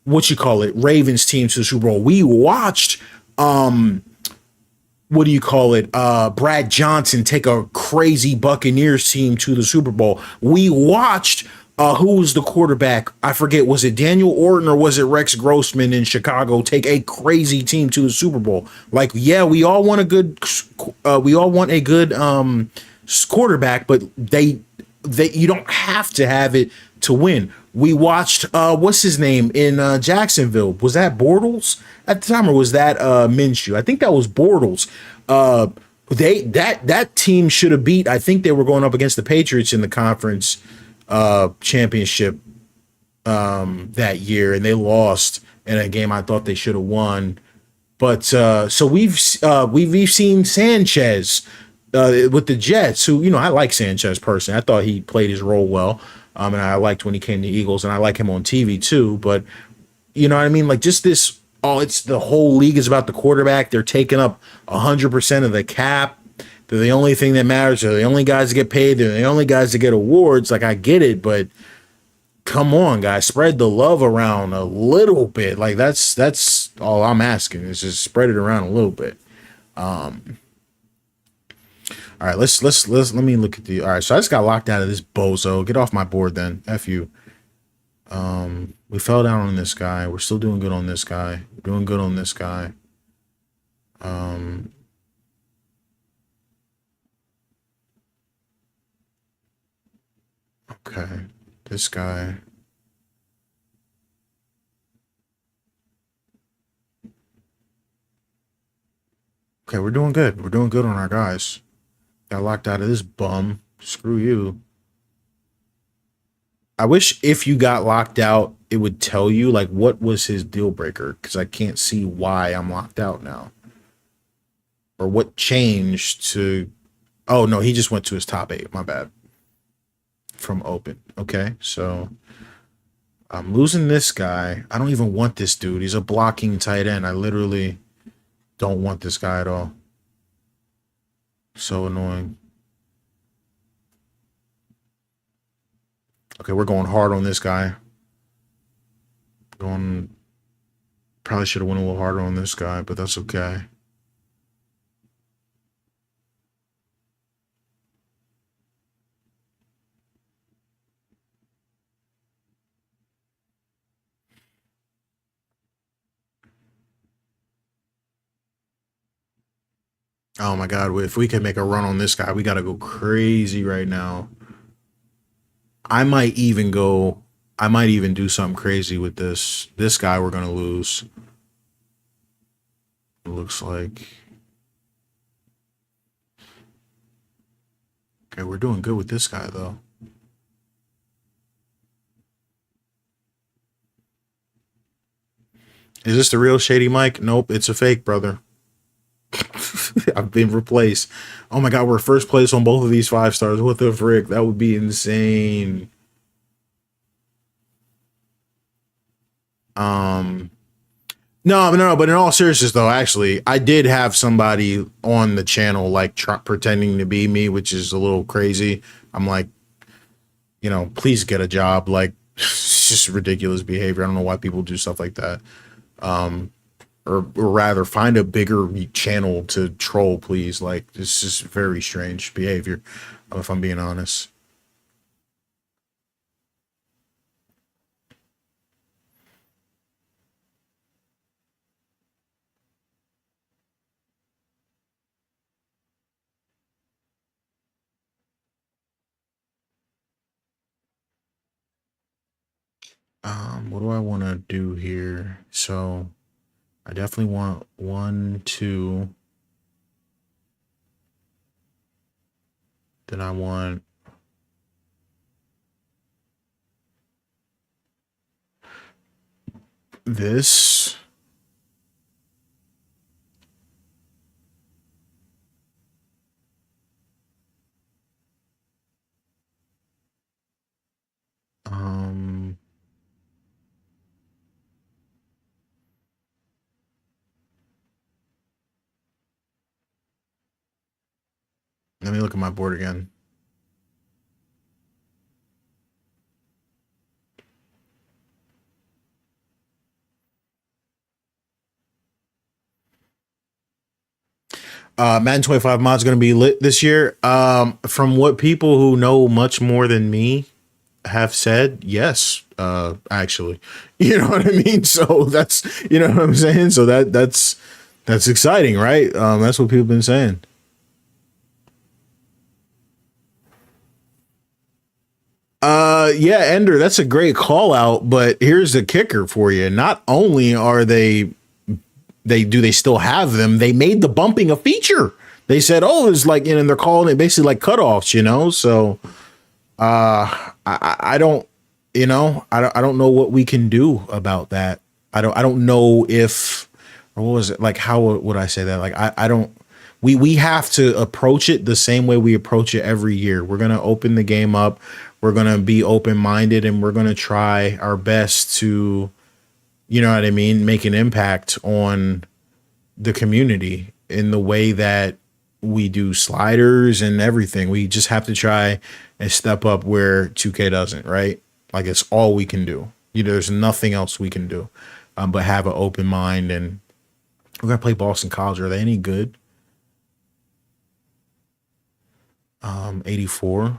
Ravens team to the Super Bowl. We watched Brad Johnson take a crazy Buccaneers team to the Super Bowl. We watched who was the quarterback? I forget. Was it Daniel Orton or was it Rex Grossman in Chicago take a crazy team to the Super Bowl? Like, yeah, we all want a good quarterback, but they you don't have to have it to win. We watched what's his name in Jacksonville? Was that Bortles at the time, or was that Minshew? I think that was Bortles. That team should have beat. I think they were going up against the Patriots in the conference championship that year, and they lost in a game I thought they should have won. But so we've seen Sanchez with the Jets, who, you know, I like Sanchez personally. I thought he played his role well. And I liked when he came to Eagles, and I like him on TV too. But you know what I mean? Like, just this, it's the whole league is about the quarterback. They're taking up 100% of the cap. They're the only thing that matters. They're the only guys that get paid. They're the only guys that get awards. Like, I get it, but come on, guys, spread the love around a little bit. Like, that's all I'm asking, is just spread it around a little bit. All right, let me look at the. All right, so I just got locked out of this bozo. Get off my board then. F you. We fell down on this guy. We're still doing good on this guy. We're doing good on this guy. Okay, this guy. Okay, we're doing good. We're doing good on our guys. Got locked out of this bum. Screw you. I wish if you got locked out, it would tell you like what was his deal breaker, because I can't see why I'm locked out now. Or what changed to. Oh no, he just went to his top 8. My bad. From open. Okay, so I'm losing this guy. I don't even want this dude. He's a blocking tight end. I literally don't want this guy at all. So annoying. Okay, we're going hard on this guy. Probably should have went a little harder on this guy, but that's okay. Oh my God, if we can make a run on this guy, we got to go crazy right now. I might even do something crazy with this. This guy we're going to lose. It looks like. Okay, we're doing good with this guy though. Is this the real Shady Mike? Nope, it's a fake, brother. I've been replaced. Oh my God, we're first place on both of these 5 stars. What the frick? That would be insane. No, but in all seriousness though, actually, I did have somebody on the channel like pretending to be me, which is a little crazy. I'm like, please get a job. Like, it's just ridiculous behavior. I don't know why people do stuff like that. Or rather find a bigger channel to troll, please. Like, this is very strange behavior, if I'm being honest. What do I want to do here? So I definitely want 1, 2. Then I want this. Let me look at my board again. Madden 25 mod is going to be lit this year. From what people who know much more than me have said, yes, actually, you know what I mean? So that's, you know what I'm saying? So that's exciting, right? That's what people have been saying. Yeah, Ender, that's a great call out, but here's the kicker for you. Not only are they still have them, they made the bumping a feature. They said, oh, it's like, and they're calling it basically like cutoffs, so I don't know what we can do about that. I don't know if, or what was it, like, how would I say that? Like, I don't, we have to approach it the same way we approach it every year. We're going to open the game up. We're going to be open-minded, and we're going to try our best to, you know what I mean, make an impact on the community in the way that we do sliders and everything. We just have to try and step up where 2K doesn't, right? Like, it's all we can do. There's nothing else we can do but have an open mind. And we're going to play Boston College. Are they any good? 84.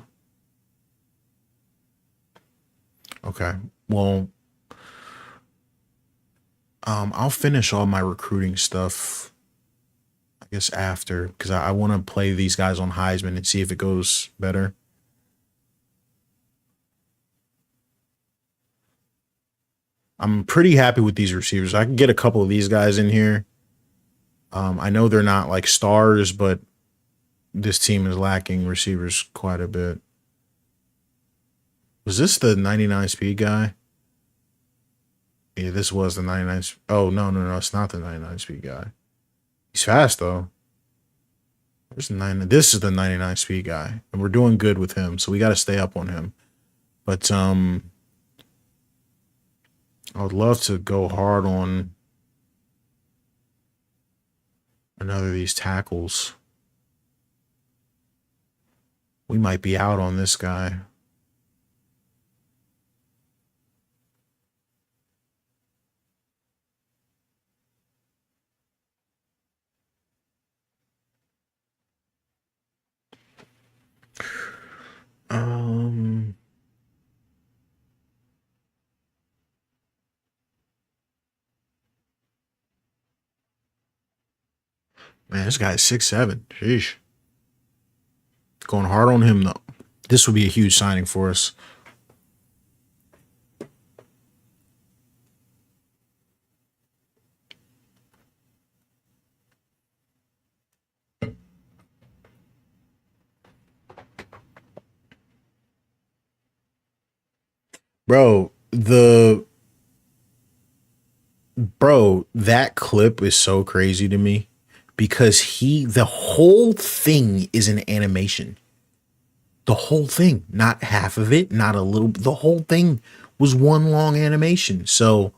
Okay. Well, I'll finish all my recruiting stuff, I guess, after, because I want to play these guys on Heisman and see if it goes better. I'm pretty happy with these receivers. I can get a couple of these guys in here. I know they're not like stars, but this team is lacking receivers quite a bit. Was this the 99 speed guy? Yeah, this was the 99. Oh, no. It's not the 99 speed guy. He's fast, though. There's the 9. This is the 99 speed guy. And we're doing good with him, so we got to stay up on him. But, I would love to go hard on another of these tackles. We might be out on this guy. Man, this guy's 6'7". Sheesh. Going hard on him, though. This would be a huge signing for us. Bro, that clip is so crazy to me because the whole thing is an animation. The whole thing, not half of it, not a little, the whole thing was one long animation. So,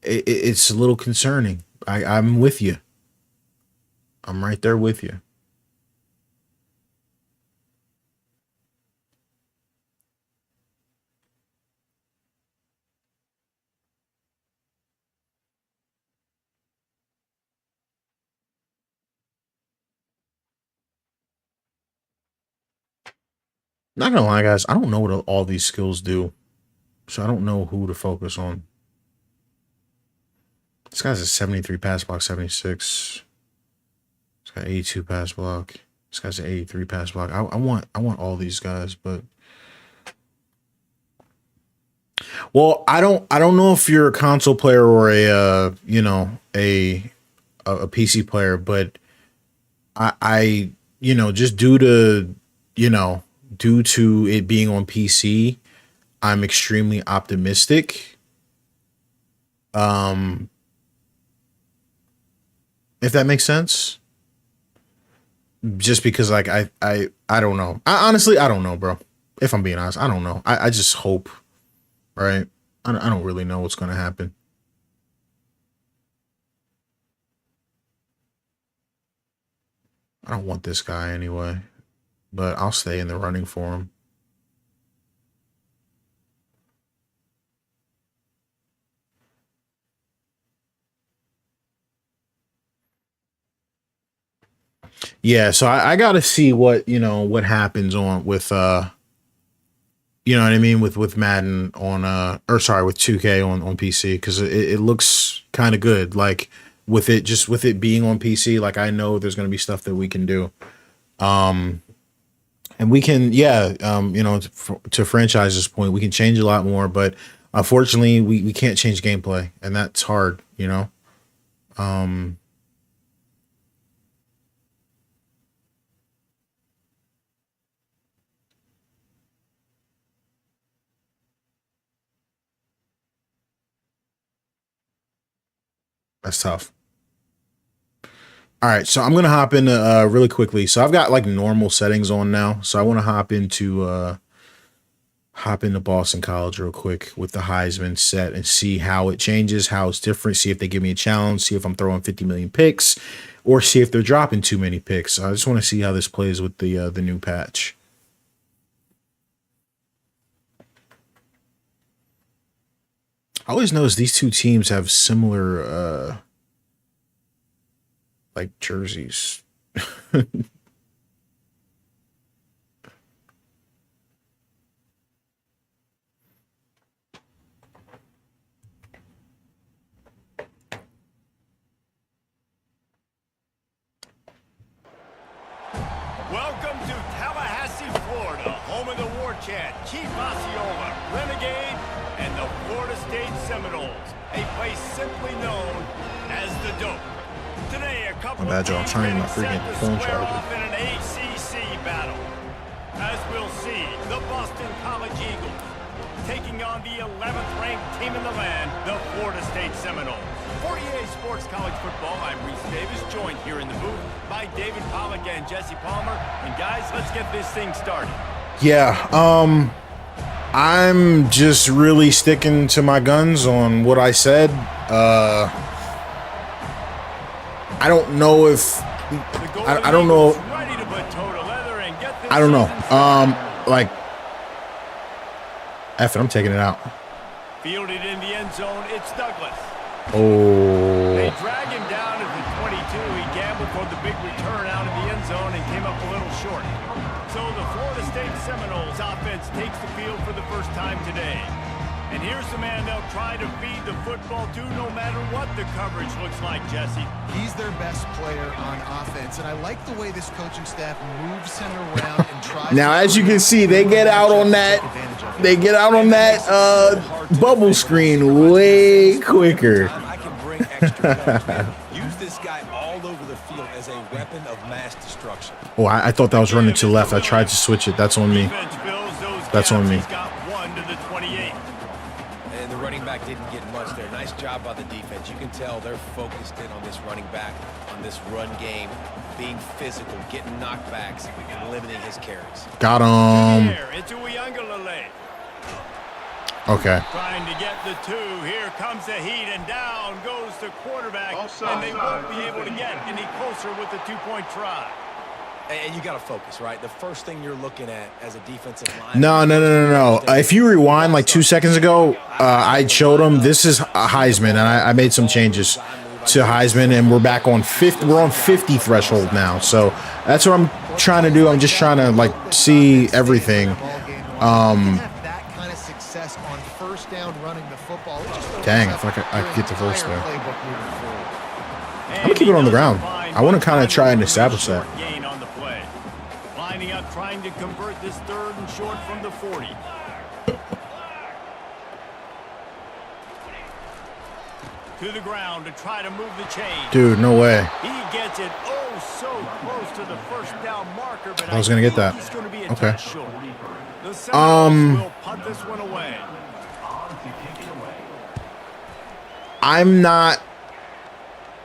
it's a little concerning. I'm with you. I'm right there with you. Not gonna lie, guys, I don't know what all these skills do. So I don't know who to focus on. This guy's a 73 pass block, 76. This got 82 pass block. This guy's an 83 pass block. I want all these guys, but well, I don't know if you're a console player or a PC player, but I just due to it being on PC, I'm extremely optimistic. If that makes sense. Just because like I don't know. Honestly, I don't know, bro. If I'm being honest, I don't know. I just hope, right? I don't really know what's going to happen. I don't want this guy anyway, but I'll stay in the running for him. Yeah, so I got to see what happens on with you know what I mean, with Madden on with 2K on PC, because it looks kind of good. Like with it being on PC, like I know there's gonna be stuff that we can do. And we can, to franchise's point, we can change a lot more, but unfortunately we can't change gameplay, and that's hard, That's tough. All right, so I'm gonna hop in really quickly. So I've got like normal settings on now. So I want to hop into Boston College real quick with the Heisman set and see how it changes, how it's different. See if they give me a challenge. See if I'm throwing 50 million picks, or see if they're dropping too many picks. I just want to see how this plays with the new patch. I always notice these two teams have similar like jerseys. Welcome to Tallahassee, Florida, home of the war chant, Chief Osceola, Renegade, and the Florida State Seminoles, a place simply known as the Dope. Today, a couple My bad, y'all. I'm of trying my teams freaking set to phone square charger. off in an ACC battle. As we'll see, the Boston College Eagles taking on the 11th ranked team in the land, the Florida State Seminoles. For EA Sports College Football, I'm Reese Davis, joined here in the booth by David Pollack and Jesse Palmer. And guys, let's get this thing started. Yeah, I'm just really sticking to my guns on what I said. I don't know if I don't know. I don't know. Like, F it, I'm taking it out. Fielded in the end zone, it's Douglas. Oh. They drag him down at the 22. He gambled for the big return out of the end zone and came up a little short. So the Florida State Seminoles offense takes the field for the first time today. And here's the man they'll try to feed the football to no matter what the coverage looks like, Jesse. He's their best player on offense, and I like the way this coaching staff moves him around and tries. Now, as you can see, they get out on that. They get out on that bubble screen way quicker. I can bring extra weapons. Use this guy all over the field as a weapon of mass destruction. Oh, I thought that was running to the left. I tried to switch it. That's on me. That's on me. He's got 1 to the 28. And the running back didn't get much there. Nice job by the defense. You can tell they're focused in on this running back, on this run game, being physical, getting knockbacks, and limiting his carries. Got him. Into Uyangalele. Okay. Trying to get the 2. Here comes the heat, and down goes the quarterback. And they won't be able to get any closer with the 2-point try. And you got to focus, right? The first thing you're looking at as a defensive line. No. If you rewind like 2 seconds ago, I showed him this is Heisman, and I made some changes to Heisman, and we're back on 50. We're on 50 threshold now, so that's what I'm trying to do. I'm just trying to like see everything. That kind of success on first down running the football. Dang, if I could get the first there. I'm gonna keep it on the ground. I want to kind of try and establish that. Gain on the play. Lining up, trying to convert this 3rd and short from the 40. To the ground to try to move the chain. Dude, no way. He gets it so close to the first down marker, but I was gonna get that. he's gonna be a Okay. touch short. The Seminoles will punt this one away. I'm not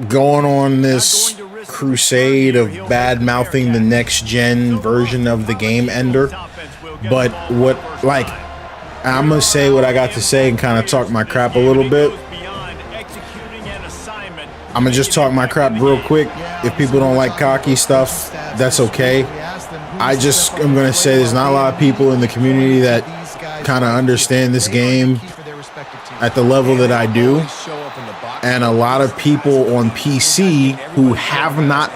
going on this crusade of bad-mouthing the next-gen version of the game ender, but what, like, I'm gonna say what I got to say and kind of talk my crap a little bit. I'm gonna just talk my crap real quick. If people don't like cocky stuff, that's okay. I just am gonna say there's not a lot of people in the community that kind of understand this game at the level that I do, and a lot of people on PC who have not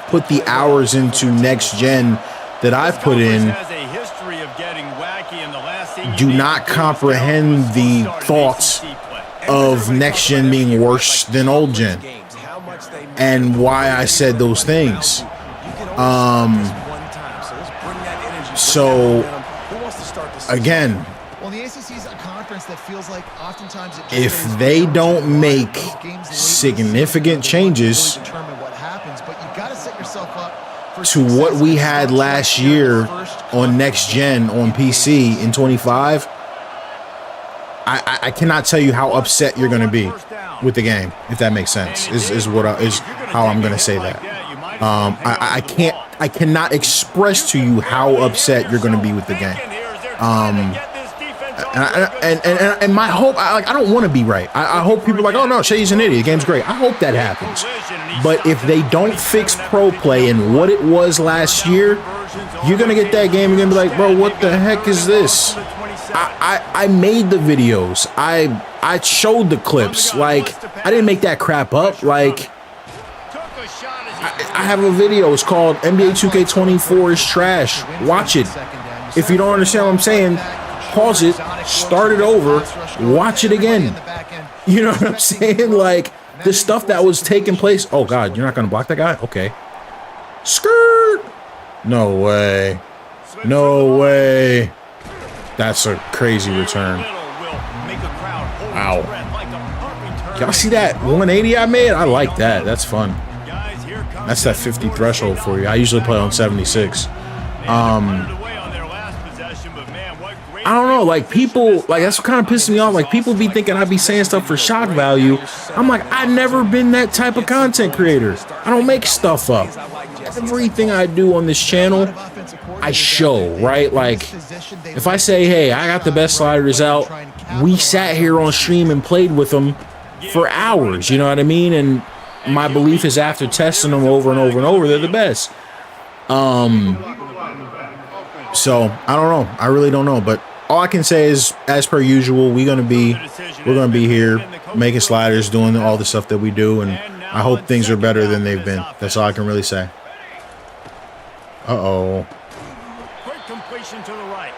put the hours into next gen that I've put in do not comprehend the thoughts of next gen being worse than old gen and why I said those things. So again, if they don't make significant changes to what we had last year on next gen on PC in 25, I cannot tell you how upset you're going to be with the game, if that makes sense. Is how I'm going to say that. I cannot express to you how upset you're going to be with the game. And my hope, I don't want to be right. I hope people are like, oh no, Shay's an idiot. The game's great. I hope that happens. But if they don't fix pro play and what it was last year, you're gonna get that game. You're gonna be like, bro, what the heck is this? I made the videos. I showed the clips. Like, I didn't make that crap up. Like, I have a video. It's called NBA 2K24 is trash. Watch it. If you don't understand what I'm saying, pause it, start it over, watch it again. You know what I'm saying? Like, the stuff that was taking place. Oh God, you're not gonna block that guy? Okay. Skirt. No way. No way. That's a crazy return. Wow. Y'all see that 180 I made? I like that. That's fun. That's that 50 threshold for you. I usually play on 76. I don't know, like people, like that's what kind of pisses me off. Like people be thinking I be saying stuff for shock value. I'm like, I've never been that type of content creator. I don't make stuff up. Everything I do on this channel, I show, right? Like if I say, hey, I got the best sliders out, we sat here on stream and played with them for hours, you know what I mean? And my belief is after testing them over and over and over, they're the best. So I don't know. I really don't know, but all I can say is, as per usual, we're gonna be here making sliders, doing all the stuff that we do, and I hope things are better than they've been. That's all I can really say. Uh-oh. Quick completion to the right,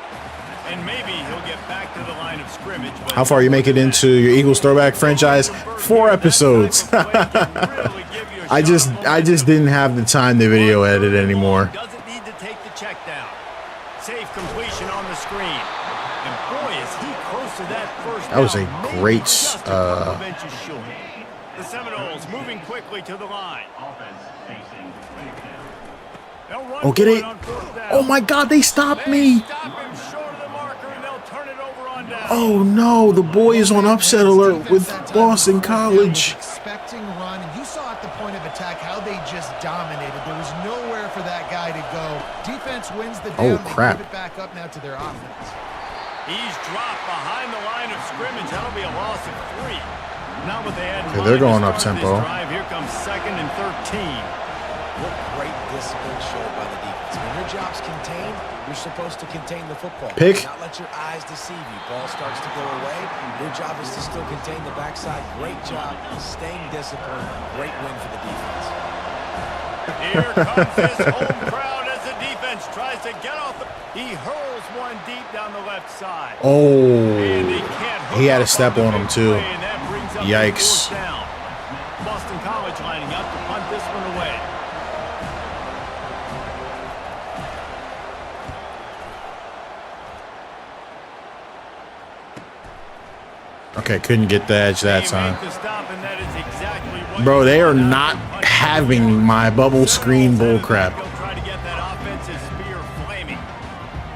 and maybe he'll get back to the line of scrimmage. How far you make it into your Eagles throwback franchise? 4 episodes. I just didn't have the time to video edit anymore. Doesn't need to take the check down. Safe completion on the screen. And boy, is he close to that first. That was a great the Seminoles moving quickly to the line. Oh, get it. Oh my God, they stopped me. Oh no, the boy is on upset alert with Boston College. Expecting run, and you saw at the point of attack how they just dominated. There was nowhere for that guy to go. Defense wins the down. Oh crap. They give it back up now to their offense. He's dropped behind the line of scrimmage. That'll be a loss of 3. Not what they had. Okay, they're going up tempo. Here comes 2nd and 13. What great discipline showed by the defense. When your job's contained, you're supposed to contain the football. Pick. Not let your eyes deceive you. Ball starts to go away. Your job is to still contain the backside. Great job staying disciplined. Great win for the defense. Here comes this home crowd as the defense tries to get off the... He hurls one deep down the left side. Oh, he had a step on him too. Yikes. Boston College lining up to punt this one away. Okay, couldn't get the edge that time. Bro, they are not having my bubble screen bullcrap.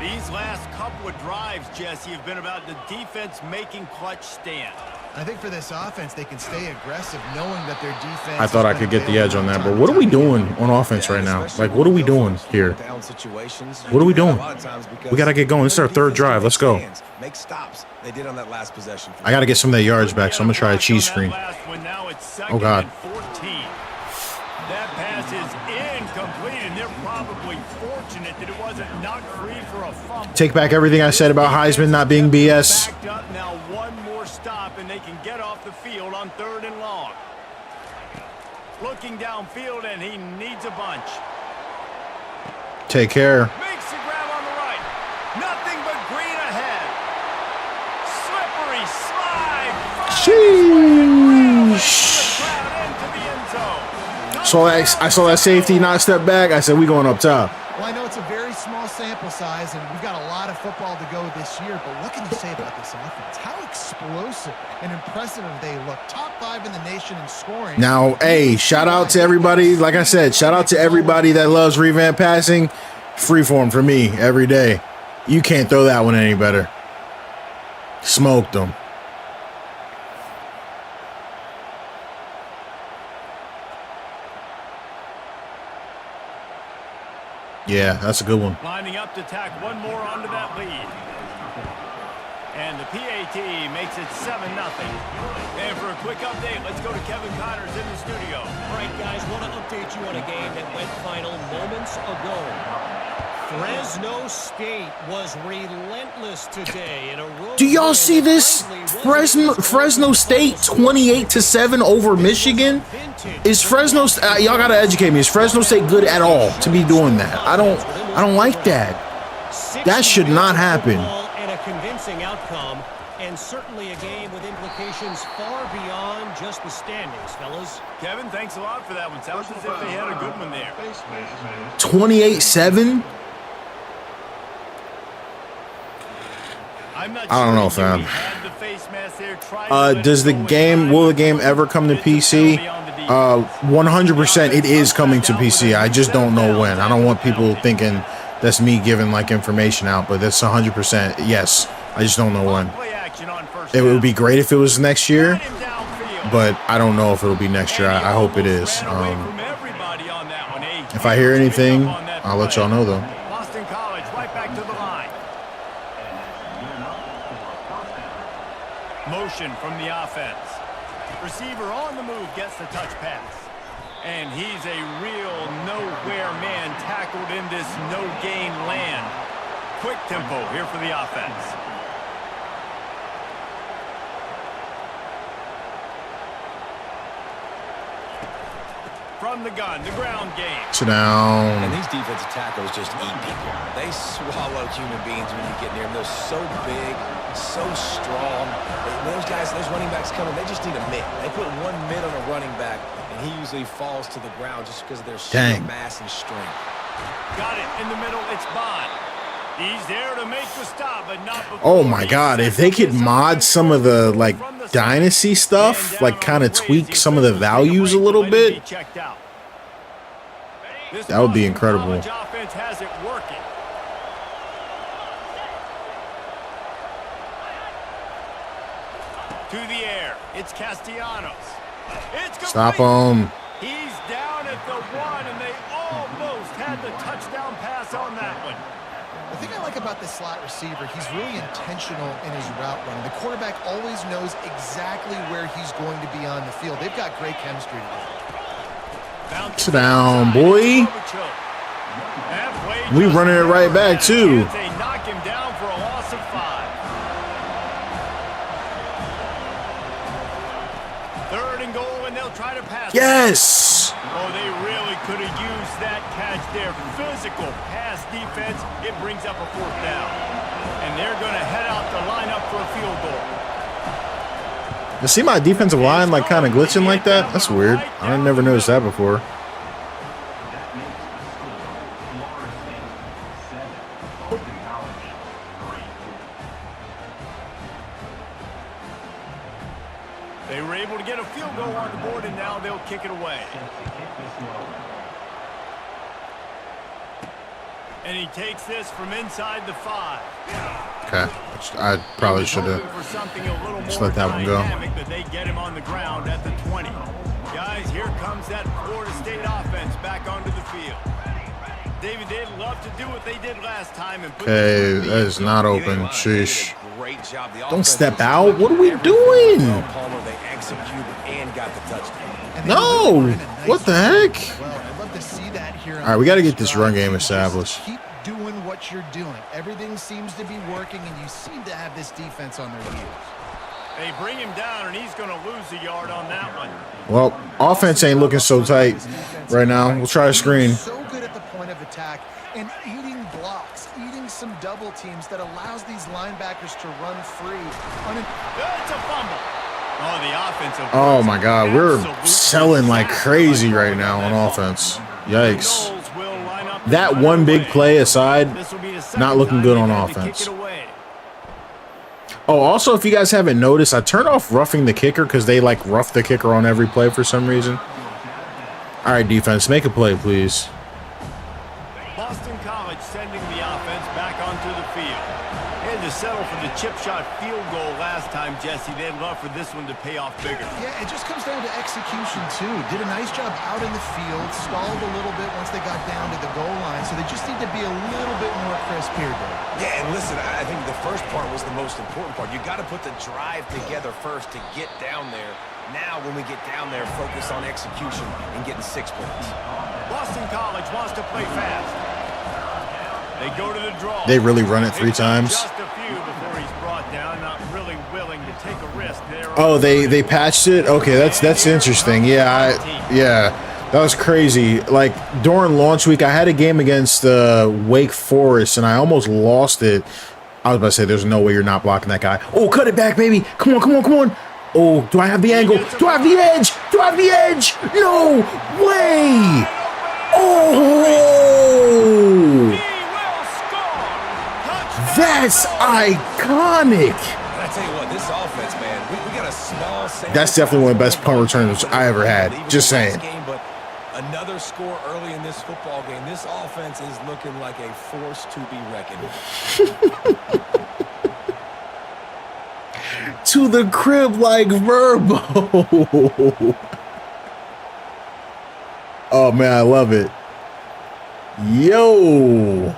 These last couple of drives, Jesse, have been about the defense making clutch stand. I think for this offense, they can stay aggressive knowing that their defense... I thought I could get the edge on that, but what are we doing on offense right now? Like, what are we doing here? What are we doing? We got to get going. This is our 3rd drive. Let's go. Make stops. They did on that last possession. I got to get some of that yards back, so I'm going to try a cheese screen. Oh, God. That pass is incomplete, and they're probably fortunate that it wasn't knocked free for a fumble. Take back everything I said about Heisman not being BS. Backed up, now one more stop, and they can get off the field on 3rd and long. Looking downfield, and he needs a bunch. Take care. Makes the grab on the right. Nothing but green ahead. Slippery slide. Sheesh. So I saw that safety not step back. I said, we going up top. Well, I know it's a very small sample size, and we've got a lot of football to go this year, but what can you say about this offense? How explosive and impressive they look. Top 5 in the nation in scoring. Now, hey, shout out to everybody. Like I said, shout out to everybody that loves revamp passing. Freeform for me every day. You can't throw that one any better. Smoked them. Yeah, that's a good one. Lining up to tack one more onto that lead. And the PAT makes it 7-0. And for a quick update, let's go to Kevin Connors in the studio. All right, guys, want to update you on a game that went final moments ago. Fresno State was relentless today in a road. Do y'all see this? Fresno State 28-7 over Michigan. Is Fresno? Y'all gotta educate me. Is Fresno State good at all to be doing that? I don't like that. That should not happen. And a convincing outcome, and certainly a game with implications far beyond adjust the standings, fellas. Kevin, thanks a lot for that one. Sounds as if they had a good one there. 28-7. I don't know, fam. Does the game, will the game ever come to PC? 100% it is coming to PC. I just don't know when. I don't want people thinking that's me giving like information out, but that's 100% yes. I just don't know when. It would be great if it was next year, but I don't know if it'll be next year. I hope it is. If I hear anything, I'll let y'all know though. Motion from the offense. Receiver on the move gets the touch pass. And he's a real nowhere man tackled in this no-gain land. Quick tempo here for the offense. From the gun, the ground game. Sit down. And these defensive tackles just eat people. They swallow human beings when you get near them. They're so big, so strong. Those guys, those running backs coming, they just need a mid. They put one mid on a running back, and he usually falls to the ground just because of their sheer mass and strength. Got it in the middle. It's Bond. He's there to make the stop, but not before. Oh my God! If they could mod some of the like dynasty stuff, like kind of tweak some of the values a little bit, that would be incredible. Offense has it working. To the air. It's Castellanos. Stop him. He's down at the 1, and they almost had the touchdown pass on that one. The thing I like about this slot receiver, he's really intentional in his route running. The quarterback always knows exactly where he's going to be on the field. They've got great chemistry together. Sit down, boy. We running it right back, too. They knock him down for a loss of 5. Third and goal, and they'll try to pass. Yes. Oh, they really could have used that catch there. Physical pass defense. It brings up a 4th down. And they're going to head out to line up for a field goal. You see my defensive line like kind of glitching like that? That's weird. I never noticed that before. They were able to get a field goal on the board, and now they'll kick it away. And he takes this from inside the 5. Okay, I probably should have just let that one go. But they get him on the ground at the 20. Guys, here comes that Florida State offense back onto the field. David, they'd love to do what they did last time. Okay, that is not open. Sheesh. Don't step out. What are we doing? No. What the heck? All right, we got to get this run game established. Keep doing what you're doing. Everything seems to be working, and you seem to have this defense on their heels. They bring him down, and he's going to lose a yard on that one. Well, offense ain't looking so tight right now. We'll try a screen. So good at the point of attack and eating blocks, eating some double teams that allows these linebackers to run free. It's a fumble. Oh, the offensive. Oh my God, we're selling like crazy right now on offense. Yikes. That one big play aside, not looking good on offense. Oh, also, if you guys haven't noticed, I turned off roughing the kicker because they like rough the kicker on every play for some reason. All right, defense, make a play, please. Boston College sending the offense back onto the field. They had to settle for the chip shot field goal last time, Jesse. They'd love for this one to pay off bigger. Yeah, it just comes down to execution, too. Did a nice job out in the field, stalled a little bit once they got down to the goal line, so they just need to be a little bit more crisp here, Dave. Yeah, and listen, I think the first part was the most important part. You got to put the drive together first to get down there. Now, when we get down there, focus on execution and getting 6 points. Boston College wants to play fast. They go to the draw. They really run it 3 times. Just a few before he's brought down. Not really willing to take a risk there. Oh, they patched it. Okay, that's interesting. Yeah, that was crazy. Like during launch week, I had a game against Wake Forest, and I almost lost it. I was about to say, there's no way you're not blocking that guy. Oh, cut it back, baby! Come on, come on, come on! Oh, do I have the angle? Do I have the edge? Do I have the edge? No way! Oh! That's iconic. I tell you what, this offense, man, we got a small. That's definitely one of the best punt returns I ever had. Just saying. But another score early in this football game. This offense is looking like a force to be reckoned with. To the crib like Verbo. Oh man, I love it. Yo.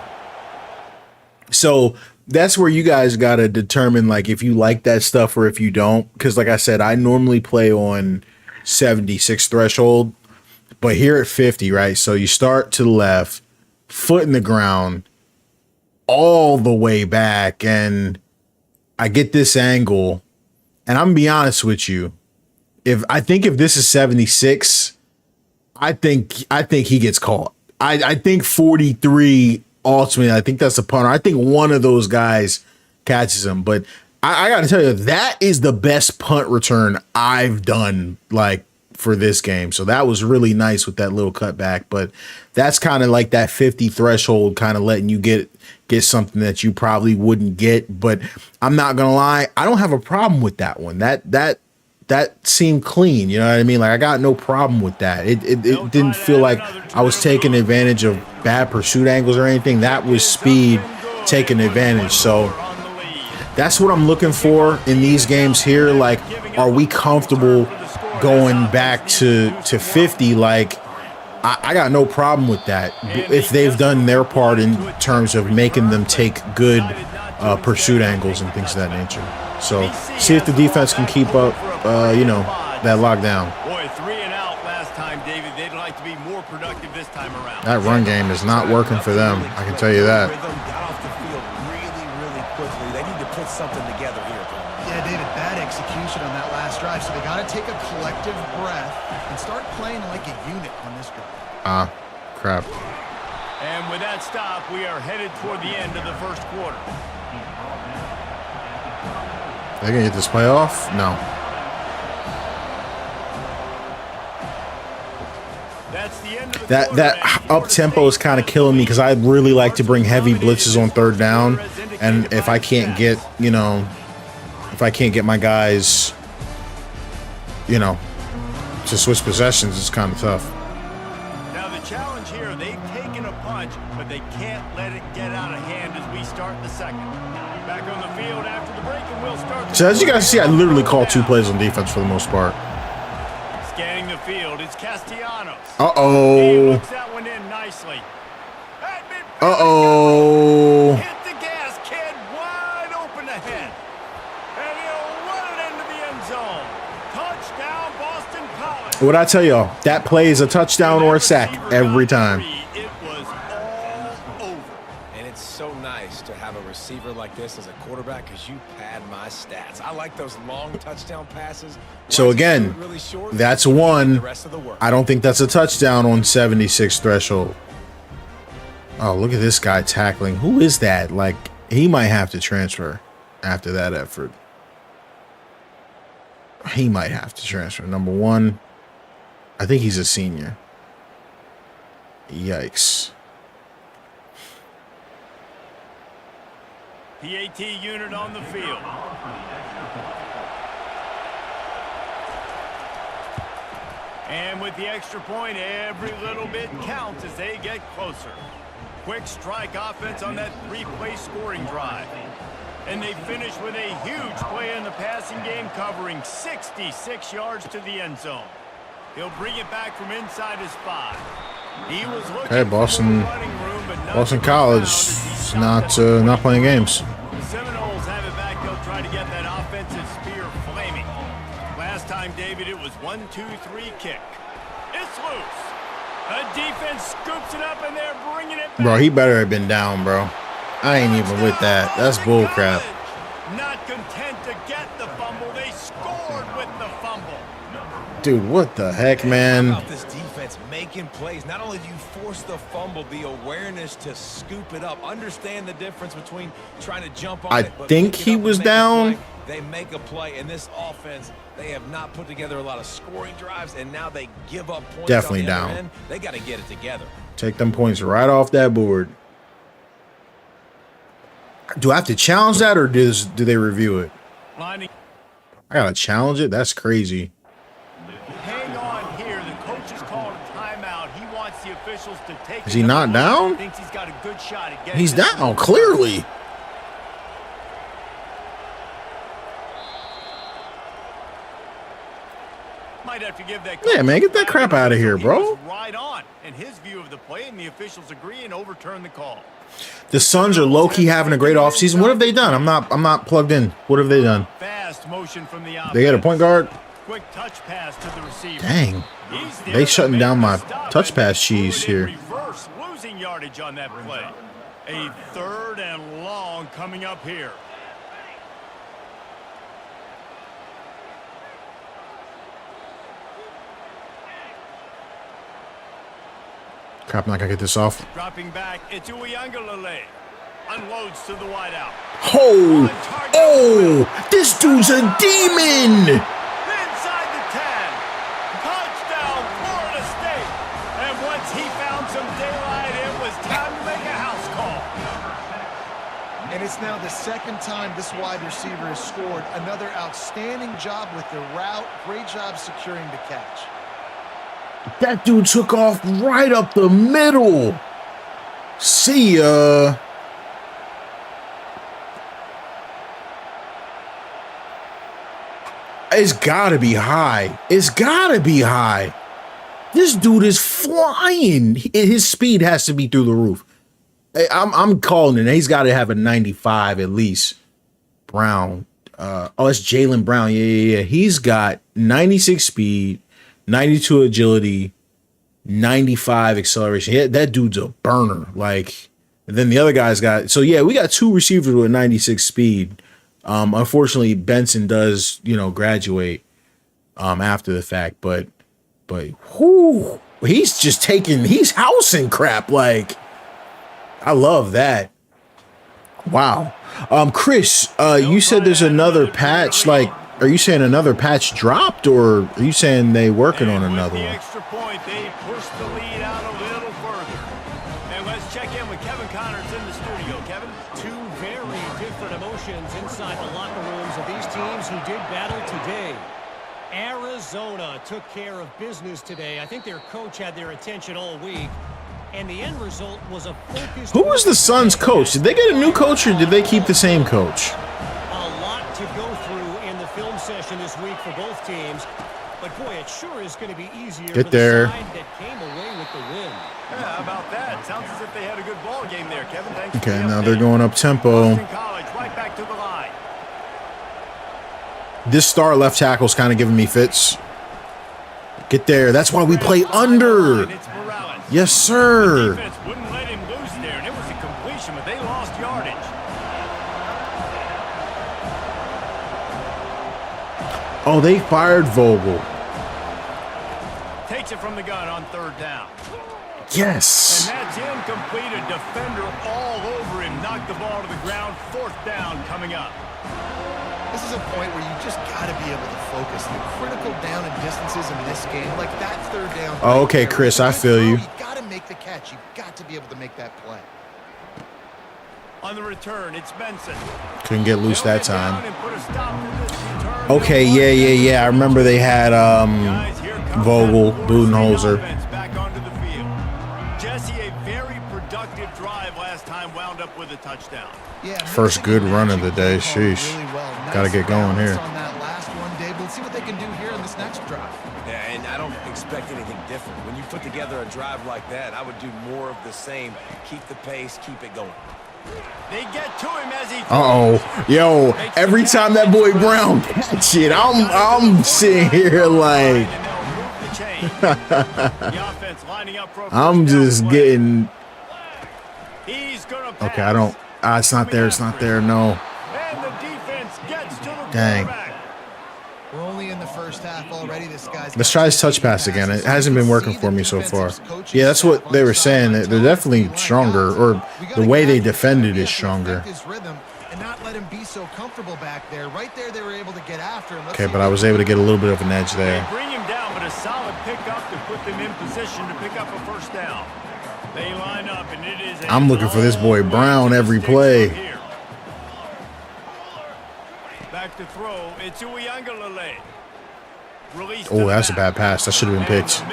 So that's where you guys got to determine like if you like that stuff or if you don't. Because like I said, I normally play on 76 threshold, but here at 50, right? So you start to the left, foot in the ground, all the way back, and I get this angle, and I'm gonna be honest with you. If this is 76, I think he gets caught. I think 43 ultimately. I think that's the punter. I think one of those guys catches him. But I got to tell you, that is the best punt return I've done like for this game. So that was really nice with that little cutback. But that's kind of like that 50 threshold, kind of letting you get something that you probably wouldn't get. But I'm not gonna lie, I don't have a problem with that one. That seemed clean, you know what I mean? Like I got no problem with that. It didn't feel like I was taking advantage of bad pursuit angles or anything. That was speed taking advantage. So that's what I'm looking for in these games here. Like, are we comfortable going back to 50? Like, I got no problem with that if they've done their part in terms of making them take good pursuit angles and things of that nature. So see if the defense can keep up, that lockdown. Boy, 3 and out last time, David. They'd like to be more productive this time around. That run game is not working for them. I can tell you that. Got off the field really, really quickly. They need to put something together here. Yeah, David, bad execution on that last drive. So they got to take a collective breath and start playing like a unit on this drive. Crap. And with that stop, we are headed toward the end of the first quarter. They gonna get this play off? No. That's the end of the That up tempo is kind of killing me because I really like to bring heavy blitzes on third down, and if I can't get my guys, to switch possessions, it's kind of tough. Now the challenge here, they've taken a punch, but they can't let it get out of hand as we start the second. Back on the field after the break, and we'll start. So as you guys see, I literally call 2 plays on defense for the most part. Scanning the field, it's Castellanos. Uh-oh. He looks that one in nicely. Uh-oh. Hit the gas, kid, wide open ahead. And he'll run it into the end zone. Touchdown, Boston College. What I tell y'all, that play is a touchdown or a sack every time. It was all over. And it's so nice to have a receiver like this as a quarterback because you pad my stats. I like those long touchdown passes. So again, that's one. I don't think that's a touchdown on 76 threshold. Oh, look at this guy tackling. Who is that? Like, he might have to transfer after that effort. He might have to transfer. Number 1, I think he's a senior. Yikes. PAT unit on the field. And with the extra point, every little bit counts as they get closer. Quick strike offense on that 3-play scoring drive. And they finish with a huge play in the passing game, covering 66 yards to the end zone. He'll bring it back from inside his 5. He was looking Hey, Boston, for running room, but Boston College is not playing games. the Seminoles have it back. They'll try to get that offensive spear flaming. Last time, David, it was 1-2-3 kick. It's loose. The defense scoops it up, and they're bringing it back. Bro, he better have been down, bro. I ain't even with that. That's bull crap. Not content to get the fumble, they scored with the fumble. Dude, what the heck, How man? about this defense making plays? Not only do you force the fumble, the awareness to scoop it up. Understand the difference between trying to jump on I it. But think pick it he up and was make a down. play. They make a play, and this offense They have not put together a lot of scoring drives, and now they give up points. Definitely on the down. other end. They got to get it together. Take them points right off that board. Do I have to challenge that, or do they review it? Lining. I gotta challenge it? That's crazy. Hang on here. The coach has called a timeout. He wants the officials to take. Is he not down? Thinks he's got a good shot at getting. He's down, clearly. Might have to give that. Yeah, man, get that crap out of here, bro. He was right on in his view of the play, and the officials agree and overturn the call. The Suns are low-key having a great offseason. What have they done? I'm not plugged in. What have they done? Fast motion from the They got a point guard? Quick touch pass to the receiver. Dang. He's there They to shutting make down the my stop touch and pass move cheese it in here. reverse, losing yardage on that play. A 3rd and long coming up here. Crap, I'm not gonna get this off. Dropping back, it's Uyangalele. Unloads to the wideout. Oh, this dude's a demon. Inside the 10. Touchdown, Florida State. And once he found some daylight, it was time to make a house call. And it's now the 2nd time this wide receiver has scored. Another outstanding job with the route. Great job securing the catch. That dude took off right up the middle. See ya. It's gotta be high. It's gotta be high. This dude is flying. His speed has to be through the roof. I'm calling it. He's got to have a 95 at least. Brown. It's Jaylen Brown. Yeah. He's got 96 speed, 92 agility, 95 acceleration. Yeah, that dude's a burner. Like, and then the other guy's got. So yeah, we got 2 receivers with 96 speed. Unfortunately, Benson does, graduate after the fact, but whoo, he's housing crap. Like, I love that. Wow. Chris, you said there's another patch. Like, are you saying another patch dropped, or are you saying they working on another the one? extra point, they pushed the lead out a little further. And let's check in with Kevin Connors in the studio. Kevin? 2 very different emotions inside the locker rooms of these teams who did battle today. Arizona took care of business today. I think their coach had their attention all week. And the end result was a focused... Who was the Suns coach? Did they get a new coach, or did they keep the same coach? A lot to go through in the film session this week for both teams. But boy, it sure is going to be easier Get for there. the side that came away with the win. Yeah, how about that? Sounds as if they had a good ball game there, Kevin. Thanks for Okay, the now update. they're going up tempo. Boston College, right back to the line. This star left tackle's kind of giving me fits. Get there. That's why we play under. It's Morales. Yes, sir. Defense wouldn't let him loose there, and it was a completion, but they lost yardage. Oh, they fired Vogel. Takes it from the gun on 3rd down. Yes. And that's incomplete. A defender all over him. Knocked the ball to the ground. 4th down coming up. This is a point where you just got to be able to focus. The critical down and distances in this game, like that 3rd down. Oh, okay, Chris, I feel you. You got to make the catch. You got to be able to make that play. On the return, it's Benson. Couldn't get loose that They'll get down time. and put a stop to this return. Okay, yeah. I remember they had Guys, here comes Vogel, that force Budenholzer. offense back onto the field. Jesse, a very productive drive last time, wound up with a touchdown. Yeah, First good run of the day. Sheesh. Gotta get going here. On that last one, Dave. Let's see what they can do here in this next drive. Yeah, and I don't expect anything different. When you put together a drive like that, I would do more of the same. Keep the pace, keep it going. They get to him as he Yo, every time that boy Brown catch it, I'm sitting here like I'm just getting. Okay, I don't. It's not there. It's not there. No. Dang. We're only in the first half already. This guy's Let's try his touch pass again. It hasn't been working for me so far. Yeah, that's what they were saying. They're definitely stronger, or the way they defended is stronger. and not let him be so comfortable back there. Right there, they were able to get after him. Okay, but I was able to get a little bit of an edge there. They bring him down, but a solid pickup to put them in position to pick up a first down. They line up, and it is. I'm looking for this boy Brown every play. Back to throw. It's Uiagalelei. Oh, that's a bad pass. That should have been picked.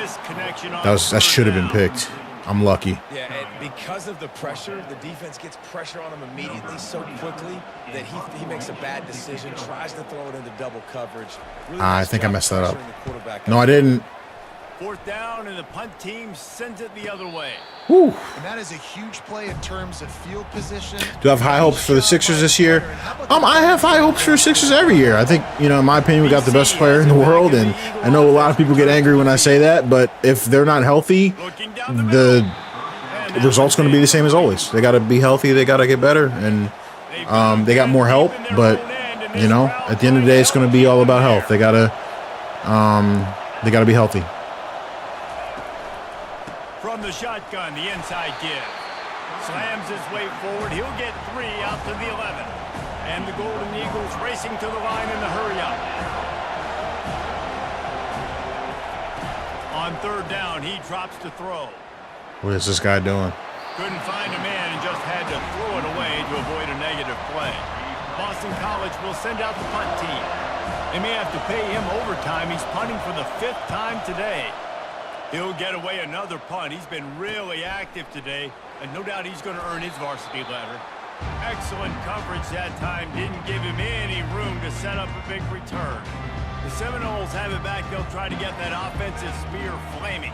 That should have been picked. I'm lucky. Yeah, and because of the pressure, the defense gets pressure on him immediately so quickly that he makes a bad decision, tries to throw it into double coverage. Really I nice think I job messed that up. pressuring the quarterback. No, I didn't. Fourth down, and the punt team sends it the other way. Whew. And that is a huge play in terms of field position. Do I have high hopes for the Sixers this year? I have high hopes for the Sixers every year. I think, in my opinion, we got the best player in the world, and I know a lot of people get angry when I say that, but if they're not healthy, the result's going to be the same as always. They got to be healthy. They got to get better, and they got more help. But at the end of the day, it's going to be all about health. They got to be healthy. From the shotgun, the inside give. Slams his way forward. He'll get 3 out to the 11. And the Golden Eagles racing to the line in the hurry-up. On third down, he drops to throw. What is this guy doing? Couldn't find a man and just had to throw it away to avoid a negative play. Boston College will send out the punt team. They may have to pay him overtime. He's punting for the 5th time today. He'll get away another punt. He's been really active today, and no doubt he's going to earn his varsity letter. Excellent coverage that time. Didn't give him any room to set up a big return. The Seminoles have it back. They'll try to get that offensive spear flaming.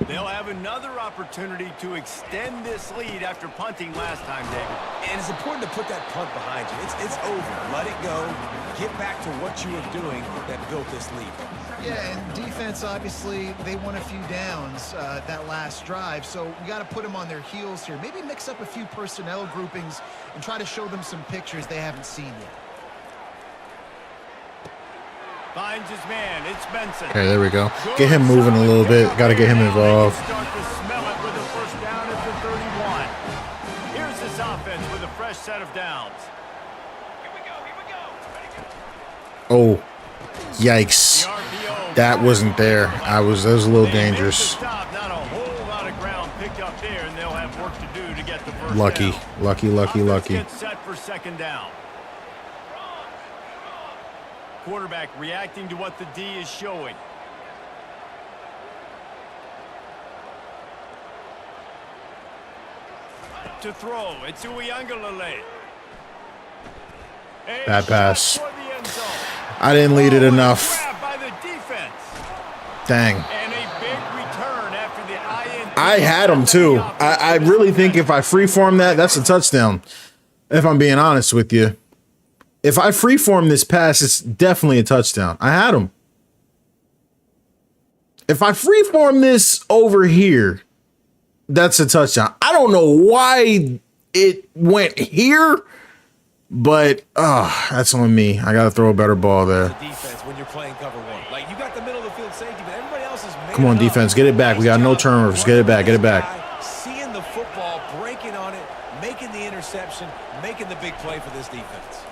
They'll have another opportunity to extend this lead after punting last time, David. And it's important to put that punt behind you. It's over. Let it go. Get back to what you were doing that built this lead. Yeah, and defense, obviously, they won a few downs that last drive, so we got to put them on their heels here. Maybe mix up a few personnel groupings and try to show them some pictures they haven't seen yet. Finds his man. It's Benson. Okay, there we go. Get him moving a little bit. Got to get him involved. Start to smell it with a first down at the 31. Here's this offense with a fresh set of downs. Here we go. Oh, yikes. That wasn't there. That was a little dangerous. Not a whole lot of ground picked up there, and they'll have work to do to get the first Lucky, down. lucky. Gets set for second down. Quarterback reacting to what the D is showing. To throw, it's Uiagalelei. Bad pass. I didn't lead it enough. Dang. And a big return after the INT. I had him too. I really think if I freeform that's a touchdown. If I'm being honest with you. If I freeform this pass, it's definitely a touchdown. I had him. If I freeform this over here, that's a touchdown. I don't know why it went here, but that's on me. I got to throw a better ball there. Defense when you're playing cover one. Like you got the middle of the field safety, but everybody else is Come on, defense, get it back. We got no turnovers. Get it back. Get it back. Seeing the football, breaking on it, making the interception, making the big play for this defense.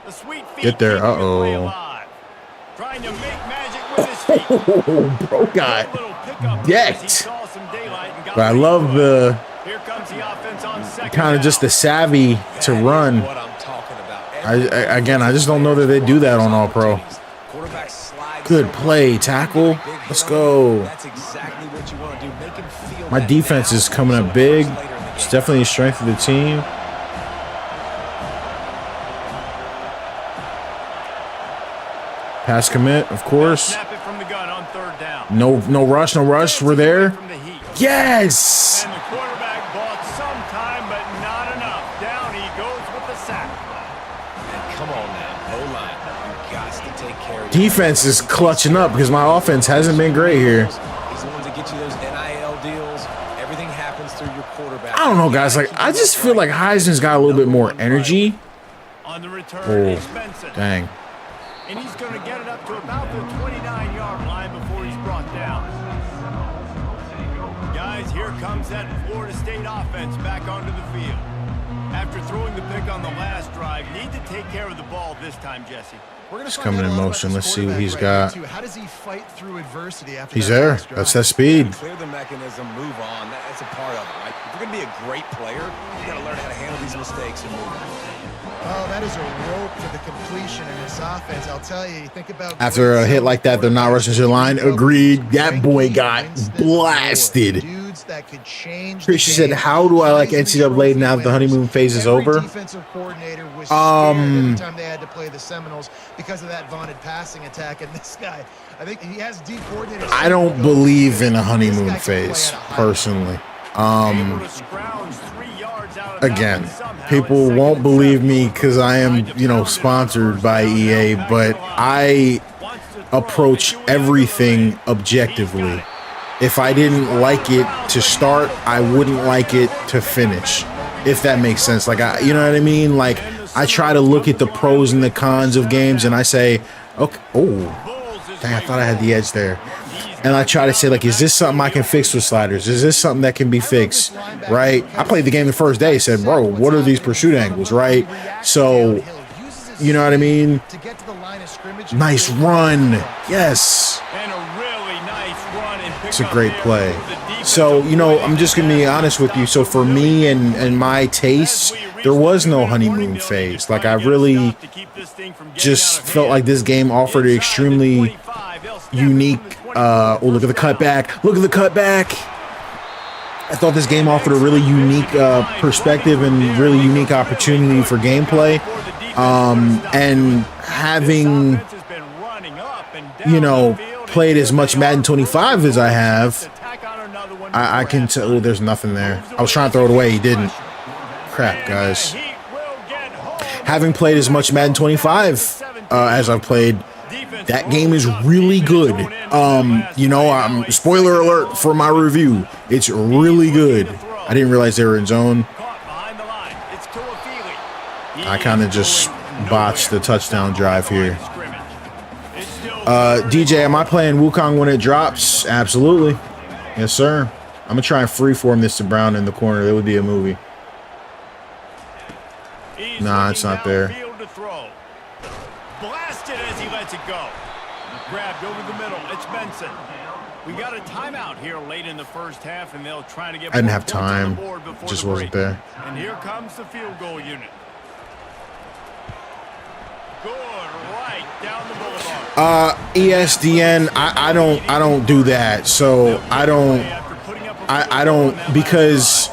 The sweet feet Get there. Uh-oh. Trying to make magic with his feet. Oh, bro got decked. But I love the kind of just the savvy to run. I just don't know that they do that on All Pro. Good play, tackle. Let's go. My defense is coming up big. It's definitely a strength of the team. Pass commit, of course. No rush. We're there. Yes. And the quarterback bought some time, but not enough. Down he goes with the sack. And come on now, O-line. You got to take care of defense is clutching up because my offense hasn't been great here. He's the one to get you those NIL deals. Everything happens through your quarterback. I don't know, guys. Like I just feel like Heisman's got a little bit more energy. On the return, Oh, dang. And he's going to get it up to about the 29-yard line before he's brought down. Guys, here comes that Florida State offense back onto the field. After throwing the pick on the last drive, need to take care of the ball this time, Jesse. We're gonna He's find coming out a in lot about motion. this Let's see what he's quarterback got. here, too. How does he fight through adversity after He's that there. last drive? That's that speed. Clear the mechanism, move on. That's a part of it, right? If you're going to be a great player, you got to learn how to handle these mistakes and move on. Oh, that is a rope to the completion in this offense. I'll tell you, think about After a hit like that, they're not rushing to the line. Agreed. That boy got blasted. Dudes that could change. Christian said, how do I like NCAA now that the honeymoon phase is over? Defensive coordinator was scared every time they had to play the Seminoles because of that vaunted passing attack. And this guy, I think he has D coordinator. I don't believe in a honeymoon phase, personally. Again, people won't believe me because I am, sponsored by EA, but I approach everything objectively. If I didn't like it to start, I wouldn't like it to finish, if that makes sense. Like, you know what I mean? Like, I try to look at the pros and the cons of games, and I say, okay, oh, dang, I thought I had the edge there. And I try to say, like, is this something I can fix with sliders? Is this something that can be fixed, right? I played the game the first day, said, bro, what are these pursuit angles, right? So, you know what I mean? Nice run. Yes. It's a great play. So, I'm just going to be honest with you. So, for me and my tastes, there was no honeymoon phase. Like, I really just felt like this game offered an extremely unique look at the cutback. Look at the cutback. I thought this game offered a really unique perspective and really unique opportunity for gameplay. And having, played as much Madden 25 as I have, I can tell there's nothing there. I was trying to throw it away. He didn't. Crap, guys. Having played as much Madden 25 as I've played, that game is really good. Spoiler alert for my review. It's really good. I didn't realize they were in zone. I kind of just botched the touchdown drive here. DJ, am I playing Wukong when it drops? Absolutely. Yes, sir. I'm going to try and freeform this to Brown in the corner. That would be a movie. Nah, it's not there. Blasted as he lets it go. Grabbed over the middle. It's Benson. We got a timeout here late in the first half, and they'll try to get. I didn't have time. Just wasn't there. And here comes the field goal unit. Good, right down the boulevard. ESDN. I don't do that. So I don't because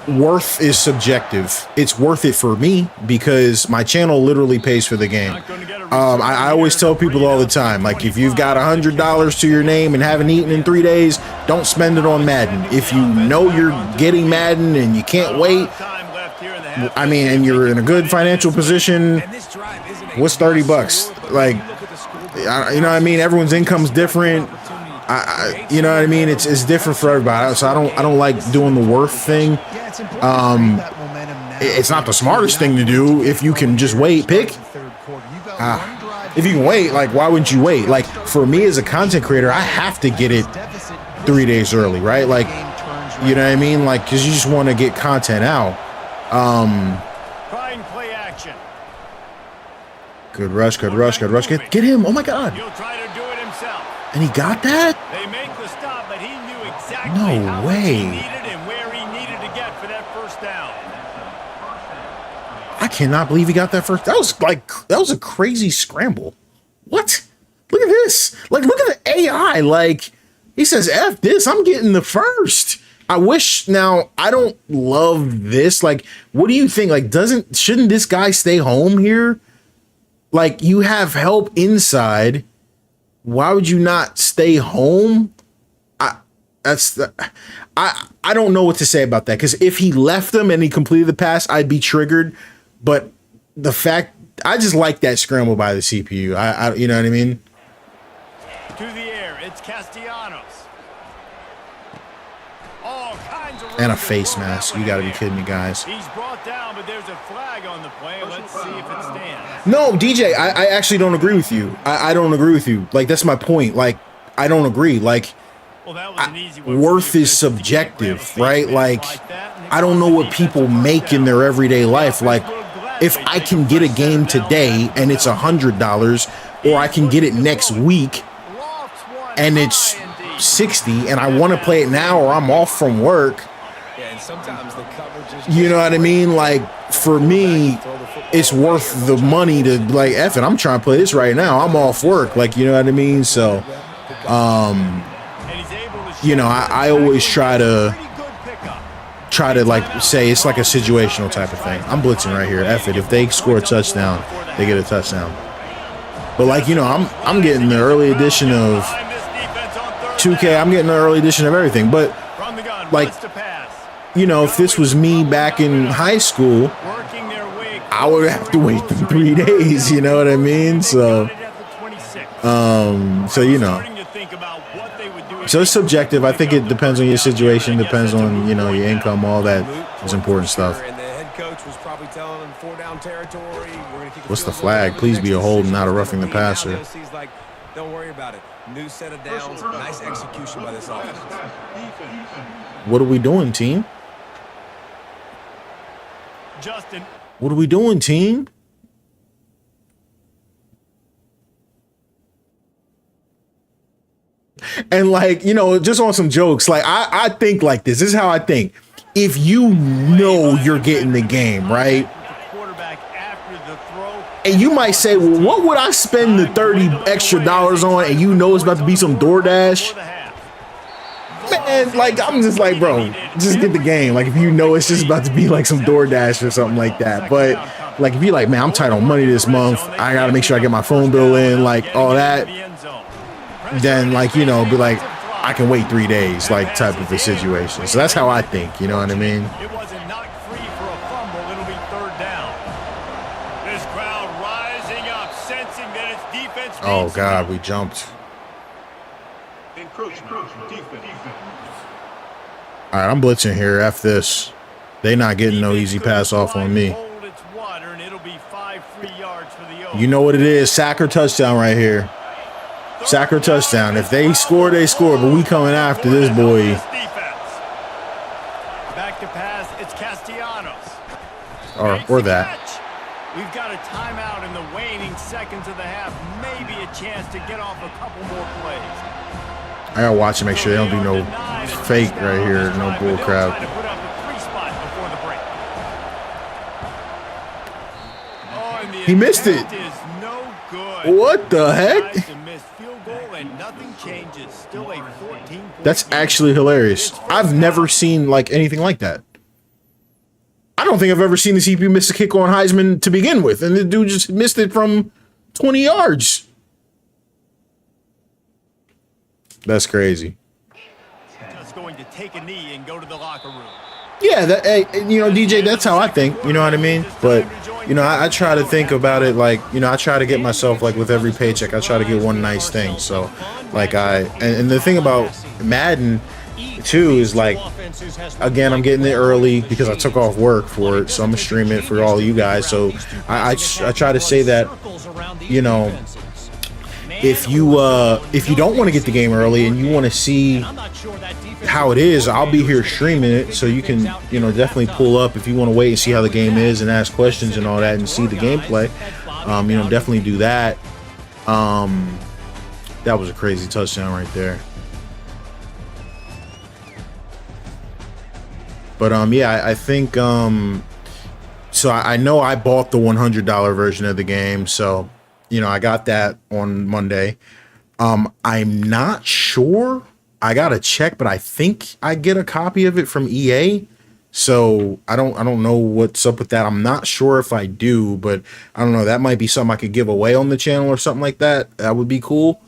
worth is subjective. It's worth it for me because my channel literally pays for the game. I always tell people all the time, like, if you've got $100 to your name and haven't eaten in 3 days, don't spend it on Madden. If you know you're getting Madden and you can't wait, and you're in a good financial position, what's $30? Like, you know what I mean? Everyone's income's different. You know what I mean? It's different for everybody. So I don't like doing the worth thing. It's not the smartest thing to do. If you can just wait, pick. If you can wait, like, why wouldn't you wait? Like, for me as a content creator, I have to get it 3 days early, right? Like, you know what I mean? Like, because you just want to get content out. Play action. Good rush. Get him. Oh my God. He'll try to do it himself. And he got that? They make the stop, but he knew exactly No how much way. he needed and where he needed to get for that first down. I cannot believe he got that first. That was a crazy scramble. What? Look at this. Like, look at the AI. Like, he says, F this, I'm getting the first. I wish. Now, I don't love this. Like, what do you think? Like, shouldn't this guy stay home here? Like, you have help inside. Why would you not stay home? I don't know what to say about that. Because if he left him and he completed the pass, I'd be triggered. But the fact, I just like that scramble by the CPU. I you know what I mean? To the air, it's Castellanos. All kinds of And a face mask. You got to be kidding me, guys. He's brought down, but there's a flag on the play. Let's see if it stands. No, DJ, I actually don't agree with you. I don't agree with you. Like, that's my point. Like, I don't agree. Like, Well, that was an easy one for worth the is officials to give subjective, Grant right? State Like, that, and they I don't know called what the people defensive make first in down. their everyday life. Like, if I can get a game today and it's $100, or I can get it next week and it's 60, and I want to play it now, or I'm off from work. Yeah, and sometimes the coverage is You know what I mean? Like, for me, it's worth the money to, like, F it, I'm trying to play this right now. I'm off work. Like, you know what I mean? So, you know, I always try to like say it's like a situational type of thing. I'm blitzing right here. F it. If they score a touchdown, they get a touchdown. But, like, you know, I'm getting the early edition of 2K. I'm getting the early edition of everything. But, like, you know, if this was me back in high school, I would have to wait 3 days. You know what I mean? So, you know. So it's subjective. I think it depends on your situation, depends on, you know, your income, all that is important stuff. What's the flag? Please be a hold, not a roughing the passer. Don't worry about it. New set of downs. Nice execution by this offense. What are we doing, team? Justin. What are we doing, team? And, like, you know, just on some jokes, like, I think like this. This is how I think. If you know you're getting the game, right? And you might say, well, what would I spend the $30 extra on? And you know it's about to be some DoorDash. Man, like, I'm just like, bro, just get the game. Like, if you know it's just about to be like some DoorDash or something like that. But, like, if you're like, man, I'm tight on money this month, I got to make sure I get my phone bill in, like, all that, then, like, you know, be like, I can wait 3 days, like, type of a situation. So that's how I think, you know what I mean? It was a knock free for a fumble. It'll be third down. This crowd rising up, sensing that its defense. Oh, God, we jumped. All right, I'm blitzing here. F this. They not getting no easy pass off on me. You know what it is. Sack or touchdown right here. Sack or touchdown. If they score, they score. But we coming after this boy. Back to pass. It's Castellanos. Or that. We've got a timeout in the waning seconds of the half. Maybe a chance to get off a couple more plays. I gotta watch and make sure they don't do no fake right here, no bull crap. He missed it. What the heck? That's actually hilarious. I've never seen like anything like that. I don't think I've ever seen the CP miss a kick on Heisman to begin with, and the dude just missed it from 20 yards. That's crazy. Just going to take a knee and go to the locker room. Yeah, that, hey, you know, DJ, that's how I think. You know what I mean? But, you know, I try to think about it like, you know, I try to get myself, like, with every paycheck, I try to get one nice thing. So, like, and the thing about Madden, too, is, like, again, I'm getting it early because I took off work for it. So I'm going to stream it for all of you guys. So I try to say that, you know, if you don't want to get the game early and you want to see how it is, I'll be here streaming it, so you can, you know, definitely pull up if you want to wait and see how the game is and ask questions and all that and see the gameplay. You know, definitely do that. That was a crazy touchdown right there. But yeah, I think so I know I bought the $100 version of the game, so you know, I got that on Monday. I'm not sure. I gotta check, but I think I get a copy of it from EA. So I don't know what's up with that. I'm not sure if I do, but I don't know. That might be something I could give away on the channel or something like that. That would be cool.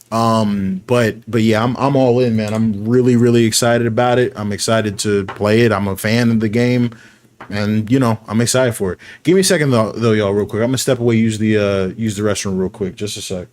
But yeah, I'm all in, man. I'm really excited about it. I'm excited to play it. I'm a fan of the game. And, you know, I'm excited for it. Give me a second, though, y'all, real quick. I'm going to step away, use the restroom real quick. Just a sec.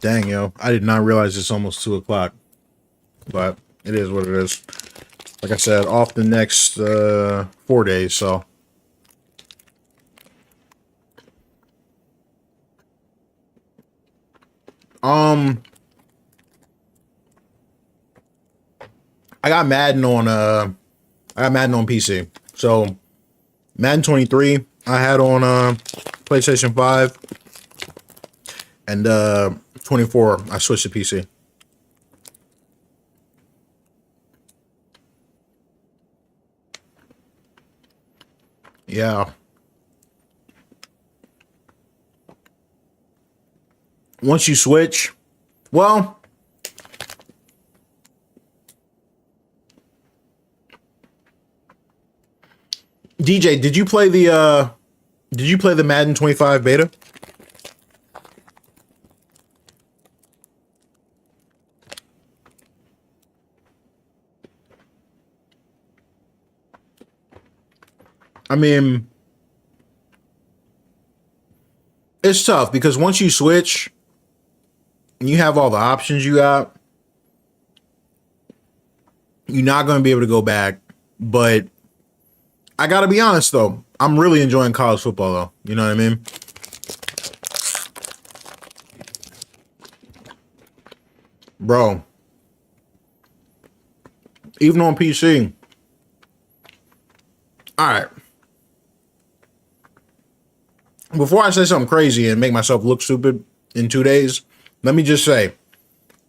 Dang, yo. I did not realize it's almost 2 o'clock. But it is what it is. Like I said, off the next 4 days, so. I got Madden on PC. So Madden 23 I had on PlayStation 5, and 24 I switched to PC. Yeah. Once you switch, well, DJ, did you play the Madden 25 beta? I mean, it's tough because once you switch and you have all the options you got, you're not going to be able to go back. But I got to be honest, though. I'm really enjoying college football, though. You know what I mean? Bro. Even on PC. All right. Before I say something crazy and make myself look stupid in 2 days, let me just say,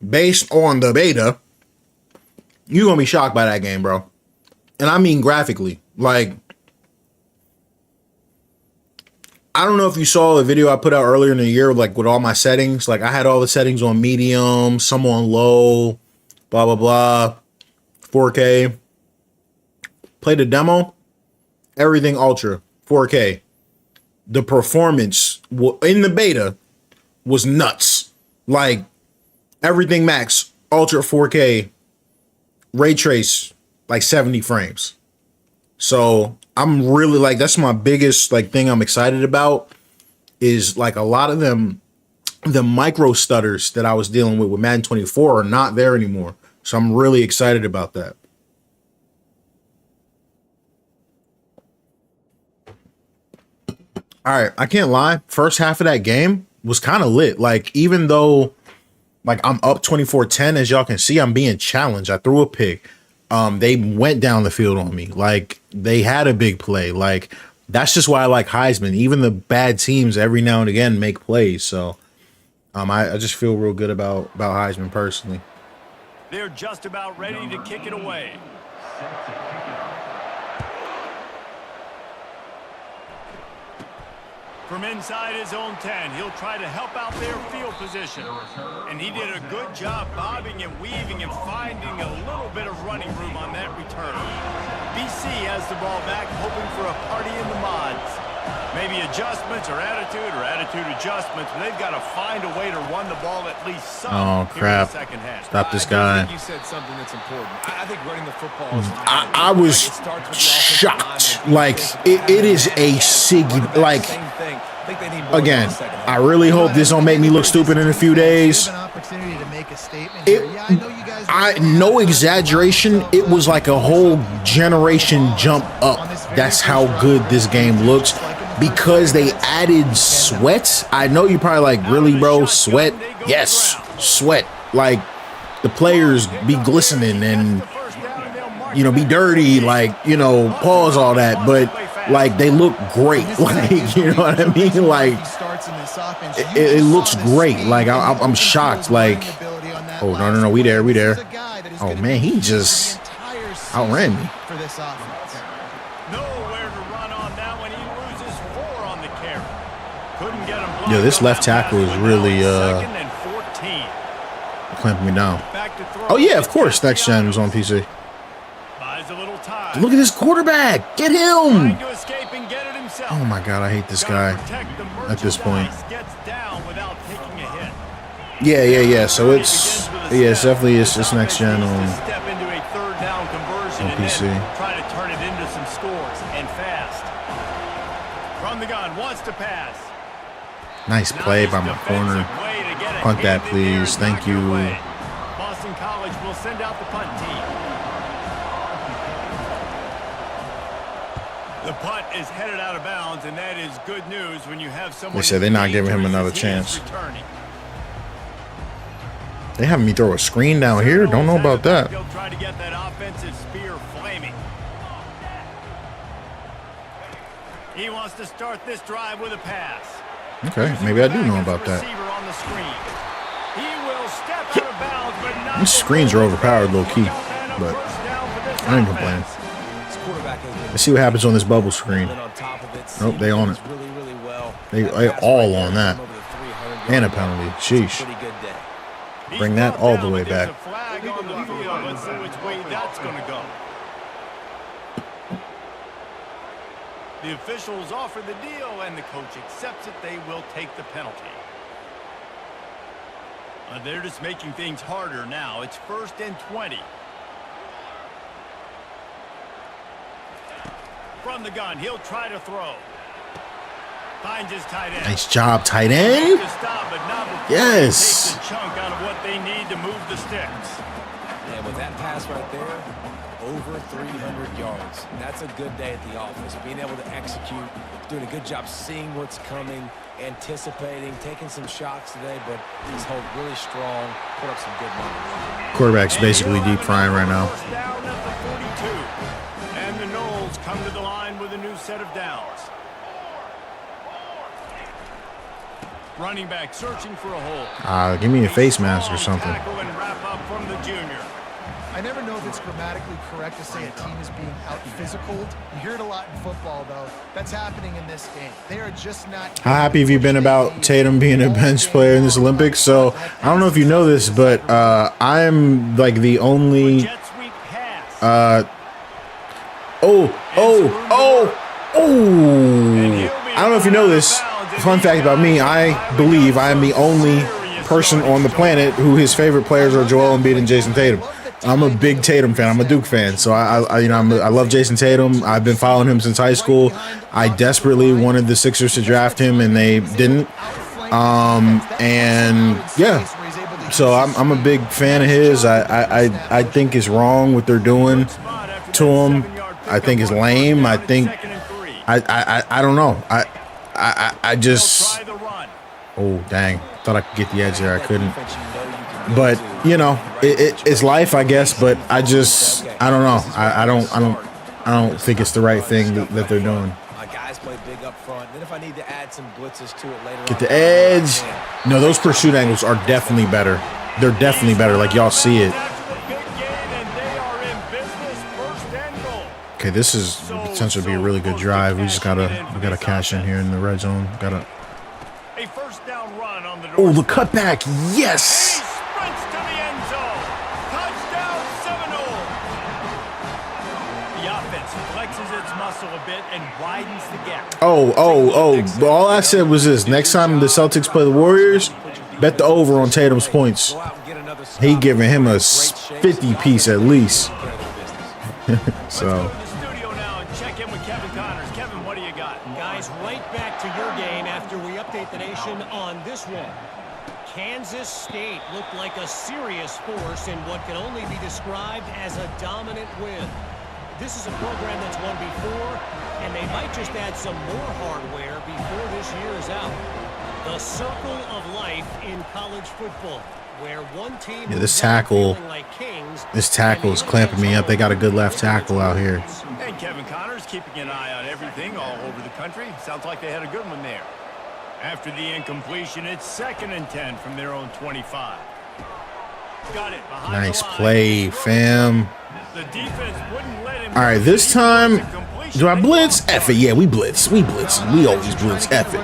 based on the beta, you're going to be shocked by that game, bro. And I mean graphically. Like, I don't know if you saw the video I put out earlier in the year, like with all my settings. Like, I had all the settings on medium, some on low, blah, blah, blah, 4K. Played a demo, everything ultra, 4K. The performance in the beta was nuts. Like, everything max, ultra 4K, ray trace, like 70 frames. So I'm really like, that's my biggest like thing I'm excited about is like a lot of them, the micro stutters that I was dealing with Madden 24 are not there anymore. So I'm really excited about that. All right, I can't lie. First half of that game was kind of lit. Like, even though, like, I'm up 24-10, as y'all can see, I'm being challenged. I threw a pick. They went down the field on me. Like, they had a big play. Like, that's just why I like Heisman. Even the bad teams every now and again make plays. So, I just feel real good about Heisman personally. They're just about ready to kick it away. From inside his own 10, he'll try to help out their field position. And he did a good job bobbing and weaving and finding a little bit of running room on that return. BC has the ball back, hoping for a party in the mods. Maybe adjustments or attitude adjustments, but they've got to find a way to run the ball at least some. Oh, crap. In the second half. Stop this guy. I think you said something that's important. I think running the football is I was shocked. Like, it is a like, again, I really hope this don't make me look stupid in a few days. No exaggeration, it was like a whole generation jump up. That's how good this game looks. Because they added sweat. I know you're probably like, really, bro? Sweat? Yes, sweat. Like, the players be glistening and, you know, be dirty, like, you know, pause all that. But, like, they look great. Like, you know what I mean? Like, it looks great. Like, I'm shocked. Like, oh, no, we there. Oh, man, he just outran me. Yo, this left tackle is really clamping me down. Oh, yeah, of course, Next Gen was on PC. Look at this quarterback. Get him. Oh, my God, I hate this guy at this point. Yeah. So it's definitely it's Next Gen on PC. Try to turn it into some scores and fast. From the gun, wants to pass. Nice play by my corner. Punt that, please. Thank you. Boston College will send out the punt team. The punt is headed out of bounds, and that is good news when you have someone. They said they're not giving him another chance. They having me throw a screen down here? Don't know about that. He'll try to get that offensive spear flaming. He wants to start this drive with a pass. Okay, maybe I do know about that. On the screen. He will step out of bounds, but not. These screens are overpowered, low key, but I ain't complaining. Let's see what happens on this bubble screen. Nope, they on it. They all on that. And a penalty. Sheesh. Bring that all the way back. Let's see which way that's going to go. The officials offer the deal, and the coach accepts it. They will take the penalty. They're just making things harder now. It's 1st and 20. From the gun, he'll try to throw. Finds his tight end. Nice job, tight end. Yes. Takes a chunk out of what they need to move the sticks. And with that pass right there, over 300 yards. That's a good day at the office. Being able to execute, doing a good job seeing what's coming, anticipating, taking some shots today, but he's held really strong, put up some good numbers. Quarterback's basically deep frying right now. Down at the 42. And the Knowles come to the line with a new set of downs. Running back searching for a hole. Give me a face mask or something. Tackle and wrap up from the junior. I never know if it's grammatically correct to say a team is being out-physicaled. You hear it a lot in football, though. That's happening in this game. They are just not... How happy have you been about Tatum being a bench player in this Olympics? So, I don't know if you know this, but I'm like the only... I don't know if you know this. Fun fact about me, I believe I am the only person on the planet who his favorite players are Joel Embiid and Jason Tatum. I'm a big Tatum fan. I'm a Duke fan, so I love Jason Tatum. I've been following him since high school. I desperately wanted the Sixers to draft him, and they didn't. And yeah, so I'm a big fan of his. I think it's wrong what they're doing to him. I think it's lame. I think I don't know. I just dang, thought I could get the edge there. I couldn't. But you know, it's life, I guess. But I don't know. I don't think it's the right thing that they're doing. Get the edge. No, those pursuit angles are definitely better. They're definitely better. Like y'all see it. Okay, this is potential to be a really good drive. We gotta cash in here in the red zone. Oh, the cutback. Yes. Oh. All I said was this. Next time the Celtics play the Warriors, bet the over on Tatum's points. He giving him a 50 piece at least. So. Guys, right back to your game after we update the nation on this one. Kansas State looked like a serious force in what can only be described as a dominant win. This is a program that's won before, and they might just add some more hardware before this year is out. The circle of life in college football, where one team this tackle is clamping me up. They got a good left tackle out here. And Kevin Connors keeping an eye on everything all over the country. Sounds like they had a good one there. After the incompletion, it's 2nd and 10 from their own 25. Got it. Nice play, fam. The defense wouldn't let him. All right, this time, do I blitz? F it. Yeah, we blitz. We blitz. We always blitz. F it.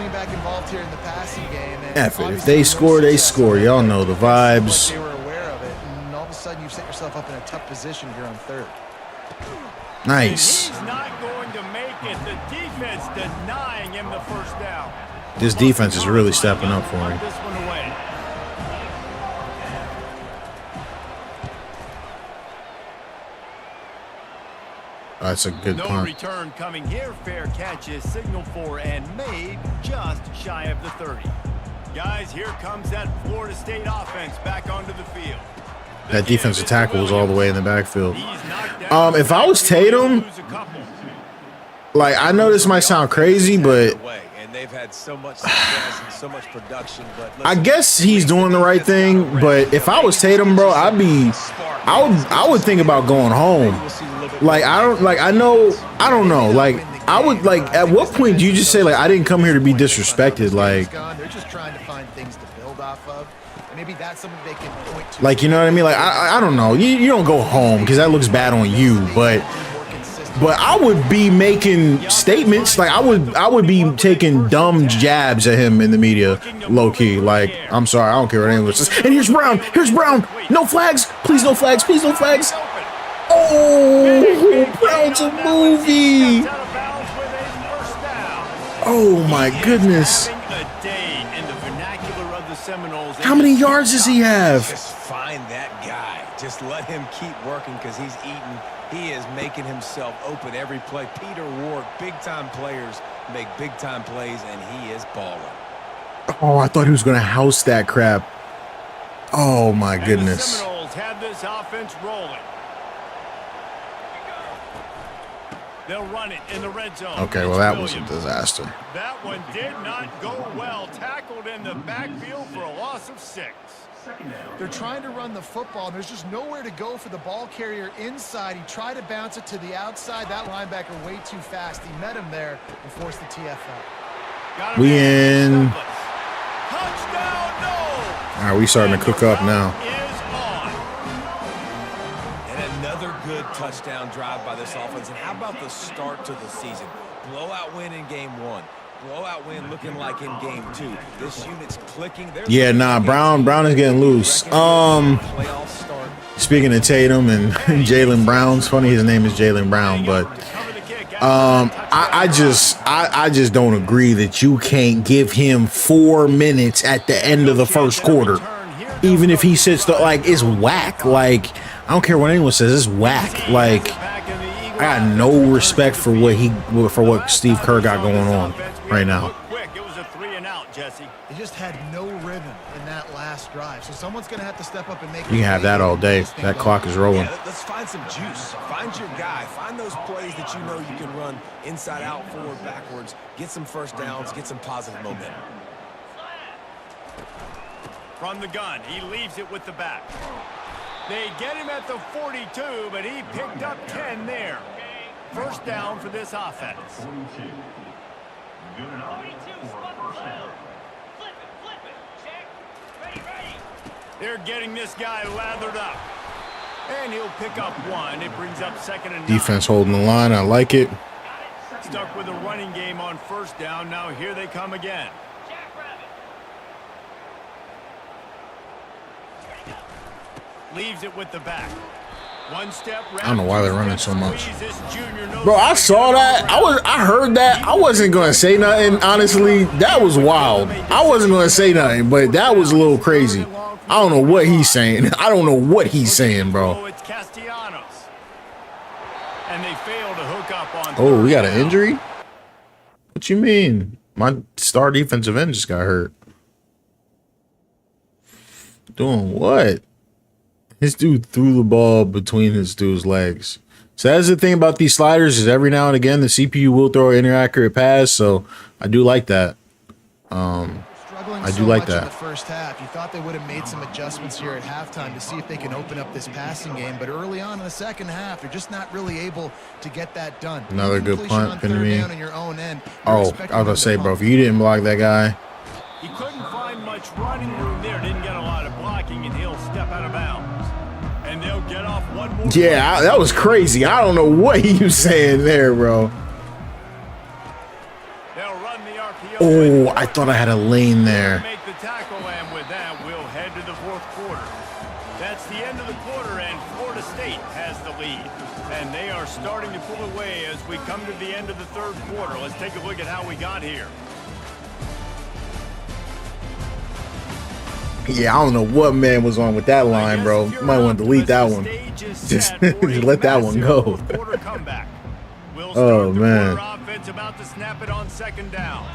F it. If they score, they score. Y'all know the vibes. They were aware of it, and all of a sudden you set yourself up in a tough position here on 3rd. Nice. He's not going to make it. The defense denying him the first down. This defense is really stepping up for him. This one away. That's a good No punt. return coming here. Fair catch is signaled for and made just shy of the 30. Guys, here comes that Florida State offense back onto the field. That defensive tackle was all the way in the backfield. If I was Tatum, like, I know this might sound crazy, but they've had so much success and so much production, but I guess he's doing the right thing. But if I was Tatum, bro, I would think about going home. Like, I don't know. Like, I would, like, at what point do you just say, like, I didn't come here to be disrespected? Like, they're just trying to find things to build off of. Maybe that's something they can point to. like, you know what I mean? Like, I don't know. You don't go home because that looks bad on you, but I would be making statements. Like, I would be taking dumb jabs at him in the media, low key. Like, I'm sorry, I don't care what anyone says. And here's Brown. No flags. Please, no flags. Please, no flags. Oh, Brown's a movie. Oh my goodness. How many yards does he have? Just find that guy. Just let him keep working because he's eating. He is making himself open every play. Peter Ward, big-time players make big-time plays, and he is balling. Oh, I thought he was going to house that crap. Oh, my goodness. The Seminoles have this offense rolling. They'll run it in the red zone. Okay, well, that was a disaster. That one did not go well. Tackled in the backfield for a loss of 6. They're trying to run the football, and there's just nowhere to go for the ball carrier inside. He tried to bounce it to the outside. That linebacker way too fast. He met him there and forced the TFL. We in. Touchdown, no! All right, we starting to cook up now. And another good touchdown drive by this offense. And how about the start to the season? Blowout win in game 1. Blowout win looking like in game 2. This unit's clicking. Yeah, nah, Brown is getting loose. Speaking of Tatum and Jaylen Brown, it's funny his name is Jaylen Brown, but I just don't agree that you can't give him 4 minutes at the end of the first quarter, even if he sits there. Like, it's whack. Like, I don't care what anyone says, it's whack. Like, I got no respect for what Steve Kerr got going on right now. It was a 3-and-out, Jesse. They just had no rhythm in that last drive, so someone's going to have to step up and make. You can have that all day. That clock is rolling. Yeah, let's find some juice. Find your guy. Find those plays that you know you can run inside out, forward, backwards. Get some first downs. Get some positive momentum. From the gun, he leaves it with the back. They get him at the 42, but he picked up 10 there. First down for this offense. 42. Good enough for a first down. Flip it. Check. Ready. They're getting this guy lathered up. And he'll pick up 1. It brings up 2nd and 9. Defense holding the line. I like it. Stuck with a running game on first down. Now here they come again. Leaves it with the back. One step. I don't know why they're running so much. Bro, I saw that. I heard that. I wasn't going to say nothing. Honestly, that was wild. I wasn't going to say nothing, but that was a little crazy. I don't know what he's saying. I don't know what he's saying, bro. It's Castellanos. And they fail to hook up on. Oh, we got an injury? What you mean? My star defensive end just got hurt. Doing what? This dude threw the ball between this dude's legs. So that's the thing about these sliders is every now and again the CPU will throw an inaccurate pass. So I do like that. I do like that. In the first half, you thought they would have made some adjustments here at halftime to see if they can open up this passing game, but early on in the second half, they're just not really able to get that done. Another good punt, pin to me. Oh, I was gonna say, bro, if you didn't block that guy. He couldn't find much running room there. Didn't get a lot of blocking, and he'll step out of bounds. And they'll get off one more. Yeah, that was crazy. I don't know what he was saying there, bro. They'll run the RPO. Oh, I thought I had a lane there. Make the tackle, and with that, we'll head to the fourth quarter. That's the end of the quarter, and Florida State has the lead. And they are starting to pull away as we come to the end of the third quarter. Let's take a look at how we got here. Yeah, I don't know what man was on with that line, bro. You might want to delete that one. Just let that one go. Oh, man. Offense about to snap it on second down.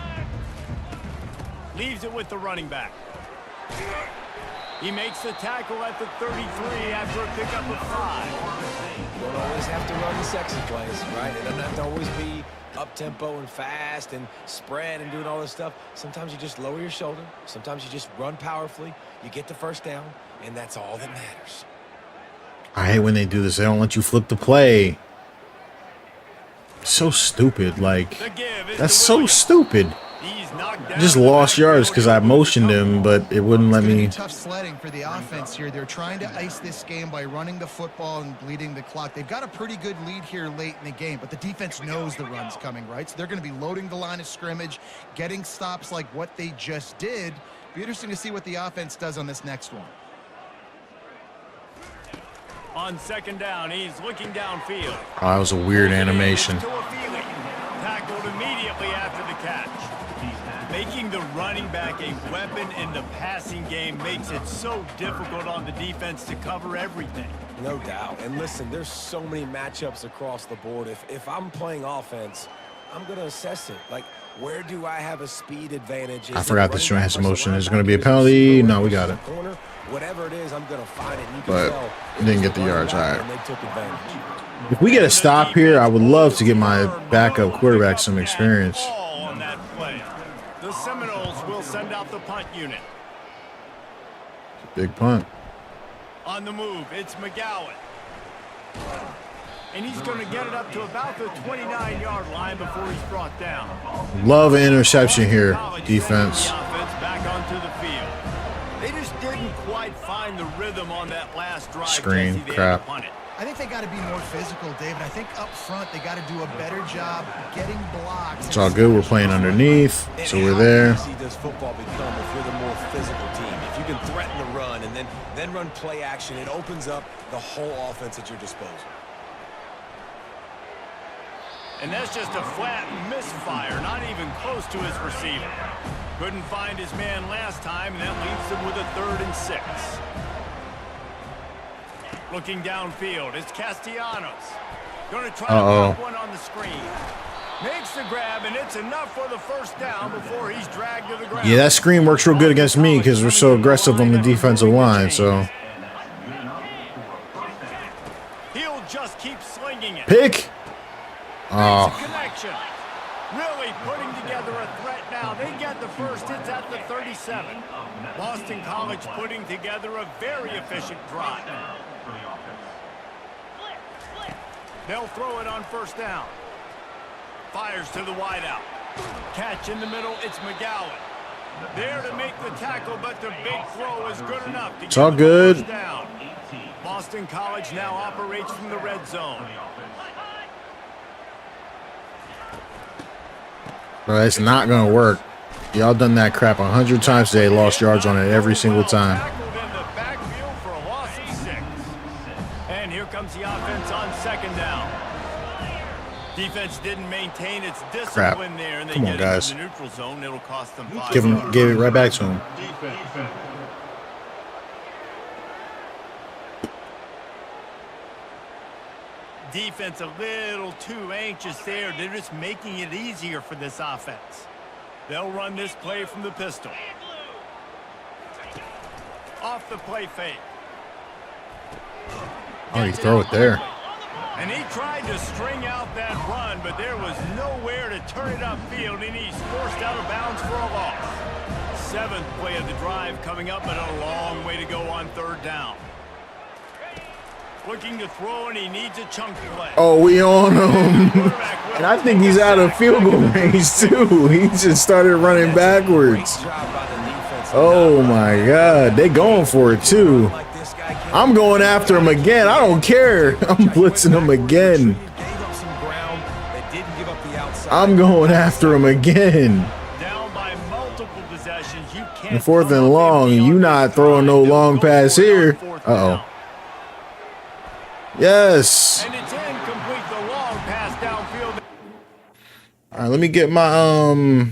Leaves it with the running back. He makes the tackle at the 33 after a pickup of 5. You don't always have to run the sexy plays, right? It doesn't have to always be up-tempo and fast and spread and doing all this stuff. Sometimes you just lower your shoulder. Sometimes you just run powerfully. You get the first down, and that's all that matters. I hate when they do this. They don't let you flip the play. So stupid. Like, that's so stupid. I just lost yards because I motioned him, but it wouldn't let me. Tough sledding for the offense here. They're trying to ice this game by running the football and bleeding the clock. They've got a pretty good lead here late in the game, but the defense knows the run's coming, right? So they're going to be loading the line of scrimmage, getting stops like what they just did. Be interesting to see what the offense does on this next one. On second down, he's looking downfield. Oh, that was a weird animation. Tackled immediately after the catch. Making the running back a weapon in the passing game makes it so difficult on the defense to cover everything. No doubt. And listen, there's so many matchups across the board. If I'm playing offense, I'm going to assess it. Like, where do I have a speed advantage? I forgot this joint has motion. Is there going to be a penalty? No, we got it. Whatever it is, I'm going to find it. And you But can tell didn't get the yards. All right. they took advantage. If we get a stop here, I would love to get my backup quarterback some experience. On that play. The Seminoles will send out the punt unit. Big punt. On the move, it's McGowan. And he's going to get it up to about the 29-yard line before he's brought down. Love an interception here, defense. The offense back onto the field. They just didn't quite find the rhythm on that last drive. Screen, Jesse, crap. I think they got to be more physical, David. I think up front they got to do a better job getting blocks. It's all good. We're playing underneath, so we're there. How easy does football become if you're the more physical team? If you can threaten the run and then run play action, it opens up the whole offense at your disposal. And that's just a flat misfire, not even close to his receiver. Couldn't find his man last time, and that leaves him with a 3rd and 6. Looking downfield, it's Castellanos. Going to try to put one on the screen. Makes the grab, and it's enough for the first down before he's dragged to the ground. Yeah, that screen works real good against me because we're so aggressive on the defensive line, so. He'll just keep slinging it. Pick! Oh. Connection. Really putting together a threat now. They get the first. It's at the 37. Boston College putting together a very efficient drive. They'll throw it on first down. Fires to the wideout. Catch in the middle. It's McGowan. There to make the tackle, but the big throw is good enough to it's all good. Down. Boston College now operates from the red zone. Bro, it's not going to work. Y'all done that crap 100 times today. Lost yards on it every single time. And here comes the offense on second down. Defense didn't maintain its discipline there, and they Come on, get guys. into the neutral zone. It'll cost them 5. Give it right back to him. Defense a little too anxious there. They're just making it easier for this offense. They'll run this play from the pistol. Off the play fake. Oh, you throw it there. And he tried to string out that run, but there was nowhere to turn it upfield, and he's forced out of bounds for a loss. 7th play of the drive coming up, but a long way to go on 3rd down. Looking to throw, and he needs a chunk play. Oh, we on him. And I think he's out of field goal range, too. He just started running backwards. Oh, my God. They going for it, too. I'm going after him again. I don't care. I'm blitzing him again. I'm going after him again. Down by multiple possessions. You can't. And 4th and long. You not throwing no long pass here. Uh-oh. Yes. And it's incomplete. The long pass downfield. All right, let me get my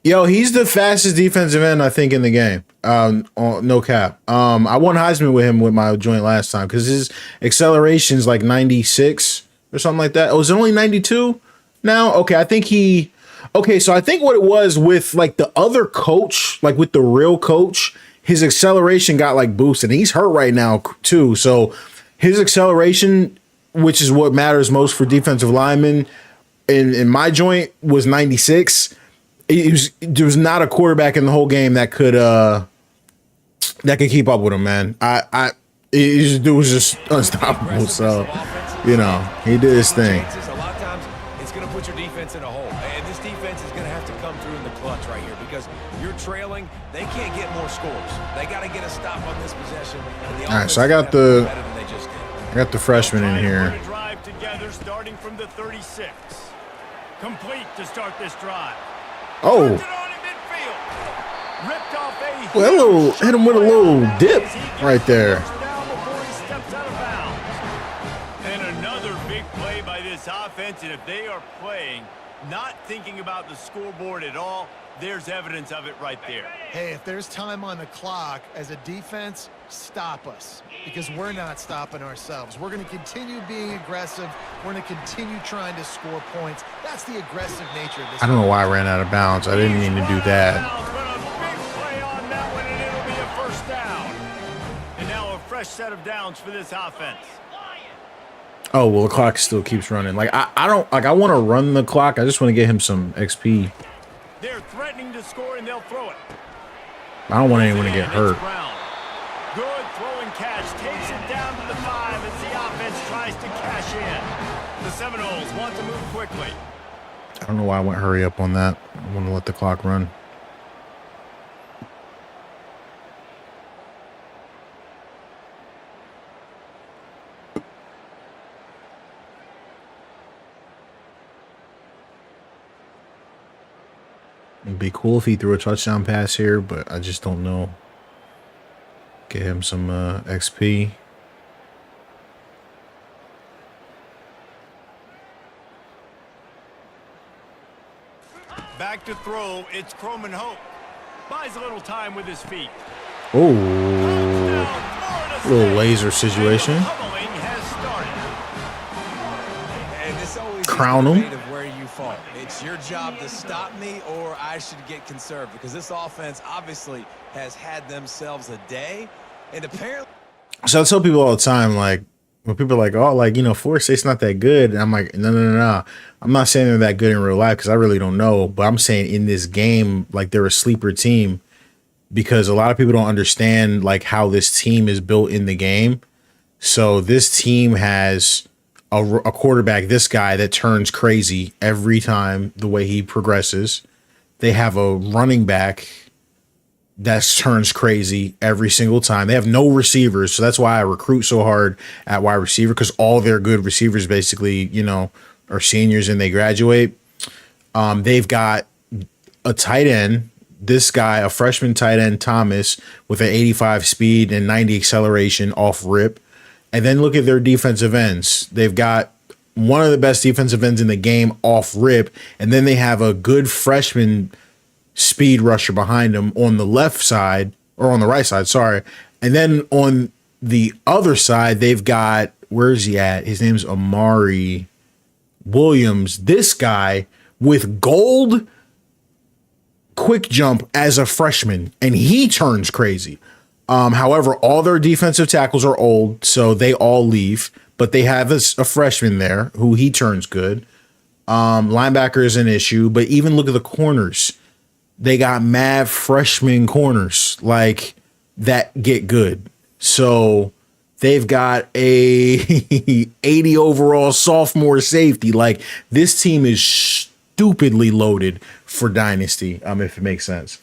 Yo, he's the fastest defensive end I think in the game. No cap. I won Heisman with him with my joint last time because his acceleration's like 96 or something like that. Oh, is it only 92 now? Okay, I think he Okay, so I think what it was with like the other coach, like with the real coach, his acceleration got like boosted. And he's hurt right now too. So his acceleration, which is what matters most for defensive linemen, in my joint was 96. There was not a quarterback in the whole game that could keep up with him, man. It was just unstoppable. So, you know, he did his thing. A lot of times it's going to put your defense in a hole. And this defense is going to have to come through in the clutch right here because you're trailing. They can't get more scores. They got to get a stop on this possession. All right, so I got the freshman in here. Drive together starting from the 36. Complete to start this drive. Oh. Well, hit him with a little dip right there. And another big play by this offense, and if they are playing, not thinking about the scoreboard at all, there's evidence of it right there. Hey, if there's time on the clock, as a defense, stop us, because we're not stopping ourselves. We're going to continue being aggressive. We're going to continue trying to score points. That's the aggressive nature of this. I don't know why I ran out of bounds. I didn't mean to do that. And now a fresh set of downs for this offense. Oh, well, the clock still keeps running. Like, I don't, like, I want to run the clock. I just want to get him some XP. They're threatening to score, and they'll throw it. I don't want anyone to get hurt. Good throwing catch. Takes it down to the 5 as the offense tries to cash in. The Seminoles want to move quickly. I don't know why I went hurry up on that. I want to let the clock run. It'd be cool if he threw a touchdown pass here, but I just don't know. Get him some XP. Back to throw. It's Croman Hope. Buys a little time with his feet. Oh, little laser situation. Crown him. It's your job to stop me, or I should get conserved, because this offense obviously has had themselves a day, and apparently. So I tell people all the time, like, when people are like, oh, like, you know, Florida State's not that good, and I'm like, no. I'm not saying they're that good in real life because I really don't know, but I'm saying in this game, like, they're a sleeper team because a lot of people don't understand, like, how this team is built in the game. So this team has a quarterback, this guy, that turns crazy every time the way he progresses. They have a running back that turns crazy every single time. They have no receivers, so that's why I recruit so hard at wide receiver, because all their good receivers basically, you know, are seniors and they graduate. They've got a tight end, this guy, a freshman tight end, Thomas, with an 85 speed and 90 acceleration off rip. And then look at their defensive ends. They've got one of the best defensive ends in the game off rip. And then they have a good freshman speed rusher behind them on the left side, or on the right side, sorry. And then on the other side, they've got, where's he at? His name's Amari Williams. This guy with gold quick jump as a freshman, and he turns crazy. However, all their defensive tackles are old, so they all leave, but they have a freshman there who he turns good. Linebacker is an issue, but even look at the corners. They got mad freshman corners like that get good. So they've got a 80 overall sophomore safety. Like, this team is stupidly loaded for dynasty, if it makes sense.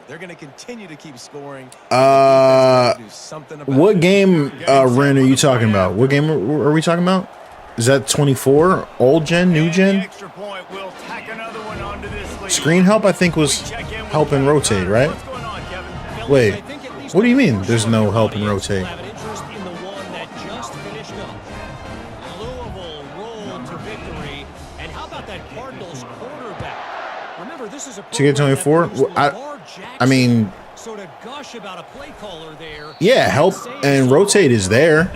They're going to continue to keep scoring. What game, Ren, are you talking about? What game are we talking about? Is that 24? Old gen, new gen? Screen help, I think, was help and rotate, right? Wait, what do you mean there's no help and rotate? Ticket 24? I mean, yeah, help and rotate is there.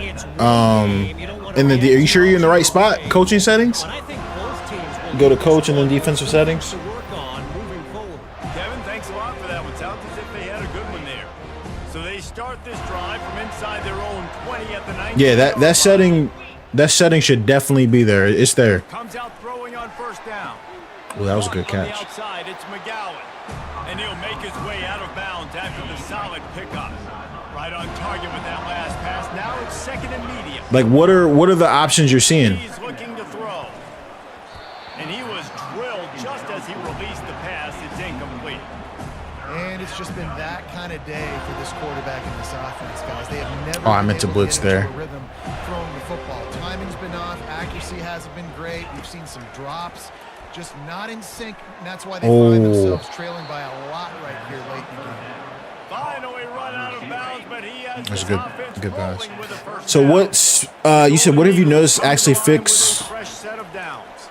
Are you sure you're in the right spot? Coaching settings? But I think both teams will Go to coach and then defensive settings. to work on moving forward. Kevin, thanks a lot for that one. Sounds as if they had a good one there. So they start this drive from inside their own 20 at the 19. Yeah, that setting should definitely be there. It's there. Comes out throwing on first down. Well, that was a good On the catch. outside, it's McGowan. And he'll make his way out of bounds after the solid pickup. Right on target with that last pass. Now it's second and medium. Like, what are the options you're seeing? He's looking to throw. And he was drilled just as he released the pass. It's incomplete. And it's just been that kind of day for this quarterback in this offense, guys. They have never Oh, I been meant to able blitz get into there. a rhythm throwing the football. Timing's been off. Accuracy hasn't been great. We've seen some drops. Just not in sync, and that's why they find themselves trailing by a lot right here late in the game. Finally run out of bounds, but he has That's a the good offense pass. rolling with a first So down. what's you said? What have you noticed actually fix Fresh set of downs.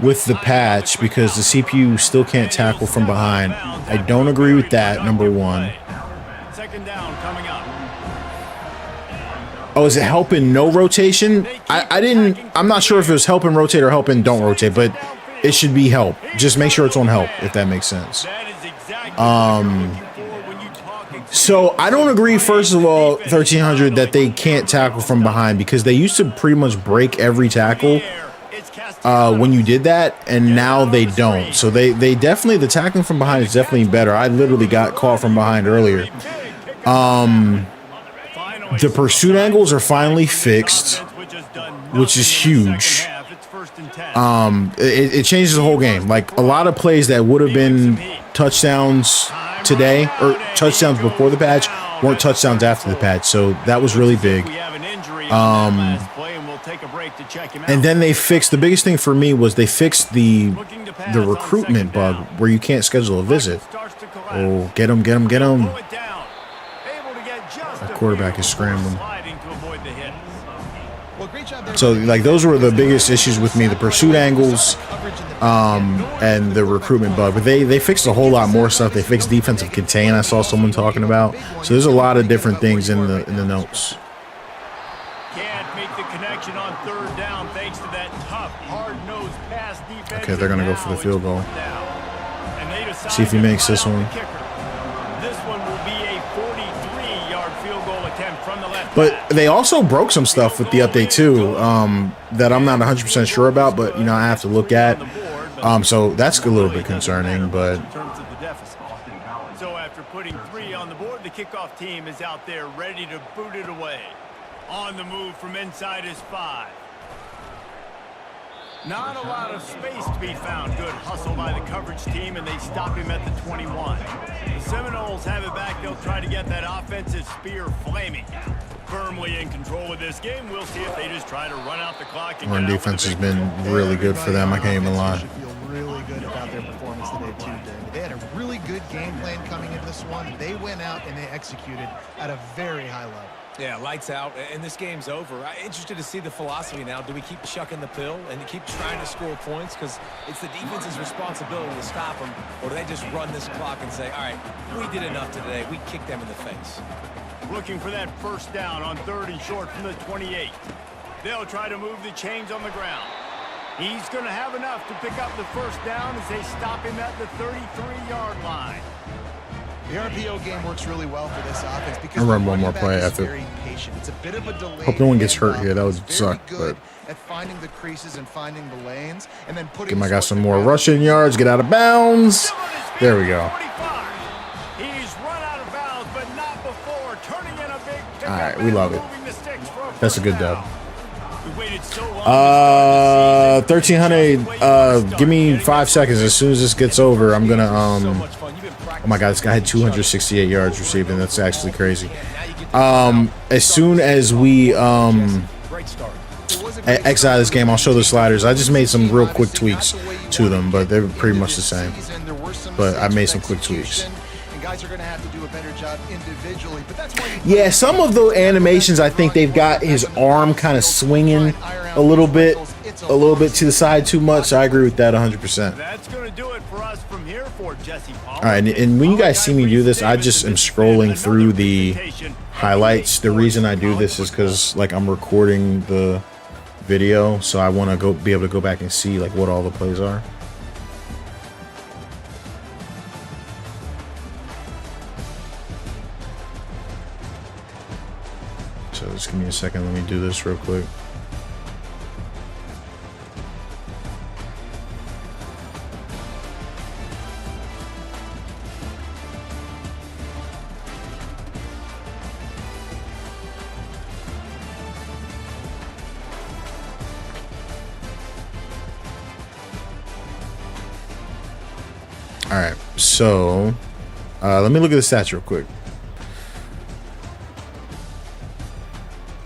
with the patch? Because the CPU still can't tackle from behind. I don't agree with that. Number one. Second down coming up. Oh, is it helping no rotation? I'm not sure if it was helping rotate or helping don't rotate, but it should be help. Just make sure it's on help, if that makes sense. That is exactly what you're looking for when you talk. So I don't agree, first of all, 1300, that they can't tackle from behind, because they used to pretty much break every tackle when you did that, and now they don't. So they definitely, the tackling from behind is definitely better. I literally got caught from behind earlier. The pursuit angles are finally fixed, which is huge. It changes the whole game. Like, a lot of plays that would have been touchdowns today, or touchdowns before the patch, weren't touchdowns after the patch. So that was really big. And then they fixed, the biggest thing for me was they fixed the recruitment bug where you can't schedule a visit. Oh, get him. That quarterback is scrambling. So, like, those were the biggest issues with me, the pursuit angles and the recruitment bug. But they fixed a whole lot more stuff. They fixed defensive contain, I saw someone talking about. So there's a lot of different things in the notes. Can't make the connection on third down thanks to that tough, hard-nosed pass defense. Okay, they're going to go for the field goal. And they decide See if he to makes try this out the one. kicker. This one will be a 43-yard field goal attempt from the left. But they also broke some stuff with the update too, that I'm not 100% sure about, but you know, I have to look at. So that's a little bit concerning, but In terms of the deficit. So after putting 3 on the board, the kickoff team is out there ready to boot it away. On the move from inside is 5. Not a lot of space to be found. Good hustle by the coverage team, and they stop him at the 21. The Seminoles have it back. They'll try to get that offensive spear flaming. Firmly in control of this game. We'll see if they just try to run out the clock. And run get out defense with has a been really good for them. I can't even lie. Should feel really good about their performance today too, Derek. They had a really good game plan coming into this one. They went out and they executed at a very high level. Yeah, lights out, and this game's over. I'm interested to see the philosophy now. Do we keep chucking the pill and keep trying to score points? Because it's the defense's responsibility to stop them. Or do they just run this clock and say, all right, we did enough today. We kicked them in the face. Looking for that first down on 3rd and short from the 28. They'll try to move the chains on the ground. He's going to have enough to pick up the first down as they stop him at the 33-yard line. The RPO game works really well for this offense because I'll run the one more running play back is after. very patient. It's a bit of a delay. Hope no one gets hurt here. That would Very suck, good but at finding the creases and finding the lanes and then putting. give my his guy foot some in the more ground. rushing yards. Get out of bounds. There we go. 45. He's run out of bounds, but not before turning in a big pickup. All right, we and love it. moving the sticks for a That's a first good down. dub. We waited so long to start the season. 1300. Give me 5 seconds. As soon as this gets over, I'm gonna So much fun. You've been Oh my God, this guy had 268 yards receiving. That's actually crazy. As soon as we great start. exit out of this game, I'll show the sliders. I just made some real quick tweaks to them, but they're pretty much the same. But I made some quick tweaks. And guys are going to have to do a better job individually, but that's why Yeah, some of the animations, I think they've got his arm kind of swinging a little bit to the side too much. So I agree with that 100%. That's going to do it for us from here for Jesse Palmer. All right, and when you guys see me do this, I just am scrolling through the highlights. The reason I do this is because like I'm recording the video, so I want to be able to go back and see like what all the plays are. So just give me a second. Let me do this real quick. All right, so let me look at the stats real quick.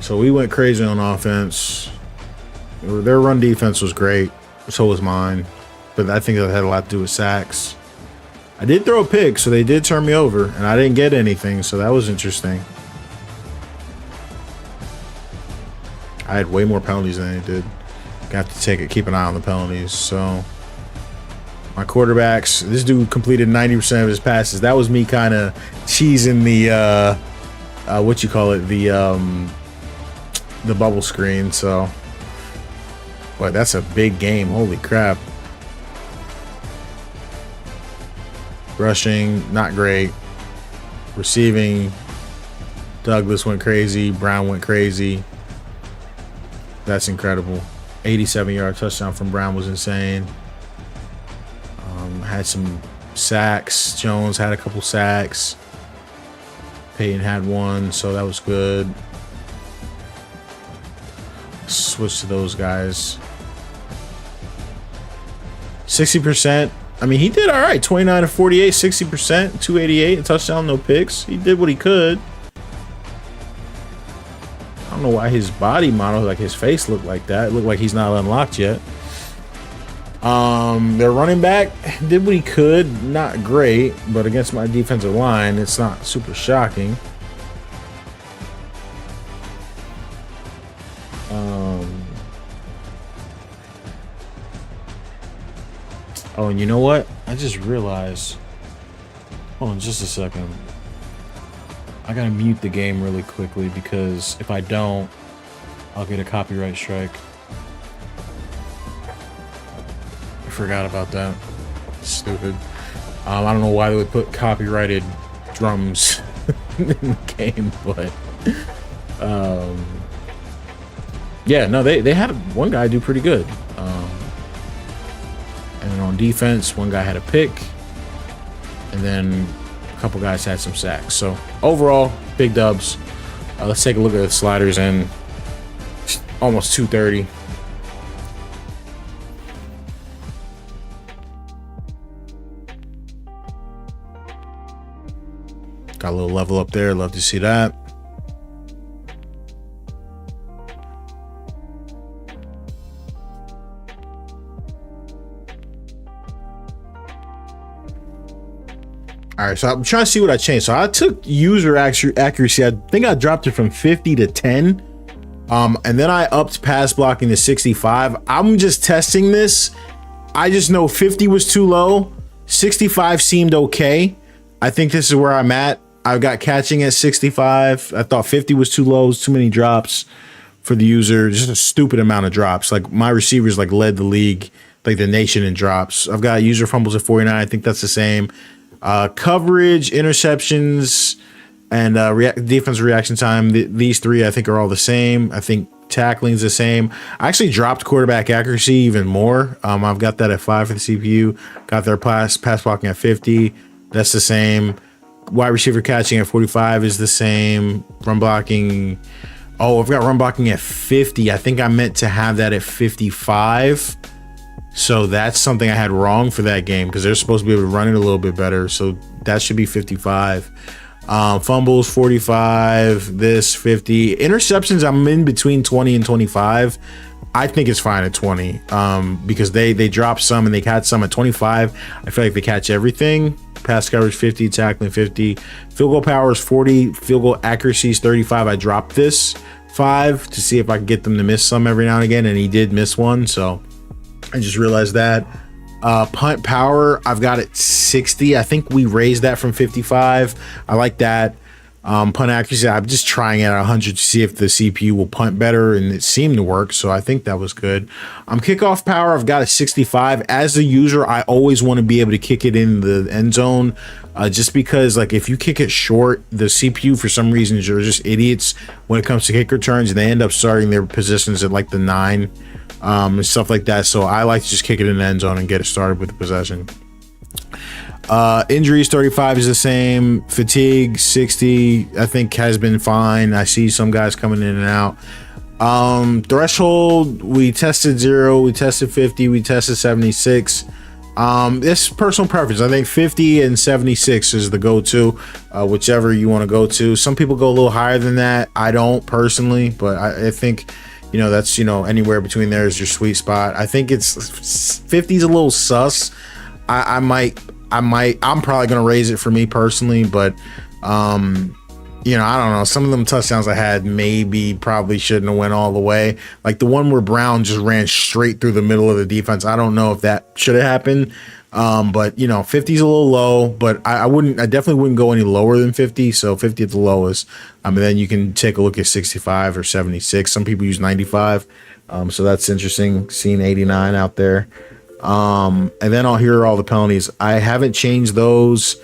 So we went crazy on offense. Their run defense was great. So was mine. But I think that had a lot to do with sacks. I did throw a pick, so they did turn me over, and I didn't get anything, so that was interesting. I had way more penalties than they did. Got to keep an eye on the penalties. So my quarterbacks, this dude completed 90% of his passes. That was me kind of cheesing the the bubble screen. So, boy, that's a big game. Holy crap. Rushing, not great. Receiving, Douglas went crazy. Brown went crazy. That's incredible. 87-yard touchdown from Brown was insane. Had some sacks. Jones had a couple sacks. Peyton had one, so that was good. Switch to those guys. 60%. I mean, he did all right. 29 to 48, 60%, 288, a touchdown, no picks. He did what he could. I don't know why his body model, like his face, looked like that. It looked like he's not unlocked yet. Their running back did what he could. Not great, but against my defensive line, it's not super shocking. Oh, and you know what? I just realized. Hold on just a second. I gotta mute the game really quickly because if I don't, I'll get a copyright strike. I forgot about that. Stupid. I don't know why they would put copyrighted drums in the game, but yeah, no, they had one guy do pretty good. And then on defense, one guy had a pick, and then a couple guys had some sacks. So overall, big dubs. Let's take a look at the sliders and almost 230. Got a little level up there. Love to see that. All right, so I'm trying to see what I changed. So I took user accuracy. I think I dropped it from 50 to 10. And then I upped pass blocking to 65. I'm just testing this. I just know 50 was too low. 65 seemed okay. I think this is where I'm at. I've got catching at 65. I thought 50 was too low. It was too many drops for the user. Just a stupid amount of drops. Like my receivers like led the league, like the nation in drops. I've got user fumbles at 49. I think that's the same. Coverage, interceptions, and defense reaction time. These three I think are all the same. I think tackling's the same. I actually dropped quarterback accuracy even more. I've got that at 5 for the CPU. Got their pass blocking at 50. That's the same. Wide receiver catching at 45 is the same. Run blocking. Oh, I've got run blocking at 50. I think I meant to have that at 55. So that's something I had wrong for that game because they're supposed to be able to run it a little bit better. So that should be 55. Fumbles 45. This 50. Interceptions I'm in between 20 and 25. I think it's fine at 20 because they dropped some and they catch some at 25. I feel like they catch everything. Pass coverage 50, tackling 50. Field goal power is 40. Field goal accuracy is 35. I dropped this 5 to see if I could get them to miss some every now and again, and he did miss one. So I just realized that. Punt power, I've got it 60. I think we raised that from 55. I like that. Punt accuracy, I'm just trying it at 100 to see if the CPU will punt better, and it seemed to work, so I think that was good. Kickoff power, I've got a 65. As a user, I always want to be able to kick it in the end zone, just because, like, if you kick it short, the CPU, for some reason, are just idiots when it comes to kick returns, and they end up starting their positions at, like, the 9, and stuff like that, so I like to just kick it in the end zone and get it started with the possession. Injuries 35 is the same. Fatigue 60 I think has been fine. I see some guys coming in and out. Threshold, we tested 0, we tested 50, we tested 76. This personal preference. I think 50 and 76 is the go-to, whichever you want to go to. Some people go a little higher than that. I don't personally, but I think, you know, that's, you know, anywhere between there is your sweet spot. I think it's 50 is a little sus. I'm probably gonna raise it for me personally, but you know, I don't know. Some of them touchdowns I had probably shouldn't have went all the way. Like the one where Brown just ran straight through the middle of the defense. I don't know if that should have happened. But you know, 50 is a little low, but I definitely wouldn't go any lower than 50. So 50 at the lowest. Then you can take a look at 65 or 76. Some people use 95. So that's interesting. Seeing 89 out there. And then I'll hear all the penalties. I haven't changed those.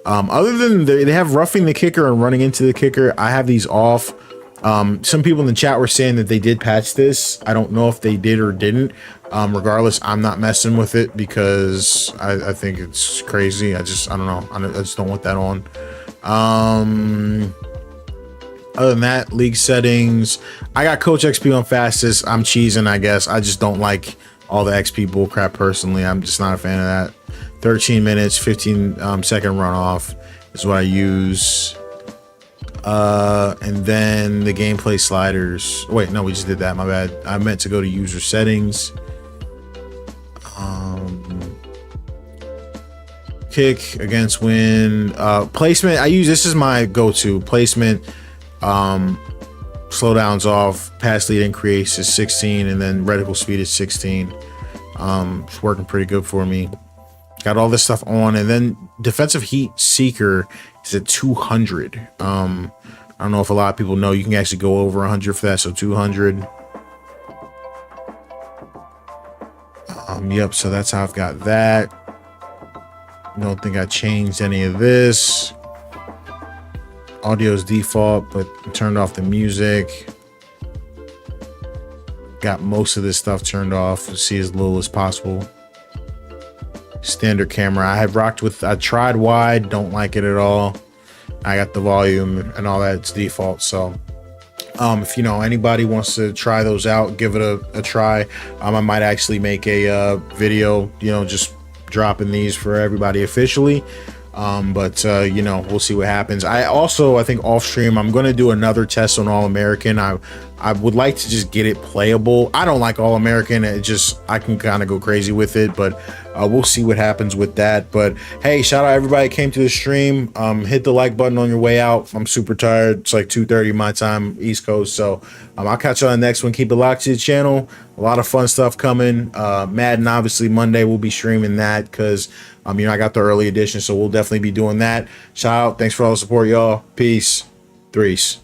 Other than they have roughing the kicker and running into the kicker. I have these off. Some people in the chat were saying that they did patch this. I don't know if they did or didn't. Regardless, I'm not messing with it because I think it's crazy. I don't know. I just don't want that on. Other than that, league settings. I got Coach XP on fastest. I'm cheesing, I guess. I just don't like all the XP bullcrap personally. I'm just not a fan of that. 13 minutes, 15 second runoff is what I use. And then the gameplay sliders. Wait, no, we just did that. My bad. I meant to go to user settings. Kick against win. Placement. This is my go-to placement. Slowdowns off. Pass lead increase is 16, and then reticle speed is 16. It's working pretty good for me. Got all this stuff on, and then defensive heat seeker is at 200. I don't know if a lot of people know you can actually go over 100 for that, so 200. Yep, so that's how I've got that. Don't think I changed any of this. Audio's default, but turned off the music. Got most of this stuff turned off to see as little as possible. Standard camera. I tried wide, don't like it at all. I got the volume and all that, it's default. So if you know anybody wants to try those out, give it a try. I might actually make a video, you know, just dropping these for everybody officially. But you know, we'll see what happens. I think off stream I'm going to do another test on All-American. I would like to just get it playable. I don't like All-American. I can kind of go crazy with it, but we'll see what happens with that. But hey, shout out everybody that came to the stream. Hit the like button on your way out. I'm super tired. It's like 2:30 my time, East Coast. So I'll catch you on the next one. Keep it locked to the channel. A lot of fun stuff coming. Madden, obviously Monday we'll be streaming that because you know, I got the early edition, so we'll definitely be doing that. Shout out. Thanks for all the support, y'all. Peace. Threes.